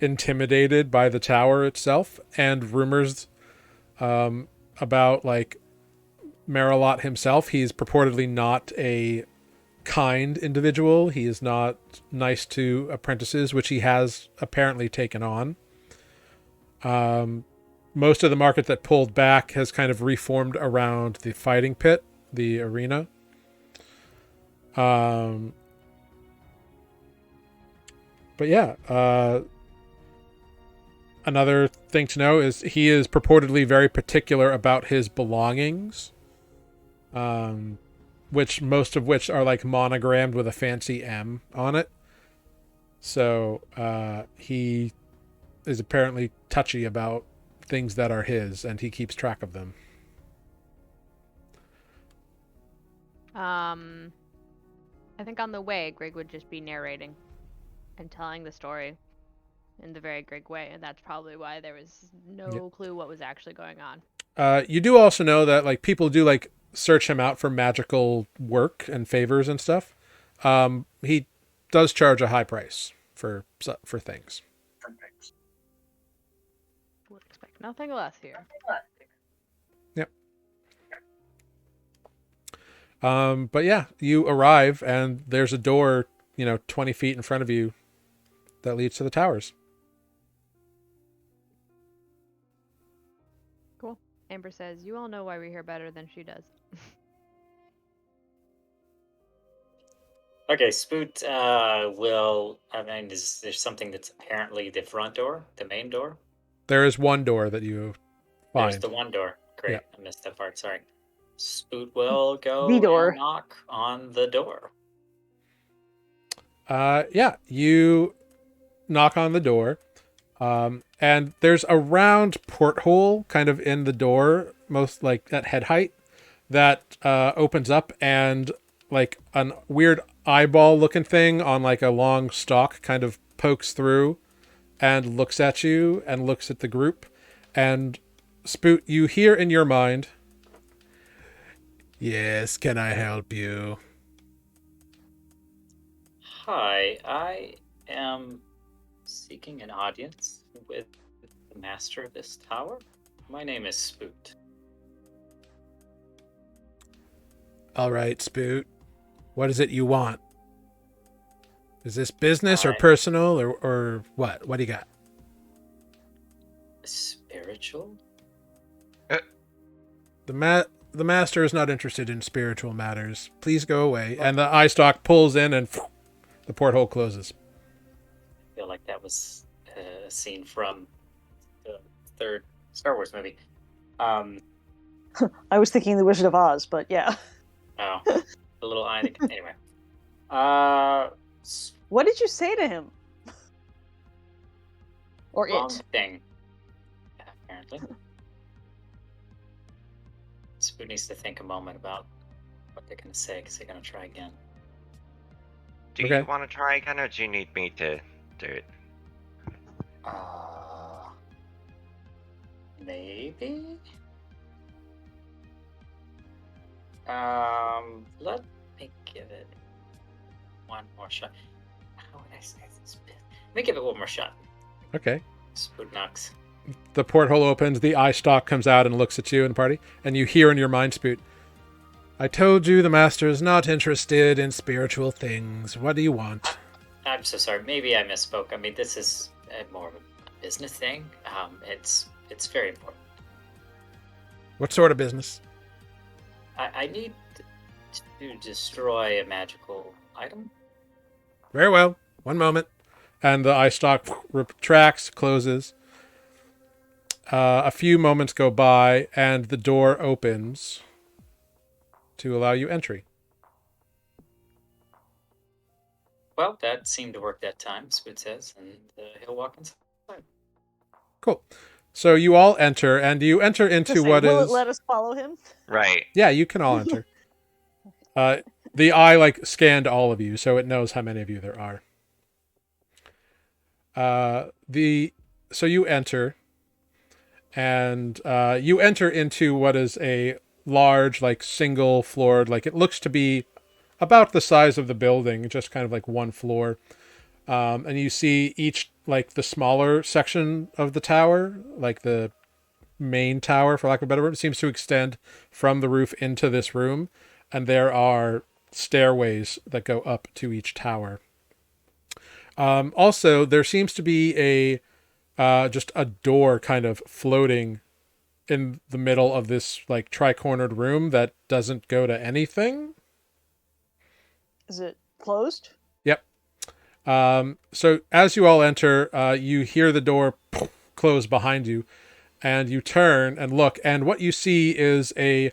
intimidated by the tower itself, and rumors about like Marilot himself. He's purportedly not a kind individual. He is not nice to apprentices, which he has apparently taken on. Most of the market that pulled back has kind of reformed around the fighting pit, the arena. But yeah, another thing to know is he is purportedly very particular about his belongings, which most of which are like monogrammed with a fancy M on it. So he is apparently touchy about things that are his, and he keeps track of them. I think on the way, Grig would just be narrating and telling the story in the very Grig way, and that's probably why there was no clue what was actually going on. You do also know that like people do like search him out for magical work and favors and stuff. He does charge a high price for things. Would expect nothing less here. Yep. But yeah, you arrive and there's a door, 20 feet in front of you that leads to the towers. Cool. Amber says, "You all know why we're here better than she does." Okay, Spoot will. I mean, is there something that's apparently the front door, the main door? There is one door that you find. There's the one door. Great, Yeah. I missed that part. Sorry. Spoot will go The door. and knock on the door. Yeah, you knock on the door, and there's a round porthole kind of in the door, most like at head height, that opens up, and like a weird eyeball looking thing on like a long stalk kind of pokes through and looks at you and looks at the group. And Spoot, you hear in your mind, "Yes, can I help you?" Hi, I am seeking an audience with the master of this tower. My name is Spoot. All right, Spoot. What is it you want? Is this business or I- personal or what? What do you got? Spiritual? The master is not interested in spiritual matters. Please go away. And the eye stalk pulls in and the porthole closes. I feel like that was a scene from the third Star Wars movie. I was thinking The Wizard of Oz, but yeah. Oh, the little eye. Anyway. What did you say to him? Or Wrong it? thing. Apparently. Spoot needs to think a moment about what they're going to say because they're going to try again. Do Okay. you want to try again, or do you need me to do it? Maybe? Let me give it one more shot. How would I say this? Let me give it one more shot. Okay. Spootnox. The porthole opens, the eye stalk comes out and looks at you in the party, and you hear in your mind, Spoot, I told you the master is not interested in spiritual things. What do you want? I'm so sorry. Maybe I misspoke. I mean, this is more of a business thing. It's very important. What sort of business? I need to destroy a magical item. Very well. One moment. And the eye stalk retracts, closes. A few moments go by, and the door opens to allow you entry. Well, that seemed to work that time, Spoot says, and he'll walk inside. Cool. So you all enter, and you enter into what will is... it let us follow him? Right. Yeah, you can all enter. The eye, like, scanned all of you, so it knows how many of you there are. So you enter, and you enter into what is a large, like, single-floored, like, it looks to be about the size of the building, just kind of like one floor. And you see each, like, the smaller section of the tower, like the main tower, for lack of a better word, seems to extend from the roof into this room. And there are stairways that go up to each tower. Also, there seems to be just a door kind of floating in the middle of this, like, tri-cornered room that doesn't go to anything. Is it closed? Yep. So as you all enter, you hear the door close behind you, and you turn and look, and what you see is a,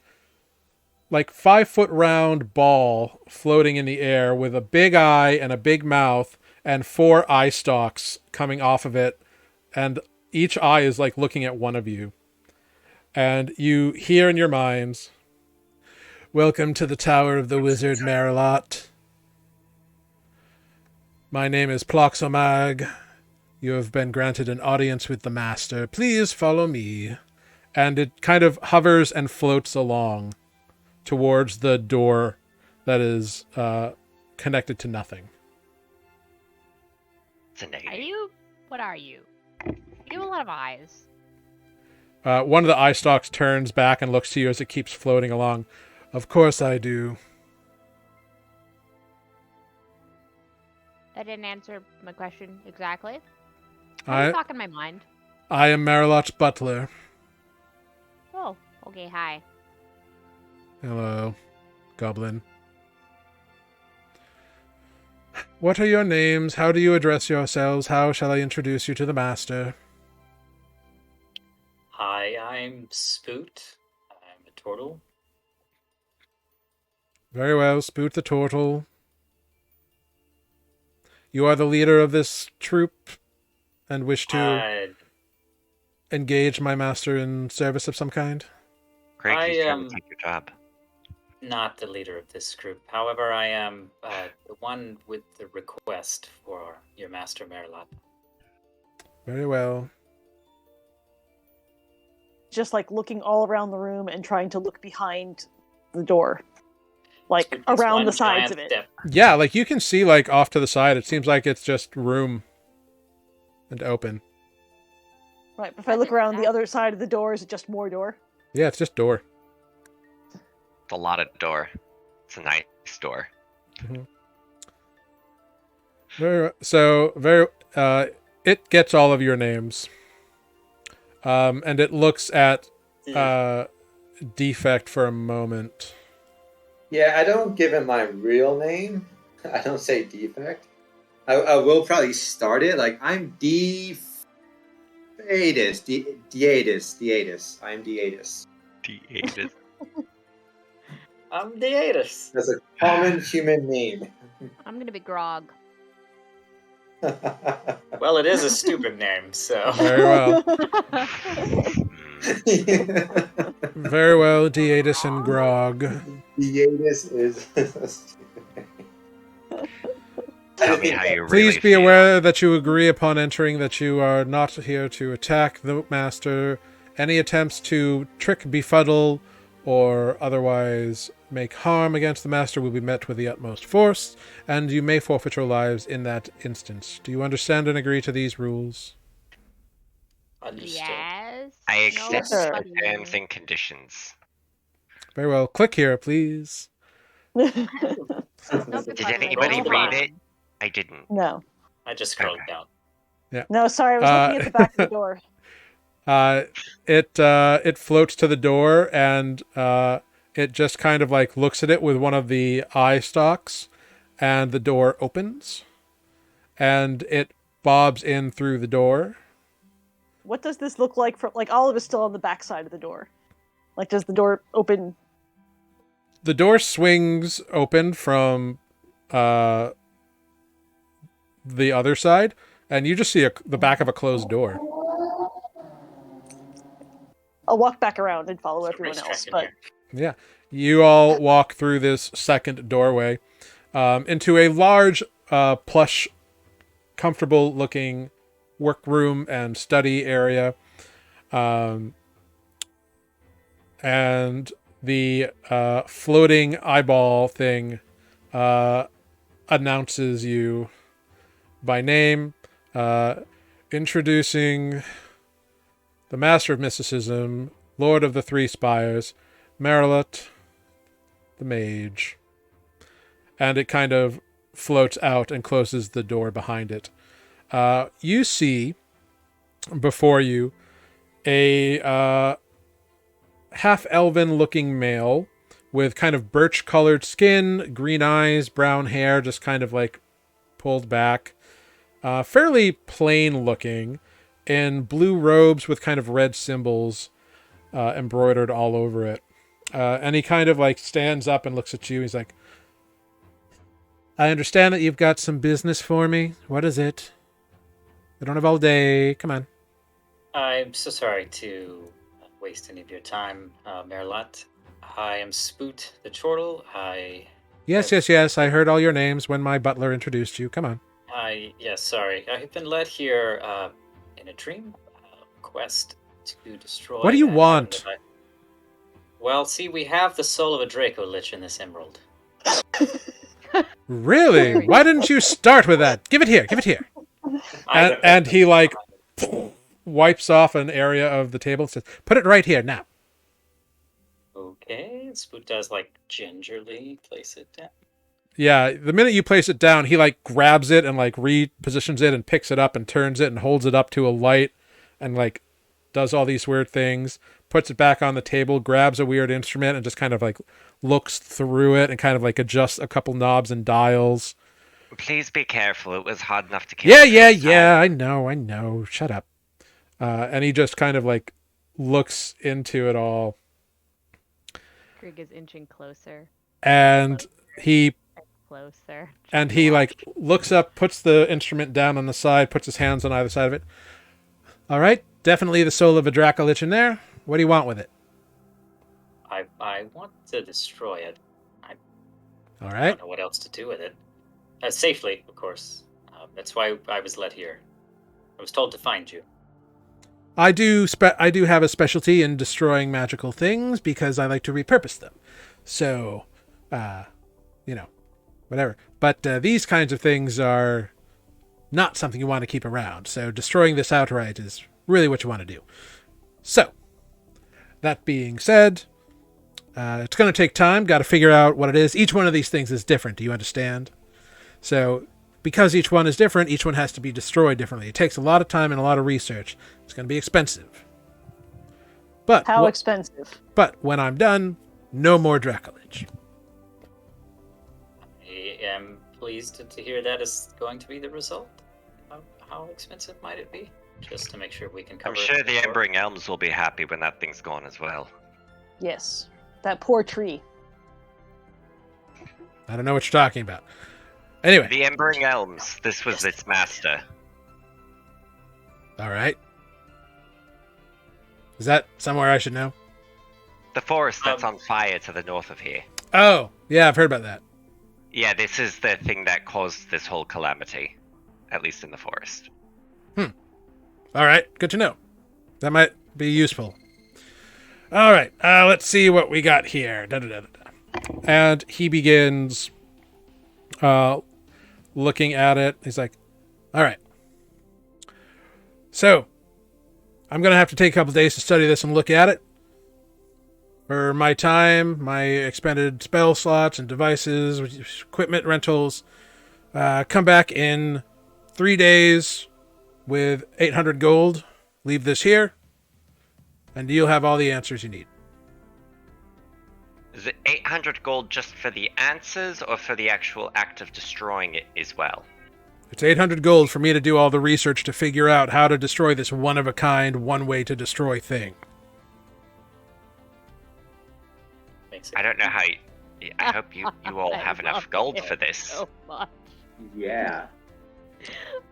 like, 5-foot round ball floating in the air with a big eye and a big mouth and 4 eye stalks coming off of it, and each eye is, like, looking at one of you. And you hear in your minds, welcome to the Tower of the Wizard Marilot. My name is Ploxomag. You have been granted an audience with the master. Please follow me. And it kind of hovers and floats along towards the door that is connected to nothing. It's a negative. Are you? What are you? You have a lot of eyes. One of the eye stalks turns back and looks to you as it keeps floating along. Of course I do. That didn't answer my question exactly. Are you talking my mind? I am Marilot's butler. Oh, okay, hi. Hello, goblin. What are your names? How do you address yourselves? How shall I introduce you to the master? Hi, I'm Spoot. I'm a turtle. Very well, Spoot the Turtle. You are the leader of this troop and wish to engage my master in service of some kind? Greg, he's trying to take your job. Not the leader of this group. However, I am the one with the request for your master, Marilot. Very well. Just, like, looking all around the room and trying to look behind the door. Like, It's around one the sides giant of it. step. Yeah, like, you can see, like, off to the side. It seems like it's just room and open. Right, but if I look around the other side of the door, is it just more door? Yeah, it's just door. It's a lot of door. It's a nice door. Mm-hmm. It gets all of your names. And it looks at Defect for a moment. Yeah, I don't give him my real name. I don't say Defect. I will probably start it like I'm Deatus. I'm Deatus. Deatus. I'm Deatus. That's a common human name. I'm gonna be Grog. Well, it is a stupid name, so. Very well. Very well, Deatus and Grog. Deatus is. Tell me how you really Please be feel. aware that you agree upon entering that you are not here to attack the master. Any attempts to trick, befuddle, or otherwise make harm against the master will be met with the utmost force, and you may forfeit your lives in that instance. Do you understand and agree to these rules? Understood. Yes. I No, accept Sure. the buddy. terms and conditions. Very well. Click here, please. No, Did buddy, anybody no read harm. it? I didn't. No. I just scrolled Okay. down. No, sorry, I was looking at the back of the door. It floats to the door, and it just kind of like looks at it with one of the eye stalks, and the door opens, and it bobs in through the door. What does this look like? From like Olive is still on the back side of the door. Like, does the door open? The door swings open from the other side, and you just see the back of a closed door. I'll walk back around and follow There's a everyone else. racetrack in But here. Yeah. You all walk through this second doorway into a large, plush, comfortable-looking workroom and study area. And the floating eyeball thing announces you by name, introducing the Master of Mysticism, Lord of the Three Spires, Marilot, the Mage. And it kind of floats out and closes the door behind it. You see before you a half-elven looking male with kind of birch-colored skin, green eyes, brown hair, just kind of like pulled back. Fairly plain looking, in blue robes with kind of red symbols embroidered all over it. And he kind of like stands up and looks at you. He's like, I understand that you've got some business for me. What is it? We don't have all day. Come on. I'm so sorry to waste any of your time, Merlot. I am Spoot the Chortle. Yes. I heard all your names when my butler introduced you. Come on. Yes, sorry. I have been led here in a dream quest to destroy. What do you want? Well, see, we have the soul of a Draco Lich in this emerald. Really? Why didn't you start with that? Give it here. And he like wipes off an area of the table and says, put it right here now. Okay, Spoot does like gingerly place it down. Yeah, the minute you place it down, he like grabs it and like repositions it and picks it up and turns it and holds it up to a light and like does all these weird things, puts it back on the table, grabs a weird instrument and just kind of like looks through it and kind of like adjusts a couple knobs and dials. Please be careful. It was hard enough to kill. Yeah. I know. Shut up. And he just kind of like looks into it all. Krieg is inching closer. And he Closer. like looks up, puts the instrument down on the side, puts his hands on either side of it. All right, definitely the soul of a Dracolich in there. What do you want with it? I want to destroy it. All I right. don't know what else to do with it. Safely, of course. That's why I was led here. I was told to find you. I do have a specialty in destroying magical things because I like to repurpose them. So, whatever. But these kinds of things are not something you want to keep around. So destroying this outright is really what you want to do. So, that being said, it's going to take time. Got to figure out what it is. Each one of these things is different. Do you understand? So, because each one is different, each one has to be destroyed differently. It takes a lot of time and a lot of research. It's going to be expensive. But how expensive? But when I'm done, no more Dracolich. I am pleased to hear that is going to be the result. How expensive might it be? Just to make sure we can cover I'm sure it the before. Embering Elms will be happy when that thing's gone as well. Yes, that poor tree. I don't know what you're talking about. Anyway. The Embering Elms, this was its master. All right. Is that somewhere I should know? The forest that's on fire to the north of here. Oh, yeah, I've heard about that. Yeah, this is the thing that caused this whole calamity. At least in the forest. All right, good to know. That might be useful. All right, let's see what we got here. And he begins looking at it. He's like, all right. So, I'm going to have to take a couple days to study this and look at it. For my time, my expended spell slots and devices, equipment rentals, come back in 3 days with 800 gold. Leave this here, and you'll have all the answers you need. Is it 800 gold just for the answers, or for the actual act of destroying it as well? It's 800 gold for me to do all the research to figure out how to destroy this one-of-a-kind, one-way-to-destroy thing. I don't know how. I hope you all have enough gold for this. So much. Yeah.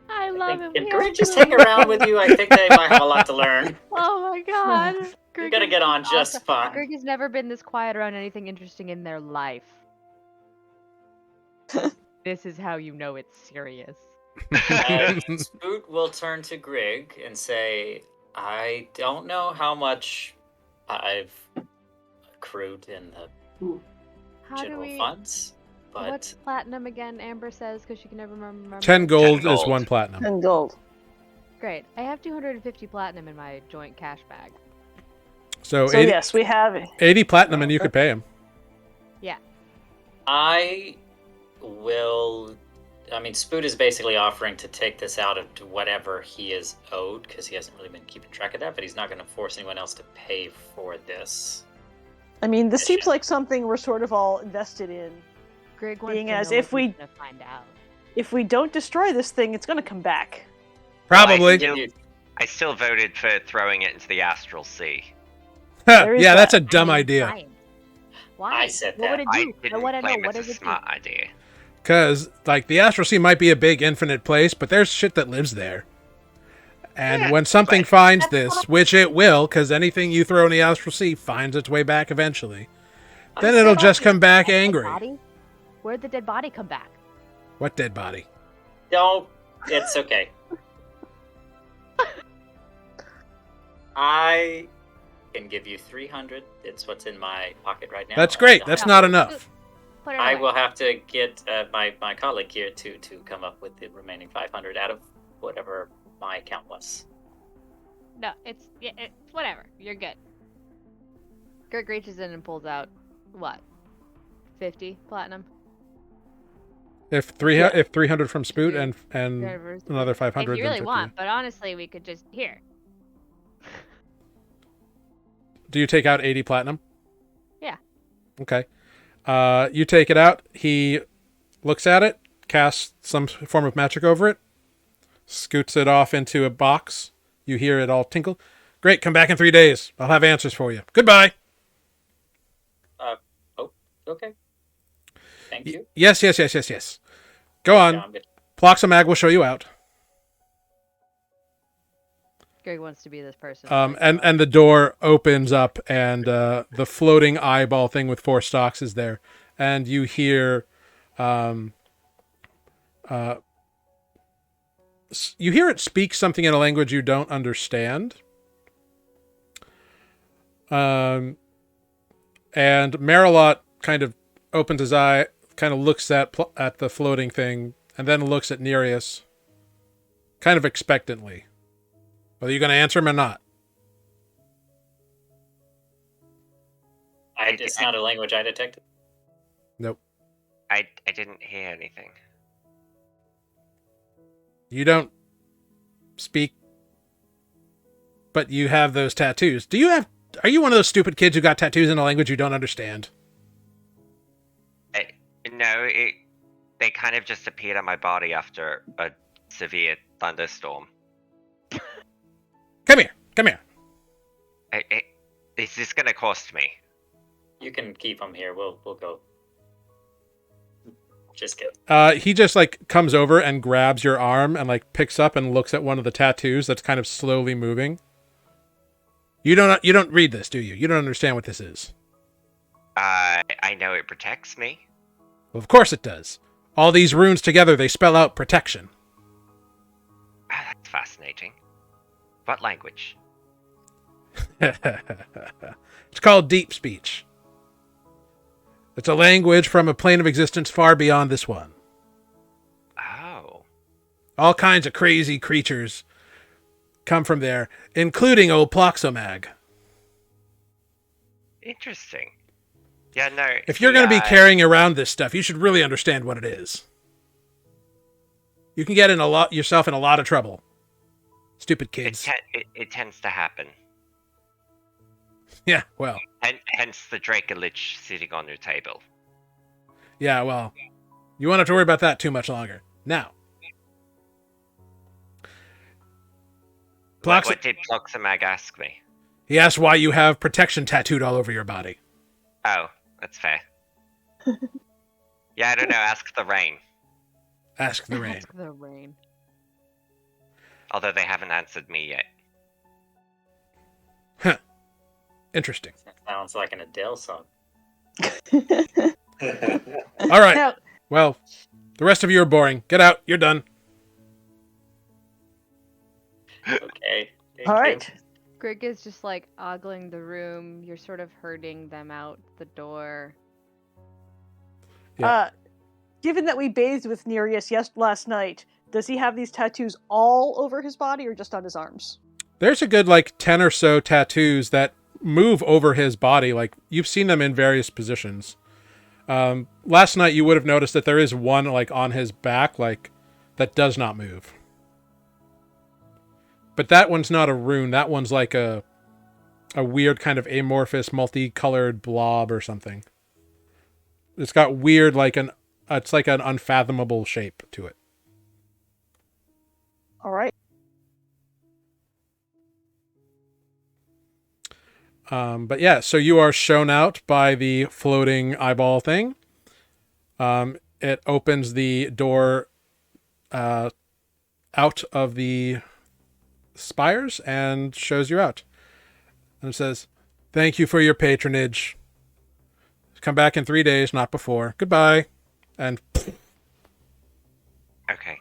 I love it. If Greg just hang around with you, I think they might have a lot to learn. Oh my god. You're gonna get on just fine. Greg has never been this quiet around anything interesting in their life. This is how you know it's serious. Spoot will turn to Greg and say, I don't know how much I've accrued in the How do general we? funds, but What's platinum again? Amber says because she can never remember. 10 gold 10 is gold. 1 platinum. And gold. Great. I have 250 platinum in my joint cash bag. So, So 80, yes, we have it. 80 platinum and you could pay him. I will. I mean, Spoot is basically offering to take this out of whatever he is owed because he hasn't really been keeping track of that, but he's not going to force anyone else to pay for this. I mean, this seems Mission. like something we're sort of all invested in. Greg wants Being to as know if what he's we- gonna find out. If we don't destroy this thing, it's going to come back. Probably. I still voted for throwing it into the astral sea. There is Yeah, that's a that. dumb I mean, idea. fine. Why? I said What would that. it I do? I didn't want to know. claim What it's does a it smart idea. Because, like, the astral sea might be a big infinite place, but there's shit that lives there. And Yeah, when something but- finds this, which it will, because anything you throw in the astral sea finds its way back eventually, then do? it'll Dead just body? come back Dead angry. body? Where'd the dead body come back? What dead body? Don't. It's okay. I can give you 300. It's what's in my pocket right now. That's great. That's not enough. Put it I away. will have to get my colleague here to come up with the remaining 500 out of whatever my account was. No, it's whatever. You're good. Greg reaches in and pulls out what? 50 platinum. If 300 from Spoot and Whatever. another 500, If you then really 50. want, but honestly, we could just here. Do you take out 80 platinum? Yeah. Okay. You take it out. He looks at it, casts some form of magic over it, scoots it off into a box. You hear it all tinkle. Great, come back in 3 days. I'll have answers for you. Goodbye. Okay. Thank you. Yes. Go Yeah, on. I'm good. Ploxamag will show you out. Greg wants to be this person. And the door opens up, and the floating eyeball thing with 4 stalks is there, and you hear, you hear it speak something in a language you don't understand. And Marilot kind of opens his eye, kind of looks at the floating thing, and then looks at Nereus, kind of expectantly. Are you going to answer him or not? It's not a language I detected. Nope. I didn't hear anything. You don't speak, but you have those tattoos. Are you one of those stupid kids who got tattoos in a language you don't understand? No, they kind of just appeared on my body after a severe thunderstorm. Come here. Is this gonna cost me? You can keep him here. We'll go. Just kidding. He just comes over and grabs your arm and picks up and looks at one of the tattoos that's kind of slowly moving. You don't read this, do you? You don't understand what this is. I know it protects me. Well, of course it does. All these runes together, they spell out protection. That's fascinating. What language? It's called deep speech. It's a language from a plane of existence far beyond this one. Oh. All kinds of crazy creatures come from there, including old Ploxomag. Interesting. Yeah, no. If you're going to be carrying around this stuff, you should really understand what it is. You can get yourself in a lot of trouble. Stupid kids. It tends to happen. Yeah, well. Hence the Dracolich sitting on your table. Yeah, well. You won't have to worry about that too much longer. Now. What did Ploxomag ask me? He asked why you have protection tattooed all over your body. Oh, that's fair. Yeah, I don't know. Ask the rain. Ask the rain. Ask the rain. Although they haven't answered me yet. Huh. Interesting. That sounds like an Adele song. All right. Now, Well, the rest of you are boring. Get out. You're done. Okay. Thank all you. right. Greg is just like ogling the room. You're sort of herding them out the door. Yeah. Given that we bathed with Nereus last night, does he have these tattoos all over his body or just on his arms? There's a good 10 or so tattoos that move over his body. You've seen them in various positions. Last night you would have noticed that there is one on his back that does not move. But that one's not a rune. That one's like a weird kind of amorphous, multicolored blob or something. It's got weird it's like an unfathomable shape to it. All right. But yeah, so you are shown out by the floating eyeball thing. It opens the door out of the spires and shows you out. And it says, "Thank you for your patronage. Come back in 3 days, not before. Goodbye." And Okay.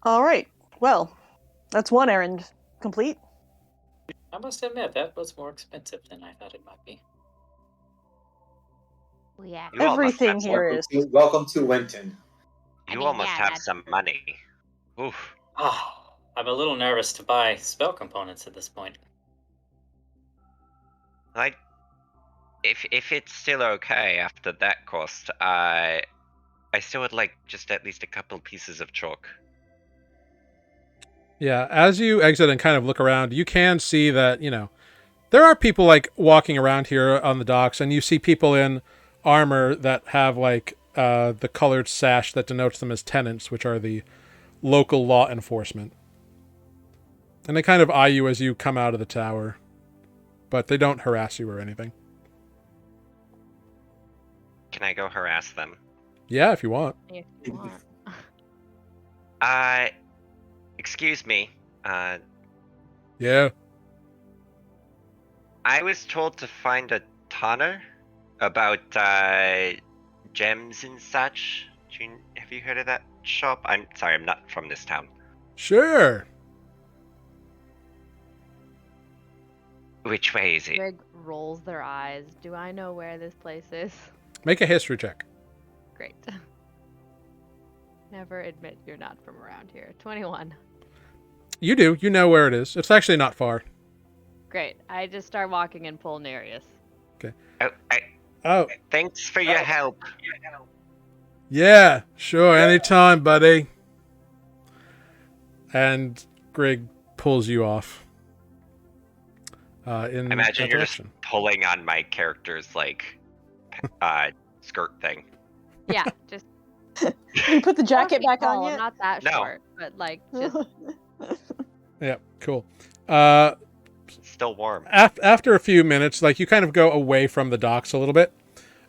All right. Well, that's one errand complete. I must admit, that was more expensive than I thought it might be. Well, yeah. You almost Everything have here is. Welcome to Wynten. You mean, almost yeah, have that's- some money. Oof. Oh, I'm a little nervous to buy spell components at this point. If it's still okay after that cost, I still would like just at least a couple pieces of chalk. yeah, as you exit and kind of look around, you can see that, there are people walking around here on the docks, and you see people in armor that have the colored sash that denotes them as tenants, which are the local law enforcement. And they kind of eye you as you come out of the tower, but they don't harass you or anything. Can I go harass them? Yeah, if you want. If you want. Excuse me. Yeah. I was told to find a tonner about gems and such. Have you heard of that shop? I'm sorry, I'm not from this town. Sure. Which way is it? Greg rolls their eyes. Do I know where this place is? Make a history check. Great. Never admit you're not from around here. 21. You do. You know where it is. It's actually not far. Great. I just start walking and pull Nereus. Oh, Thanks for your help. yeah. Sure. Anytime, buddy. And Greg pulls you off. In I imagine that you're direction. just pulling on my character's skirt thing. Yeah, just You put the jacket back on tall, yet? not that No. short, but just Yeah, cool. Still warm. After a few minutes, you kind of go away from the docks a little bit,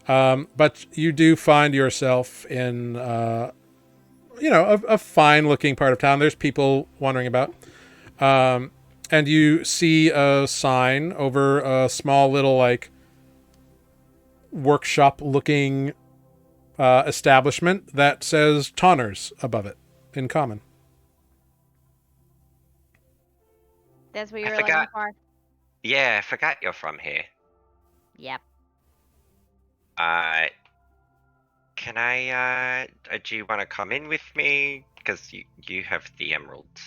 but you do find yourself in, a fine-looking part of town. There's people wandering about, and you see a sign over a small little workshop-looking establishment that says Tonners above it in common. that's what I you're looking forgot. for. Yeah, I forgot you're from here. Yep. Can I, do you want to come in with me? Because you have the emeralds.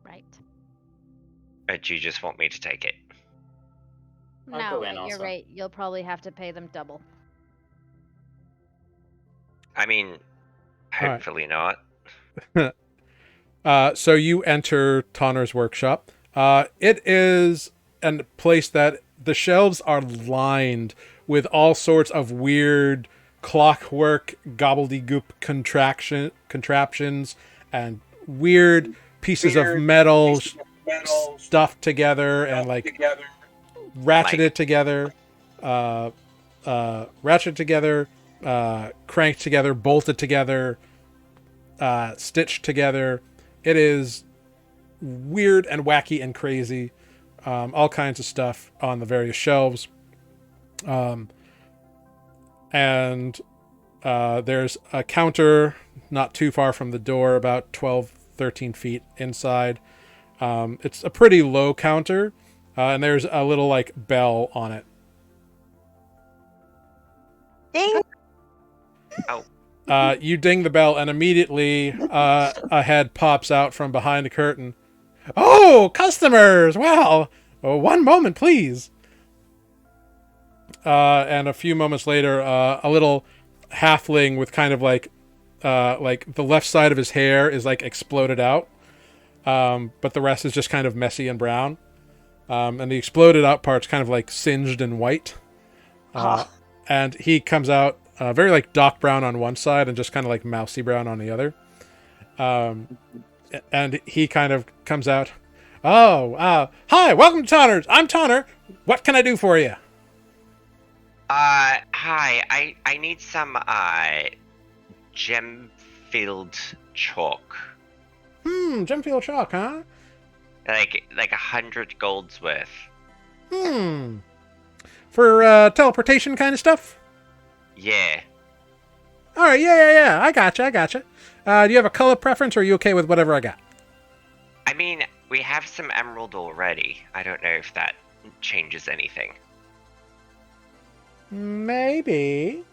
Right. Or do you just want me to take it? I'll No, go in you're also. right. You'll probably have to pay them double. I mean, All right. hopefully not. So you enter Tonner's workshop. It is a place that the shelves are lined with all sorts of weird clockwork gobbledygook contraptions and weird pieces of metal stuffed together and like ratcheted together, cranked together, bolted together, stitched together. It is weird and wacky and crazy. All kinds of stuff on the various shelves. And there's a counter not too far from the door, about 12, 13 feet inside. It's a pretty low counter, and there's a little like bell on it. Ding! You ding the bell, and immediately a head pops out from behind the curtain. Oh, customers! Well, one moment, please. And a few moments later, a little halfling with kind of like the left side of his hair is like exploded out, but the rest is just kind of messy and brown. And the exploded out part's kind of like singed and white. And he comes out very like Doc Brown on one side and just kind of like mousy brown on the other. And he kind of comes out. Oh, hi, welcome to Tonner's. I'm Tonner. What can I do for you? Hi. I need some gem-filled chalk. Gemfield chalk, huh? Like 100 golds worth. For teleportation kind of stuff? Yeah. All right, yeah. I gotcha. Do you have a color preference, or are you okay with whatever I got? I mean, we have some emerald already. I don't know if that changes anything. Maybe.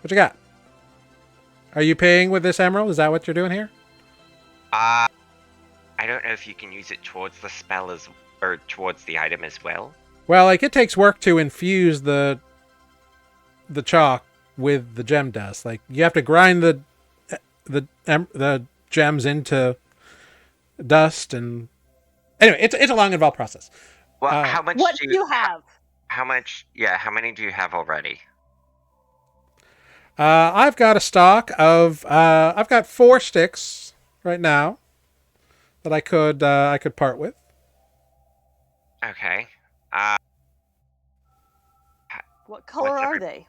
What you got? Are you paying with this emerald? Is that what you're doing here? I don't know if you can use it towards the spell or towards the item as well. Well, like it takes work to infuse the chalk with the gem dust. Like you have to grind the gems into dust, and anyway, it's a long involved process. Well, how much What do you have? How much? Yeah, how many do you have already? I've got a stock of I've got 4 sticks right now that I could part with. Okay. What color What's are every- they?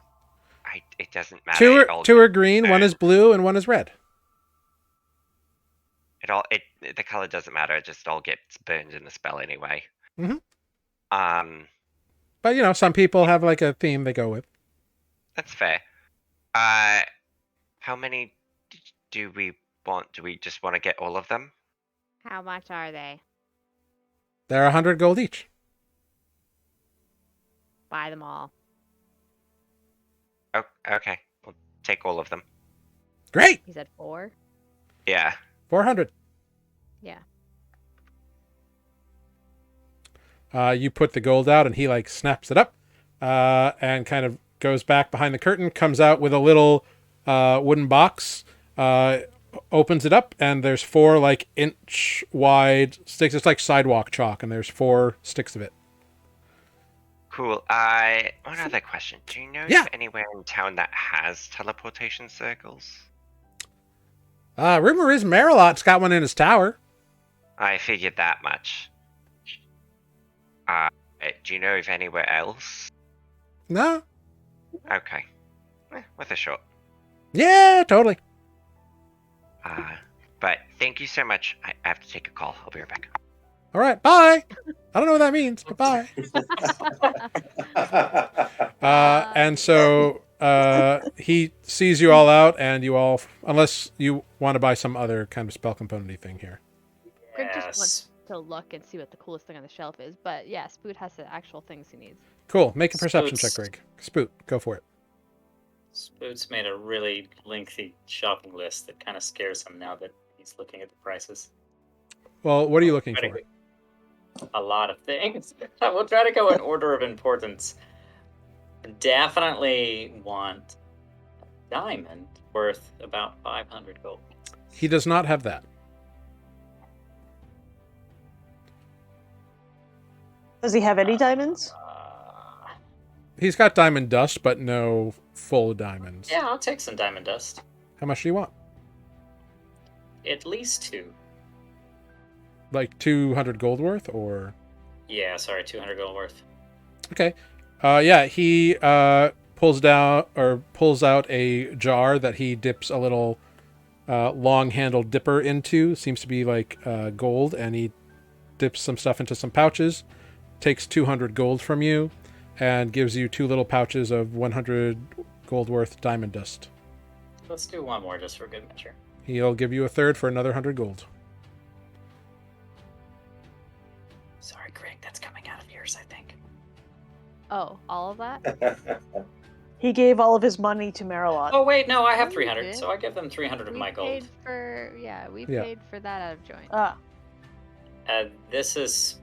It doesn't matter. Two are green, one is blue, and one is red. The color doesn't matter. It just all gets burned in the spell anyway. Mhm. But you know, some people have like a theme they go with. That's fair. How many do we want? Do we just want to get all of them? How much are they? They're 100 gold each. Buy them all. Oh, okay. We'll take all of them. Great. You said 4? Yeah. 400. Yeah. You put the gold out, and he like snaps it up, and kind of goes back behind the curtain, comes out with a little wooden box, opens it up, and there's 4 like inch wide sticks. It's like sidewalk chalk, and there's 4 sticks of it. Cool. One other question. Do you know if anywhere in town that has teleportation circles? Rumor is Marilot's got one in his tower. I figured that much. Do you know of anywhere else? No. Okay. Worth a shot. Yeah, totally. But thank you so much. I have to take a call. I'll be right back. All right, bye. I don't know what that means, but bye. And so he sees you all out, and you all, unless you want to buy some other kind of spell component thing here. Greg just wants to look and see what the coolest thing on the shelf is, but yeah, Spoot has the actual things he needs. Cool. Make a perception Spoots. check, Greg. Spoot, go for it. Spoot's made a really lengthy shopping list that kind of scares him now that he's looking at the prices. Well, what are you looking Try to for? go- A lot of things. We'll try to go in order of importance. Definitely want a diamond worth about 500 gold. He does not have that. Does he have any diamonds? He's got diamond dust, but no full diamonds. Yeah, I'll take some diamond dust. How much do you want? At least 2. Like 200 gold worth, or? Yeah, sorry, 200 gold worth. Okay. Yeah, he pulls out a jar that he dips a little long-handled dipper into. Seems to be like gold, and he dips some stuff into some pouches. Takes 200 gold from you, and gives you 2 little pouches of 100 gold worth diamond dust. Let's do one more just for good measure. He'll give you a third for another 100 gold. Sorry, Greg, that's coming out of yours, I think. Oh, all of that? He gave all of his money to Marilot. Oh, wait, no, I have Oh, 300, okay. so I give them 300 of We my gold. paid for we Yeah. paid for that out of joint. This is...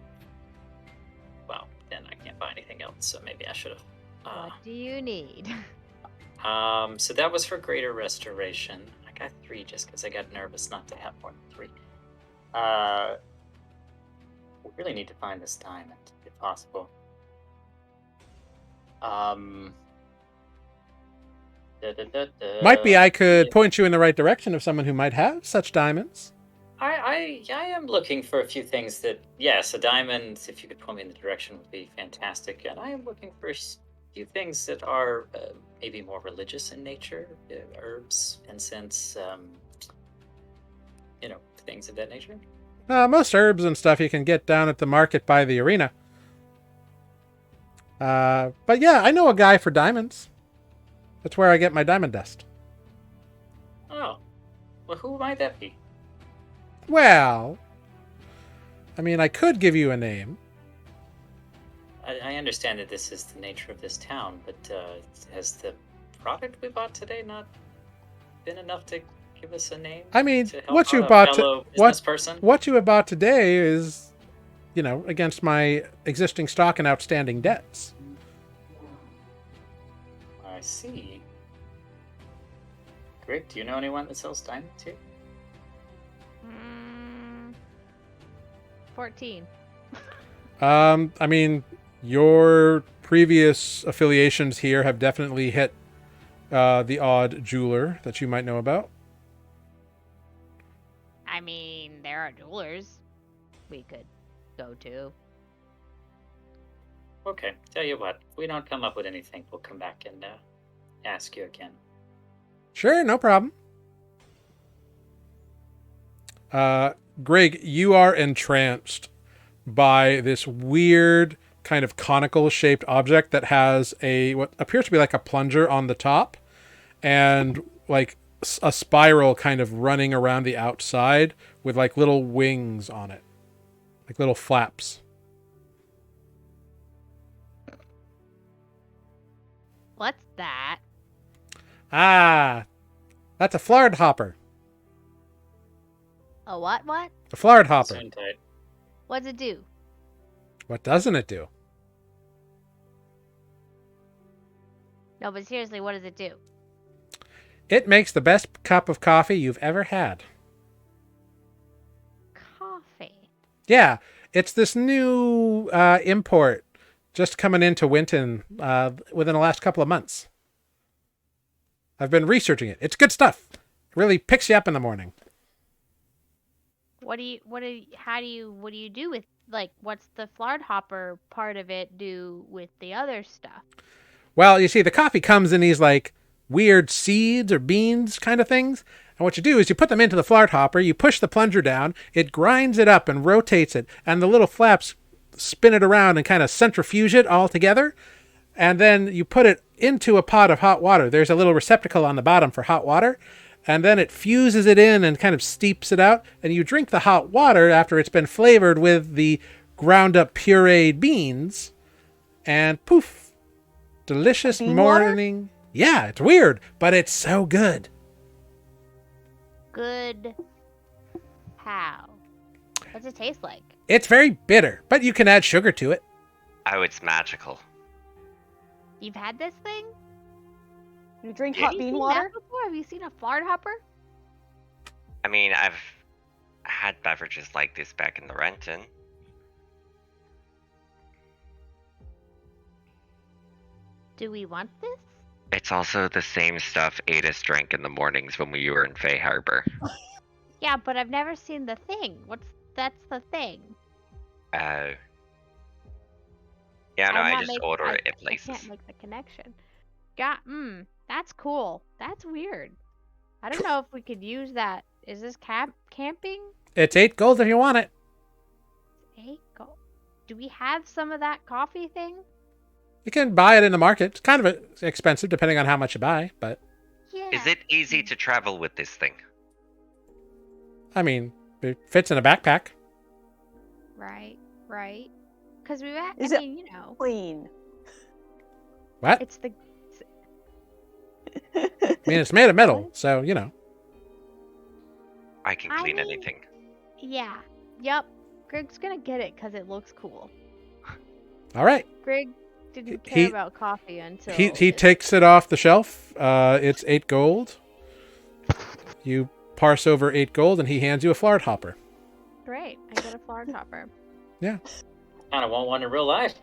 Well, then I can't buy anything else, so maybe I should have... What do you need? So that was for greater restoration. I got 3 just because I got nervous not to have more than 3. We really need to find this diamond, if possible. Might be I could point you in the right direction of someone who might have such diamonds. I am looking for a few things that, yes, a diamond, if you could point me in the direction, would be fantastic. And I am looking for a few things that are maybe more religious in nature, herbs, incense, things of that nature. Most herbs and stuff you can get down at the market by the arena. But yeah, I know a guy for diamonds. That's where I get my diamond dust. Oh, well, who might that be? Well, I mean, I could give you a name. I understand that this is the nature of this town, but has the product we bought today not been enough to give us a name? I mean, to help what you out a bought fellow business person? what you have bought today is, against my existing stock and outstanding debts. I see. Great. Do you know anyone that sells diamonds here? 14. I mean, your previous affiliations here have definitely hit the odd jeweler that you might know about. I mean, there are jewelers we could go to. Okay. Tell you what, if we don't come up with anything, we'll come back and ask you again. Sure, no problem. Greg, you are entranced by this weird kind of conical shaped object that has what appears to be like a plunger on the top and like a spiral kind of running around the outside with like little wings on it, like little flaps. What's that? Ah, that's a flard hopper. A what? A flard hopper. Soon tight. What's it do? What doesn't it do? No, but seriously, what does it do? It makes the best cup of coffee you've ever had. Coffee. Yeah, it's this new import just coming into Wynten within the last couple of months. I've been researching it. It's good stuff. It really picks you up in the morning. What do you do with, like, what's the flard hopper part of it do with the other stuff? Well, you see, the coffee comes in these like weird seeds or beans kind of things. And what you do is you put them into the flard hopper, you push the plunger down, it grinds it up and rotates it, and the little flaps spin it around and kind of centrifuge it all together. And then you put it into a pot of hot water. There's a little receptacle on the bottom for hot water. And then it fuses it in and kind of steeps it out. And you drink the hot water after it's been flavored with the ground up pureed beans. And poof, delicious Bean water? morning. Yeah, it's weird, but it's so good. Good. How? What's it taste like? It's very bitter, but you can add sugar to it. Oh, it's magical. You've had this thing? You drink Yeah. hot Have you bean seen water? that before? Have you seen a Flard Hopper? I mean, I've had beverages like this back in the Renton. Do we want this? It's also the same stuff Adis drank in the mornings when we were in Fay Harbor. Yeah, but I've never seen the thing. That's the thing? Oh. Yeah, no, I'm I not just make- order it at I places. can't make the connection. That's cool. That's weird. I don't know if we could use that. Is this camping? It's 8 gold if you want it. 8 gold. Do we have some of that coffee thing? You can buy it in the market. It's kind of expensive depending on how much you buy, but Yeah. Is it easy to travel with this thing? I mean, it fits in a backpack. Right. Because we've had, Is I it- mean, you know, Clean. What? it's the. I mean, it's made of metal, so, you know. I can I clean mean- anything. Yeah. Yep. Greg's gonna get it because it looks cool. All right. Greg didn't care He- about coffee until He it- takes it off the shelf. It's 8 gold. You parse over 8 gold, and he hands you a Flard Hopper. Great. I get a Flard Hopper. Kind of want one in real life.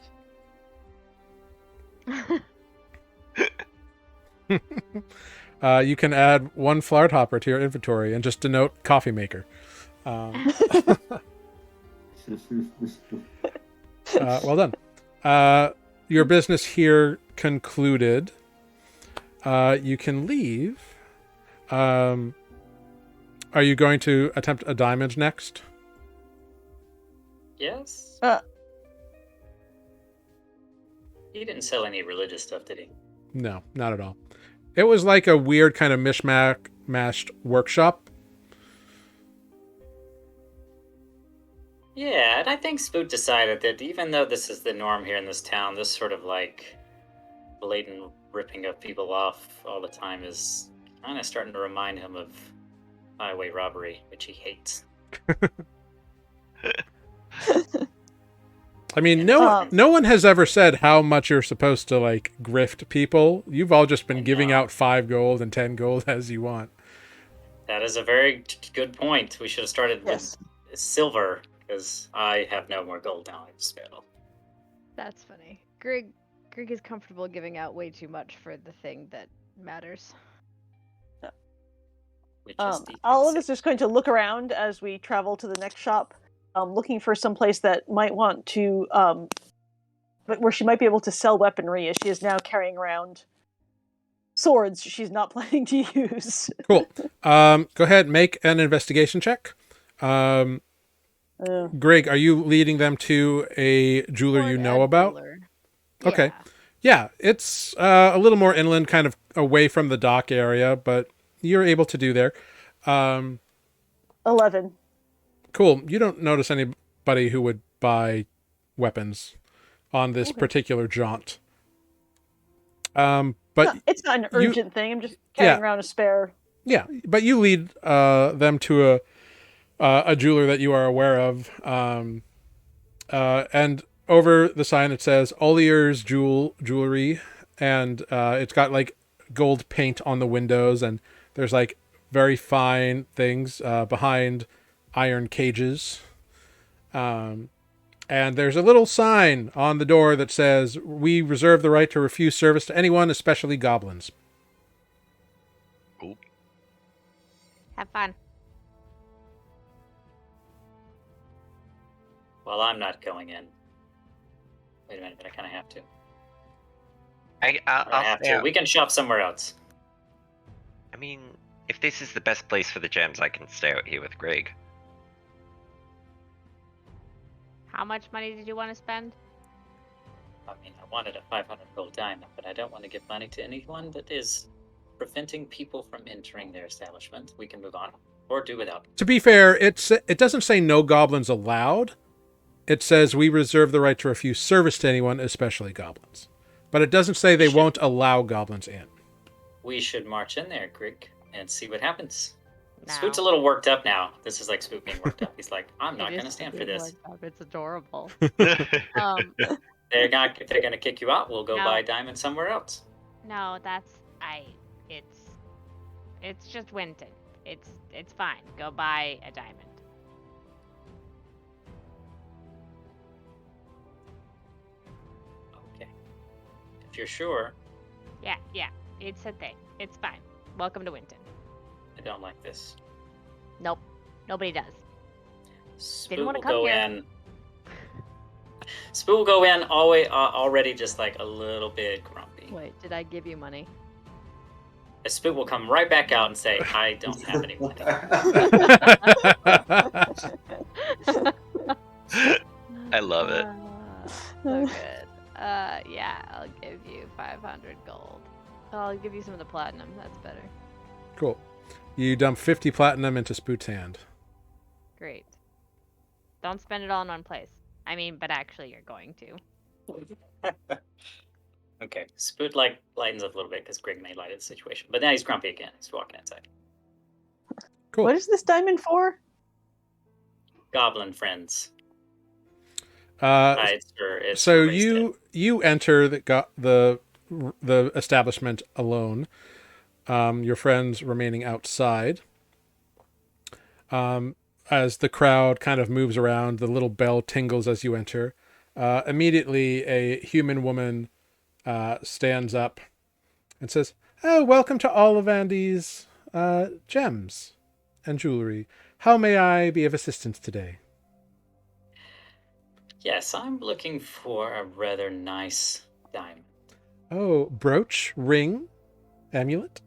You can add 1 Flard Hopper to your inventory and just denote coffee maker. Well done. Your business here concluded. You can leave. Are you going to attempt a diamond next? Yes. Uh. He didn't sell any religious stuff, did he? No, not at all. It was like a weird kind of mishmashed workshop. Yeah, and I think Spook decided that even though this is the norm here in this town, this sort of like blatant ripping of people off all the time is kind of starting to remind him of highway robbery, which he hates. I mean, no one has ever said how much you're supposed to like grift people. You've all just been I giving know. out 5 gold and 10 gold as you want. That is a very good point. We should have started Yes. with silver, because I have no more gold now. I spell. That's funny. Greg is comfortable giving out way too much for the thing that matters. Which is the All of us is going to look around as we travel to the next shop, looking for some place that might want to, where she might be able to sell weaponry, as she is now carrying around swords she's not planning to use. Cool. Go ahead, make an investigation check. Greg, are you leading them to a jeweler you Or know a about? jeweler. Okay. Yeah. Yeah, it's a little more inland, kind of away from the dock area, but you're able to do there. 11. Cool. You don't notice anybody who would buy weapons on this particular jaunt. But It's not an you- urgent thing. I'm just carrying Yeah. around a spare. yeah, but you lead them to a jeweler that you are aware of, and over the sign it says Ollier's Jewelry, and it's got like gold paint on the windows, and there's like very fine things behind iron cages. And there's a little sign on the door that says, "We reserve the right to refuse service to anyone, especially goblins." Have fun. Well, I'm not going in. Wait a minute, but I kind of have to. I I'll have stay to. out. We can shop somewhere else. I mean, if this is the best place for the gems, I can stay out here with Greg. How much money did you want to spend? I mean, I wanted a 500 gold diamond, but I don't want to give money to anyone that is preventing people from entering their establishment. We can move on, or do without. To be fair, it doesn't say no goblins allowed. It says we reserve the right to refuse service to anyone, especially goblins. But it doesn't say they Shit. won't allow goblins in. we should march in there, Grig, and see what happens. No. Spook's a little worked up now. This is like Spook being worked up. He's like, I'm not It going to is stand for being this. worked up. It's adorable. If they're going to kick you out, we'll go No. buy a diamond somewhere else. No, it's just Wynten. It's fine. Go buy a diamond. Okay. If you're sure, Yeah, it's a thing. It's fine. Welcome to Wynten. I don't like this. Nope, nobody does. Spook wanna will come go here. in. Spook will go in already just like a little bit grumpy. Wait, did I give you money? Spook will come right back out and say, I don't have any money. I love it. So good. Yeah, I'll give you 500 gold. I'll give you some of the platinum. That's better. Cool. You dump 50 platinum into Spoot's hand. Great. Don't spend it all in one place. I mean, but actually, you're going to. Okay, Spook lightens up a little bit because Grig made light of the situation. But now he's grumpy again. He's walking inside. Cool. What is this diamond for? Goblin friends. It's So erased it. you enter the establishment alone. Your friends remaining outside. As the crowd kind of moves around, the little bell tingles as you enter. Immediately, a human woman stands up and says, "Oh, welcome to Ollivandy's gems and jewelry. How may I be of assistance today?" Yes, I'm looking for a rather nice diamond. Oh, brooch, ring, amulet,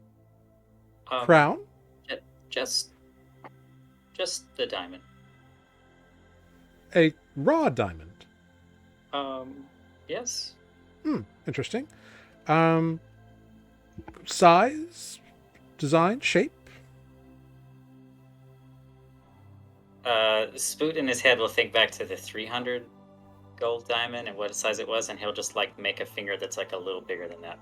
Um, crown? Just the diamond. A raw diamond. Yes. Interesting. Size, design, shape? Spoot in his head will think back to the 300 gold diamond and what size it was, and he'll just like make a finger that's like a little bigger than that.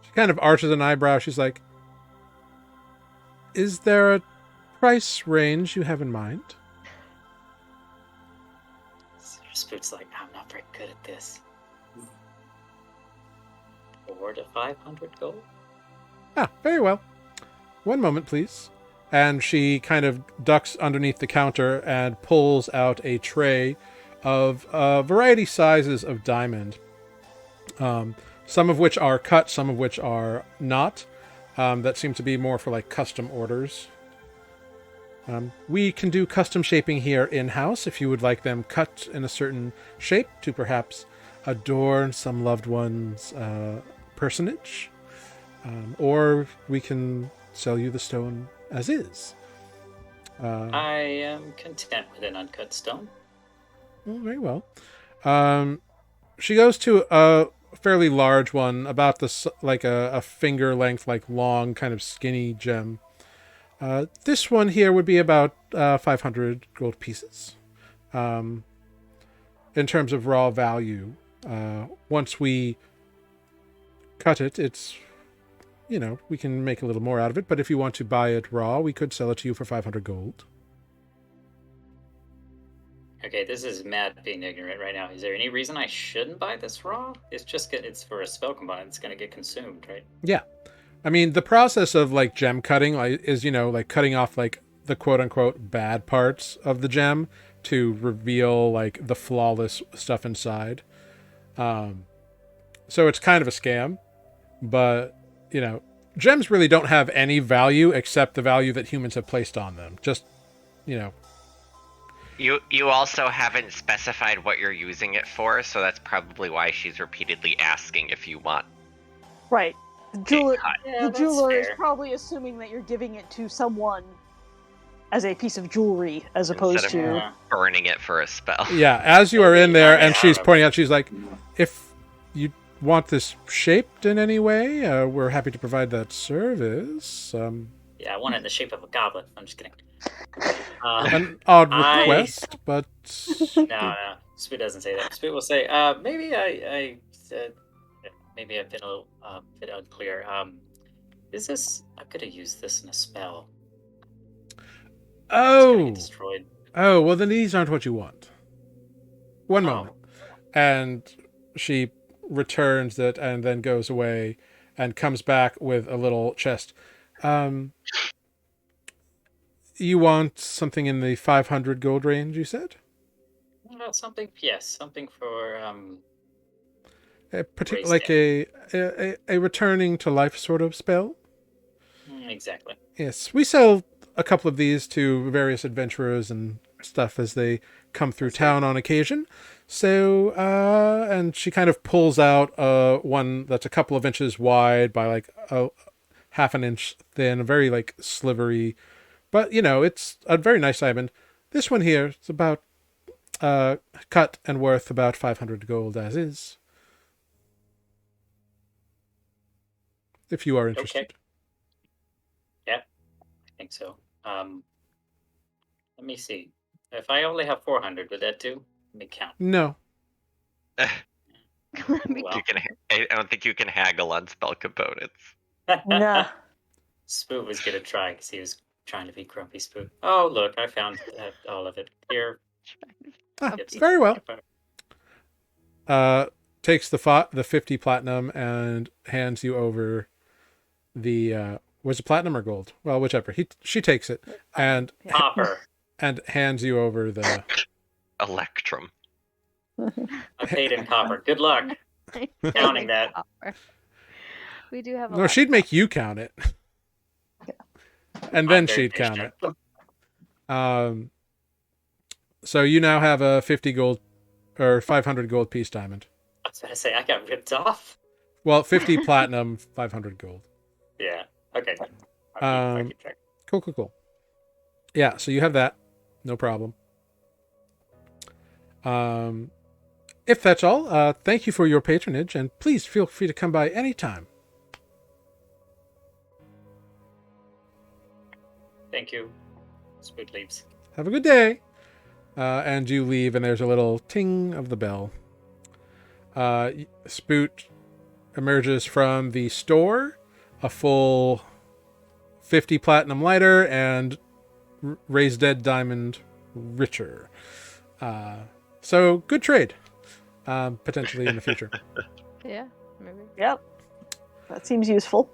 She kind of arches an eyebrow. She's like, "Is there a price range you have in mind?" Spoot's like, I'm not very good at this. 400 to 500 gold? Ah, very well. One moment, please. And she kind of ducks underneath the counter and pulls out a tray of variety sizes of diamond. Some of which are cut, some of which are not. That seem to be more for like custom orders. We can do custom shaping here in-house if you would like them cut in a certain shape to perhaps adorn some loved one's personage. Or we can sell you the stone as is. I am content with an uncut stone. Well, very well. She goes to a fairly large one, about like a finger length, like long, kind of skinny gem. This one here would be about 500 gold pieces. In terms of raw value, once we cut it, it's, we can make a little more out of it. But if you want to buy it raw, we could sell it to you for 500 gold. Okay, this is Matt being ignorant right now. Is there any reason I shouldn't buy this raw? It's for a spell combine. It's going to get consumed, right? Yeah. I mean, the process of like gem cutting is, like cutting off like the quote unquote bad parts of the gem to reveal like the flawless stuff inside. So it's kind of a scam, but gems really don't have any value except the value that humans have placed on them. Just, You also haven't specified what you're using it for, so that's probably why she's repeatedly asking if you want. Right. Yeah, The jeweler is fair. probably assuming that you're giving it to someone as a piece of jewelry, as opposed Instead of to. Yeah. burning it for a spell. yeah, as you are in there and she's Yeah. pointing out, she's like, if you want this shaped in any way, we're happy to provide that service. Yeah, I want it in the shape of a goblet. I'm just kidding. An odd I- request, but No. Spoot doesn't say that. Spoot will say, maybe I've been a little bit unclear. Is this? I could have used this in a spell. It's gonna Oh, get destroyed. well then these aren't what you want. One Oh. moment. And she returns it and then goes away and comes back with a little chest. You want something in the 500 gold range, you said? Something. Yes, something for Like dead. a returning to life sort of spell? Exactly. Yes, we sell a couple of these to various adventurers and stuff as they come through town on occasion. So, and she kind of pulls out one that's a couple of inches wide by like a half an inch thin, very like slivery, but it's a very nice diamond. This one here is about cut and worth about 500 gold as is. If you are interested. Okay. Yeah, I think so. Let me see. If I only have 400, would that do? Let me count. No. Let me- Well, I don't think you can haggle on spell components. Nah. Spoot was gonna try because he was trying to be grumpy Spoot. Oh, look, I found all of it here. It's Very well. Takes the 50 platinum and hands you over the was it platinum or gold? Well, whichever. She takes it and Copper. and hands you over the Electrum. I paid in copper. Good luck counting that. We do have a No, lot she'd of make you count it. And I'm then very she'd count it. patient. So you now have a 50 gold or 500 gold piece diamond. I was gonna say I got ripped off. Well, 50 platinum, 500 gold. Yeah. Okay. I'll keep track. Cool. Yeah, so you have that. No problem. If that's all, thank you for your patronage, and please feel free to come by anytime. Thank you. Spoot leaves. Have a good day. And you leave, and there's a little ting of the bell. Spoot emerges from the store, a full 50 platinum lighter and raised dead diamond richer. So good trade, potentially in the future. Yeah, maybe. Yep. That seems useful.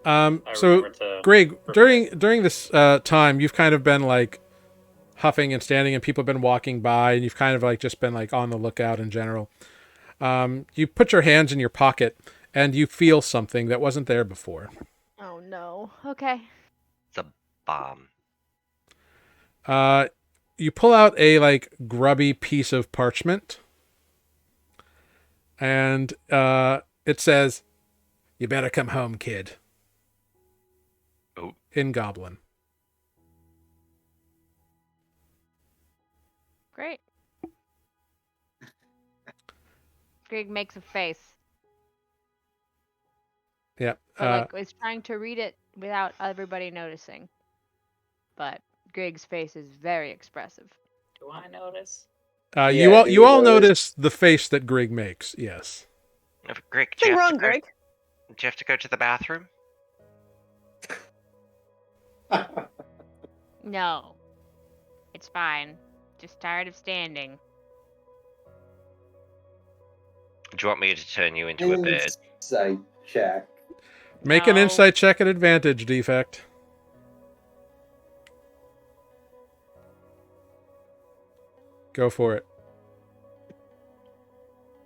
So Greg, during this time, you've kind of been like huffing and standing, and people have been walking by, and you've kind of like just been like on the lookout in general. You put your hands in your pocket, and you feel something that wasn't there before. Oh no. Okay. It's a bomb. You pull out a like grubby piece of parchment, and it says, "You better come home, kid." Oh. In Goblin. Great. Greg makes a face. Yeah. But is trying to read it without everybody noticing. But Greg's face is very expressive. Do I notice? You all notice the face that Greg makes. Yes. Greg, What's wrong, Greg? do you have to go to the bathroom? No. It's fine. Just tired of standing. Do you want me to turn you into a bird? Insight check. Make an No. insight check at advantage, Defect. Go for it.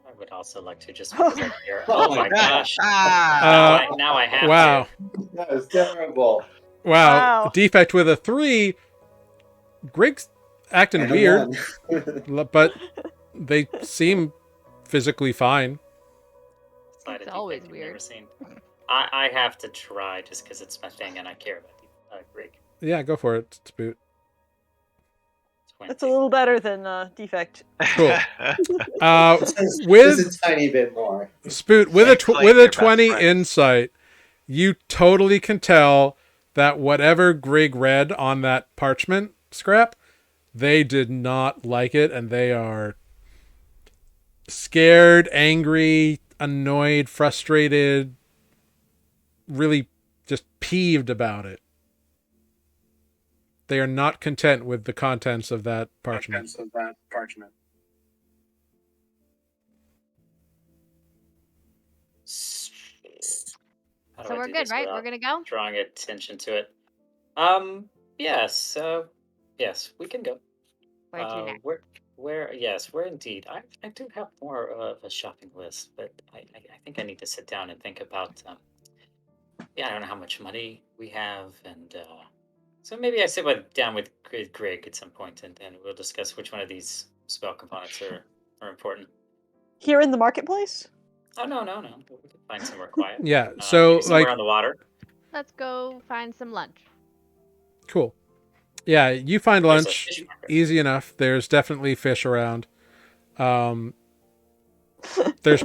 I would also like to just because I'm here. Oh my gosh. Ah! Now I have Wow. to. That was terrible. Wow. Wow. Defect with a 3. Greg's acting And a weird, 1. but they seem physically fine. Side It's of always defect I've never weird. seen. I have to try just because it's my thing and I care about Greg. Yeah, go for it, Spoot. That's a little better than Defect. Cool. Just With a tiny bit more. Spoot with a Claim with your a best 20 friend. insight, you totally can tell that whatever Greg read on that parchment scrap, they did not like it, and they are scared, angry, annoyed, frustrated, really just peeved about it. They are not content with the contents of that parchment. How do So I we're do good, this right? We're without gonna go. drawing attention to it. Yes. Yes, we can go. Where to next? Where? Yes, where indeed. I do have more of a shopping list, but I think I need to sit down and think about. Yeah, I don't know how much money we have, and so maybe I down with Greg at some point, and we'll discuss which one of these spell components are important. Here in the marketplace? Oh no. We can find somewhere quiet. Yeah, so Maybe somewhere like, on the water. Let's go find some lunch. cool. Yeah, you find There's a lunch fish market. easy enough. There's definitely fish around. There's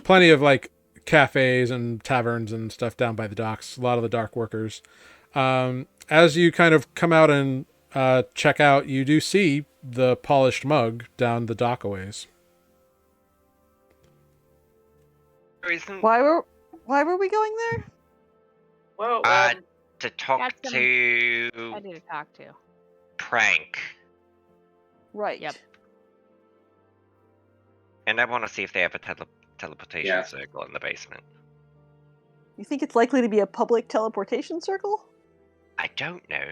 plenty of like cafes and taverns and stuff down by the docks. A lot of the dock workers. As you kind of come out and check out, you do see the polished mug down the dock a ways. Reason Why were we going there? Well, to talk Got some- to I need to talk to. Prank, Right. Yep. and I want to see if they have a teleportation Yeah. circle in the basement. You think it's likely to be a public teleportation circle? I don't know.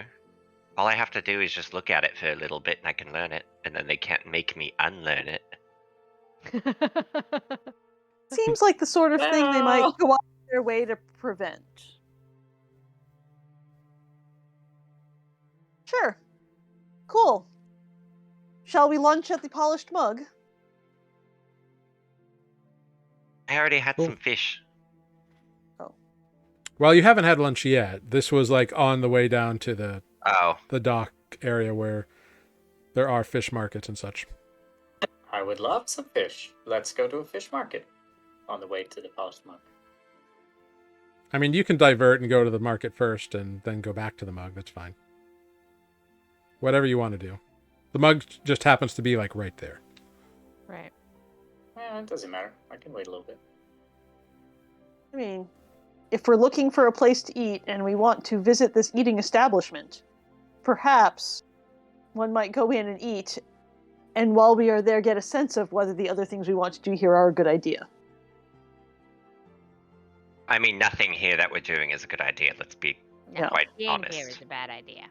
All I have to do is just look at it for a little bit, and I can learn it, and then they can't make me unlearn it. Seems like the sort of thing they might Well. go out of their way to prevent. Sure. Cool. Shall we lunch at the polished mug? I already had Cool. some fish. Well, you haven't had lunch yet. This was like on the way down to Oh, the dock area where there are fish markets and such. I would love some fish. Let's go to a fish market on the way to the polished mug. I mean, you can divert and go to the market first and then go back to the mug. That's fine. Whatever you want to do. The mug just happens to be like right there. Right. It doesn't matter. I can wait a little bit. I mean, if we're looking for a place to eat and we want to visit this eating establishment, perhaps one might go in and eat, and while we are there, get a sense of whether the other things we want to do here are a good idea. I mean, nothing here that we're doing is a good idea. Let's be No. quite Being honest. here is a bad idea.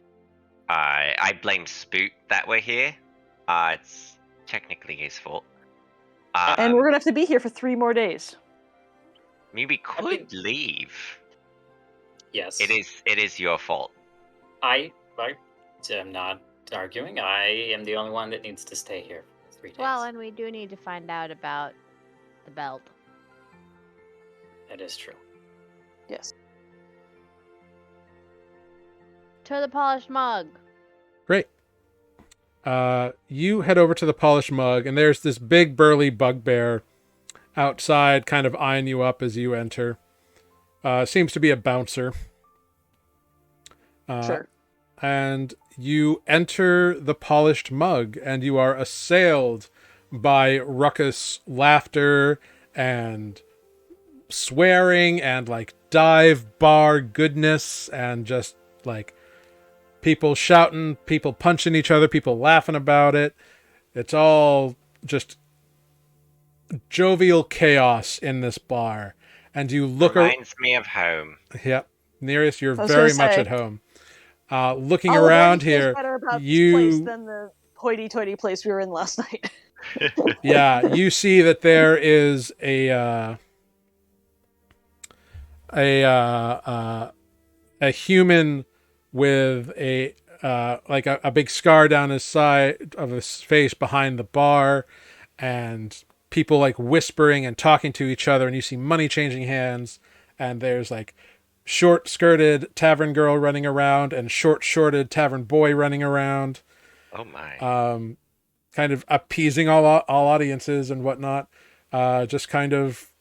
I blame Spoot that we're here. It's technically his fault. And we're going to have to be here for 3 more days. I mean, we could leave. Yes. It is your fault. I am not arguing. I am the only one that needs to stay here for 3 days. Well, and we do need to find out about the belt. That is true. Yes. To the polished mug. Great. You head over to the polished mug, and there's this big burly bugbear outside kind of eyeing you up as you enter. Seems to be a bouncer. Sure. And you enter the polished mug, and you are assailed by ruckus laughter and swearing and like dive bar goodness and just like people shouting, people punching each other, people laughing about it. It's all just jovial chaos in this bar. And you look Reminds me of home. Yep. Nearest, you're I was very gonna much say. at home. Looking Oliver, around he feels here, better about this you place than the hoity-toity place we were in last night. yeah, you see that there is a human with a like a big scar down his side of his face behind the bar, and people like whispering and talking to each other, and you see money changing hands, and there's like short-skirted tavern girl running around and short-shorted tavern boy running around. Oh my. Kind of appeasing all audiences and whatnot. Just kind of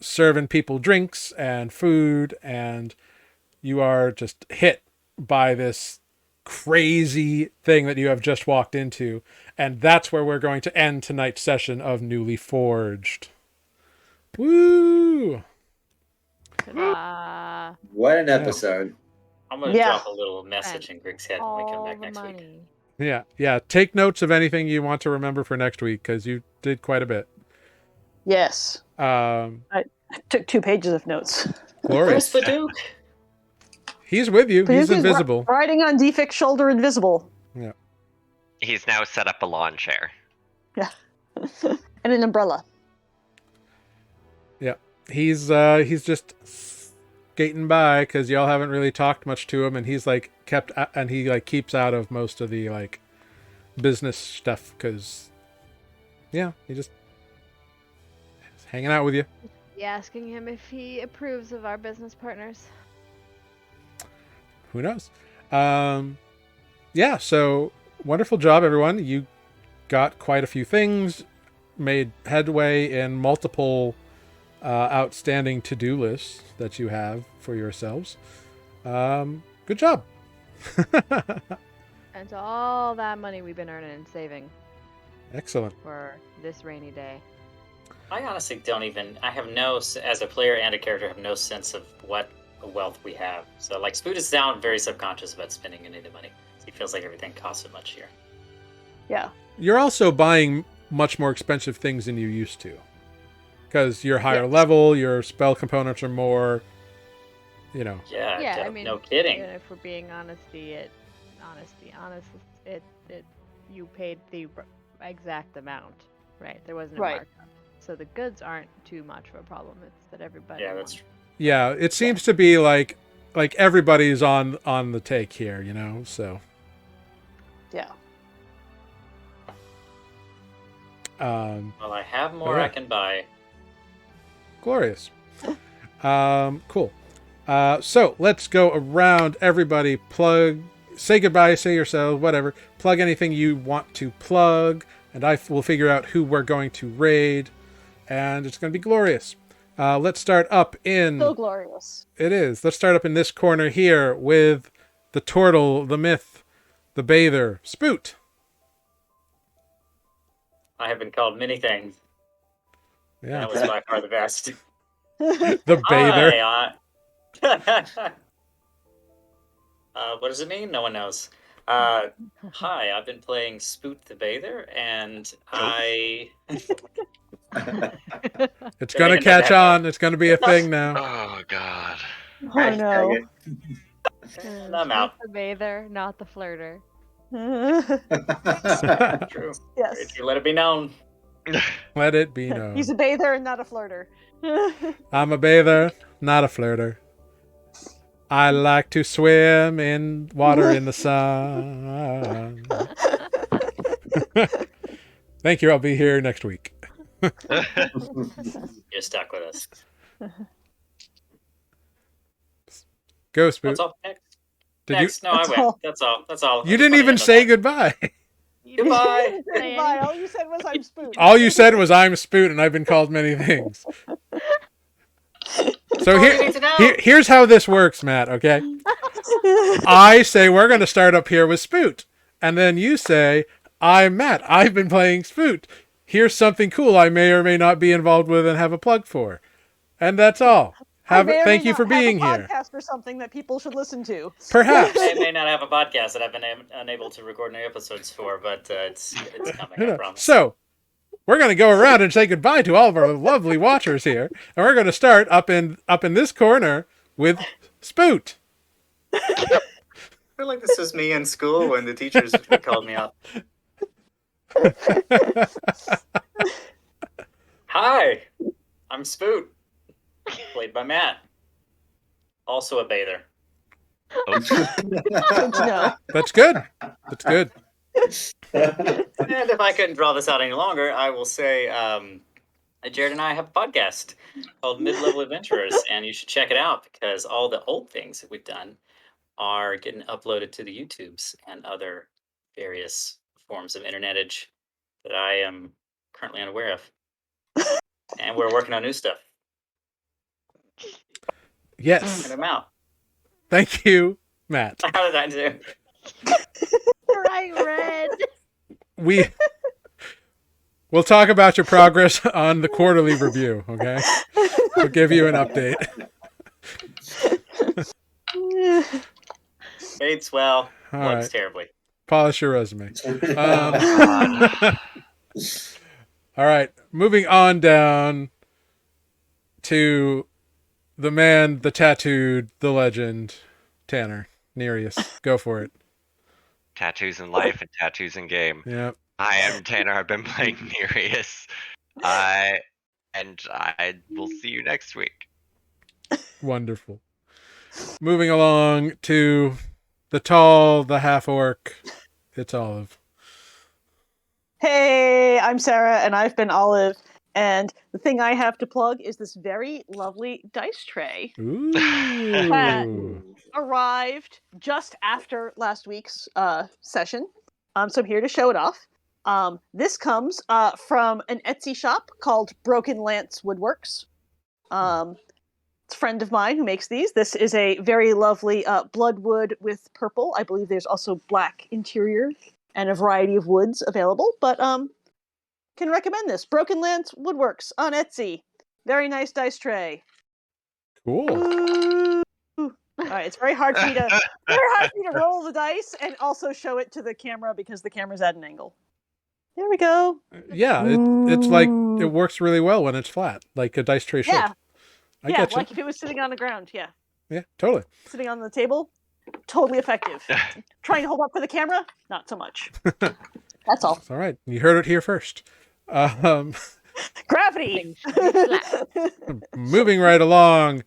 serving people drinks and food, and you are just hit by this crazy thing that you have just walked into. And that's where we're going to end tonight's session of Nuuli Forged. Woo! Ta-da. What an episode. I'm going to Yeah. drop a little message in Grig's head when we come all back the next week. money. Yeah. Take notes of anything you want to remember for next week because you did quite a bit. Yes. I took 2 pages of notes. Glorious. Where's Fadouk? He's with you. He's invisible. Riding on Defect's shoulder, invisible. Yeah. He's now set up a lawn chair. Yeah. And an umbrella. Yeah. He's just skating by because y'all haven't really talked much to him, and he's like keeps out of most of the like business stuff because he just is hanging out with you. You asking him if he approves of our business partners? Who knows? So wonderful job, everyone. You got quite a few things, made headway in multiple outstanding to-do lists that you have for yourselves. Good job. And to all that money we've been earning and saving Excellent. for this rainy day. I honestly don't even, as a player and a character, have no sense of what wealth we have. So, like, Spoot is down very subconscious about spending any of the money. He feels like everything costs so much here. Yeah. You're also buying much more expensive things than you used to. Because you're higher level, your spell components are more, Yeah, I mean, no kidding. even if we're being honest, you paid the exact amount, right? There wasn't a Right. markup. So the goods aren't too much of a problem. It's that everybody. Yeah, that's true. Yeah, it seems to be like everybody's on the take here, so. Yeah. Well, I have more I can buy. Glorious. Cool. So let's go around, everybody. Say goodbye, say yourselves, whatever. Plug anything you want to plug, and I will figure out who we're going to raid, and it's going to be glorious. Let's start up in... So glorious. It is. Let's start up in this corner here with the turtle, the myth, the bather, Spoot. I have been called many things. Yeah. That was by far the best. The bather. What does it mean? No one knows. Hi, I've been playing Spoot the Bather, and I... It's going to catch on. It's going to be a thing now. Oh God. Oh no. And I'm out. The bather, not the flirter. True. Yes. If you let it be known. Let it be known. He's a bather and not a flirter. I'm a bather, not a flirter. I like to swim in water in the sun. Thank you. I'll be here next week. You're stuck with us. Go, Spoot. What's up next? Did Next. No, I That's went. all. That's all. That's all. you didn't even say goodbye. Goodbye. Goodbye. All you said was I'm spooked. All you said was I'm Spoot, and I've been called many things. So All you need to know. here's how this works, Matt, okay? I say we're going to start up here with Spoot. And then you say, I'm Matt. I've been playing Spoot. Here's something cool I may or may not be involved with and have a plug for. And that's all. Thank you for being here. Podcast or something that people should listen to. Perhaps. I may not have a podcast that I've been unable to record any episodes for, but it's coming, I promise. So, we're going to go around and say goodbye to all of our lovely watchers here. And we're going to start up in this corner with Spoot. I feel like this was me in school when the teachers called me out. Hi, I'm Spoot, played by Matt. Also a bather. Good to know. That's good. That's good. And if I couldn't draw this out any longer, I will say Jared and I have a podcast called Mid-Level Adventurers, and you should check it out because all the old things that we've done are getting uploaded to the YouTubes and other various forms of internetage that I am currently unaware of. And we're working on new stuff. Yes. And I'm out. Thank you, Matt. How did I do? Right, Red. We'll talk about your progress on the quarterly review, okay? We'll give you an update. Rates well, All looks right. terribly. Polish your resume. God. All right. Moving on down to the man, the tattooed, the legend, Tanner Nereus. Go for it. Tattoos in life and tattoos in game. Yep. Hi, I'm Tanner. I've been playing Nereus. And I will see you next week. Wonderful. Moving along to the tall, the half orc. It's Olive. Hey, I'm Sarah, and I've been Olive. And the thing I have to plug is this very lovely dice tray. Ooh. Arrived just after last week's session, so I'm here to show it off. This comes from an Etsy shop called Broken Lance Woodworks. It's a friend of mine who makes these. This is a very lovely bloodwood with purple. I believe there's also black interior and a variety of woods available, but can recommend this. Broken Lance Woodworks on Etsy. Very nice dice tray. Cool. Ooh. All right, it's very hard for me to roll the dice and also show it to the camera because the camera's at an angle. There we go. Yeah, it's like it works really well when it's flat, like a dice tray should. Yeah. I get you. Like if it was sitting on the ground. Yeah. Yeah, totally. Sitting on the table, totally effective. Trying to hold up for the camera, not so much. That's all. All right. You heard it here first. Gravity. Moving right along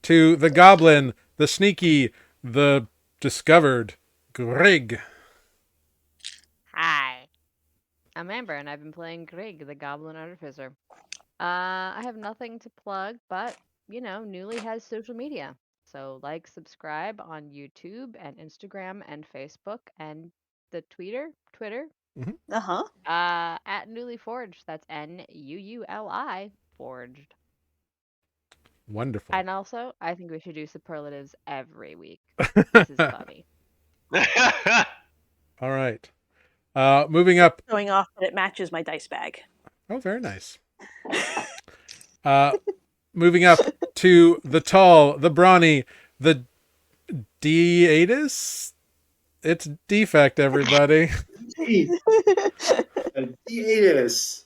to the goblin, the sneaky, the discovered, Grig. Hi. I'm Amber, and I've been playing Grig, the Goblin Artificer. I have nothing to plug, but, Nuuli has social media. So subscribe on YouTube and Instagram and Facebook and the Twitter. Uh-huh. At Nuuli Forged. That's Nuuli Forged. Wonderful. And also, I think we should do superlatives every week. This is funny. All right. Moving up. Showing off that it matches my dice bag. Oh, very nice. Moving up to the tall, the brawny, the Deatus. It's defect, everybody. Deatus.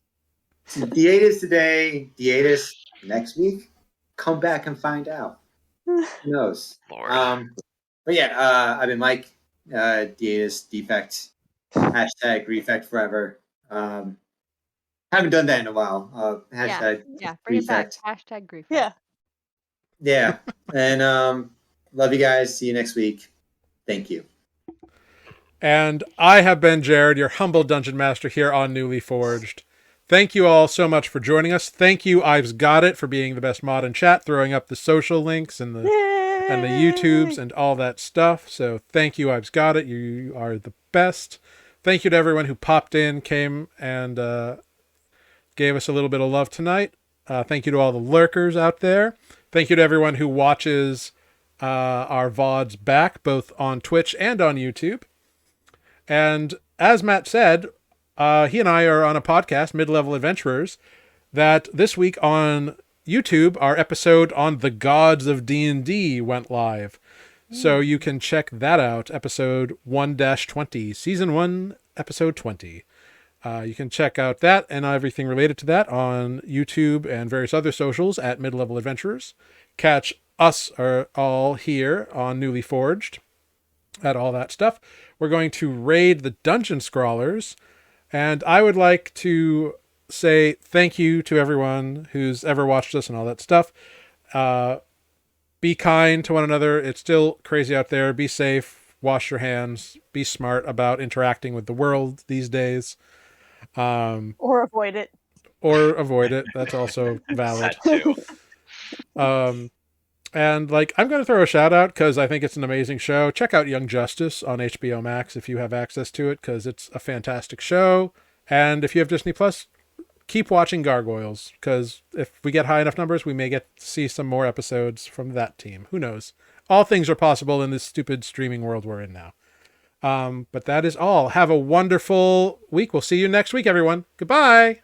Deatus today, Deatus next week. Come back and find out. Who knows? Lord. But yeah, I've been Mike. Deatus defect. Hashtag refect forever. Haven't done that in a while. Hashtag bring it back. refect. Hashtag grief. Yeah. And love you guys. See you next week. Thank you. And I have been Jared, your humble dungeon master here on Nuuli Forged. Thank you all so much for joining us. Thank you, I've Got It, for being the best mod in chat, throwing up the social links and the YouTubes and all that stuff. So thank you, I've Got It. You are the best. Thank you to everyone who popped in, came, and gave us a little bit of love tonight. Thank you to all the lurkers out there. Thank you to everyone who watches our VODs back, both on Twitch and on YouTube. And as Matt said, he and I are on a podcast, Mid-Level Adventurers, that this week on YouTube, our episode on the gods of D&D went live. So you can check that out, episode 1-20, season 1, episode 20. You can check out that and everything related to that on YouTube and various other socials at Mid-Level Adventurers. Catch us all here on Nuuli Forged at all that stuff. We're going to raid the Dungeon Scrawlers, and I would like to say thank you to everyone who's ever watched us and all that stuff. Be kind to one another. It's still crazy out there. Be safe. Wash your hands. Be smart about interacting with the world these days. Or avoid it. That's also valid. That too. And I'm going to throw a shout out because I think it's an amazing show. Check out Young Justice on HBO Max if you have access to it, because it's a fantastic show. And if you have Disney Plus, keep watching Gargoyles, because if we get high enough numbers, we may get to see some more episodes from that team. Who knows? All things are possible in this stupid streaming world we're in now. But that is all. Have a wonderful week. We'll see you next week, everyone. Goodbye.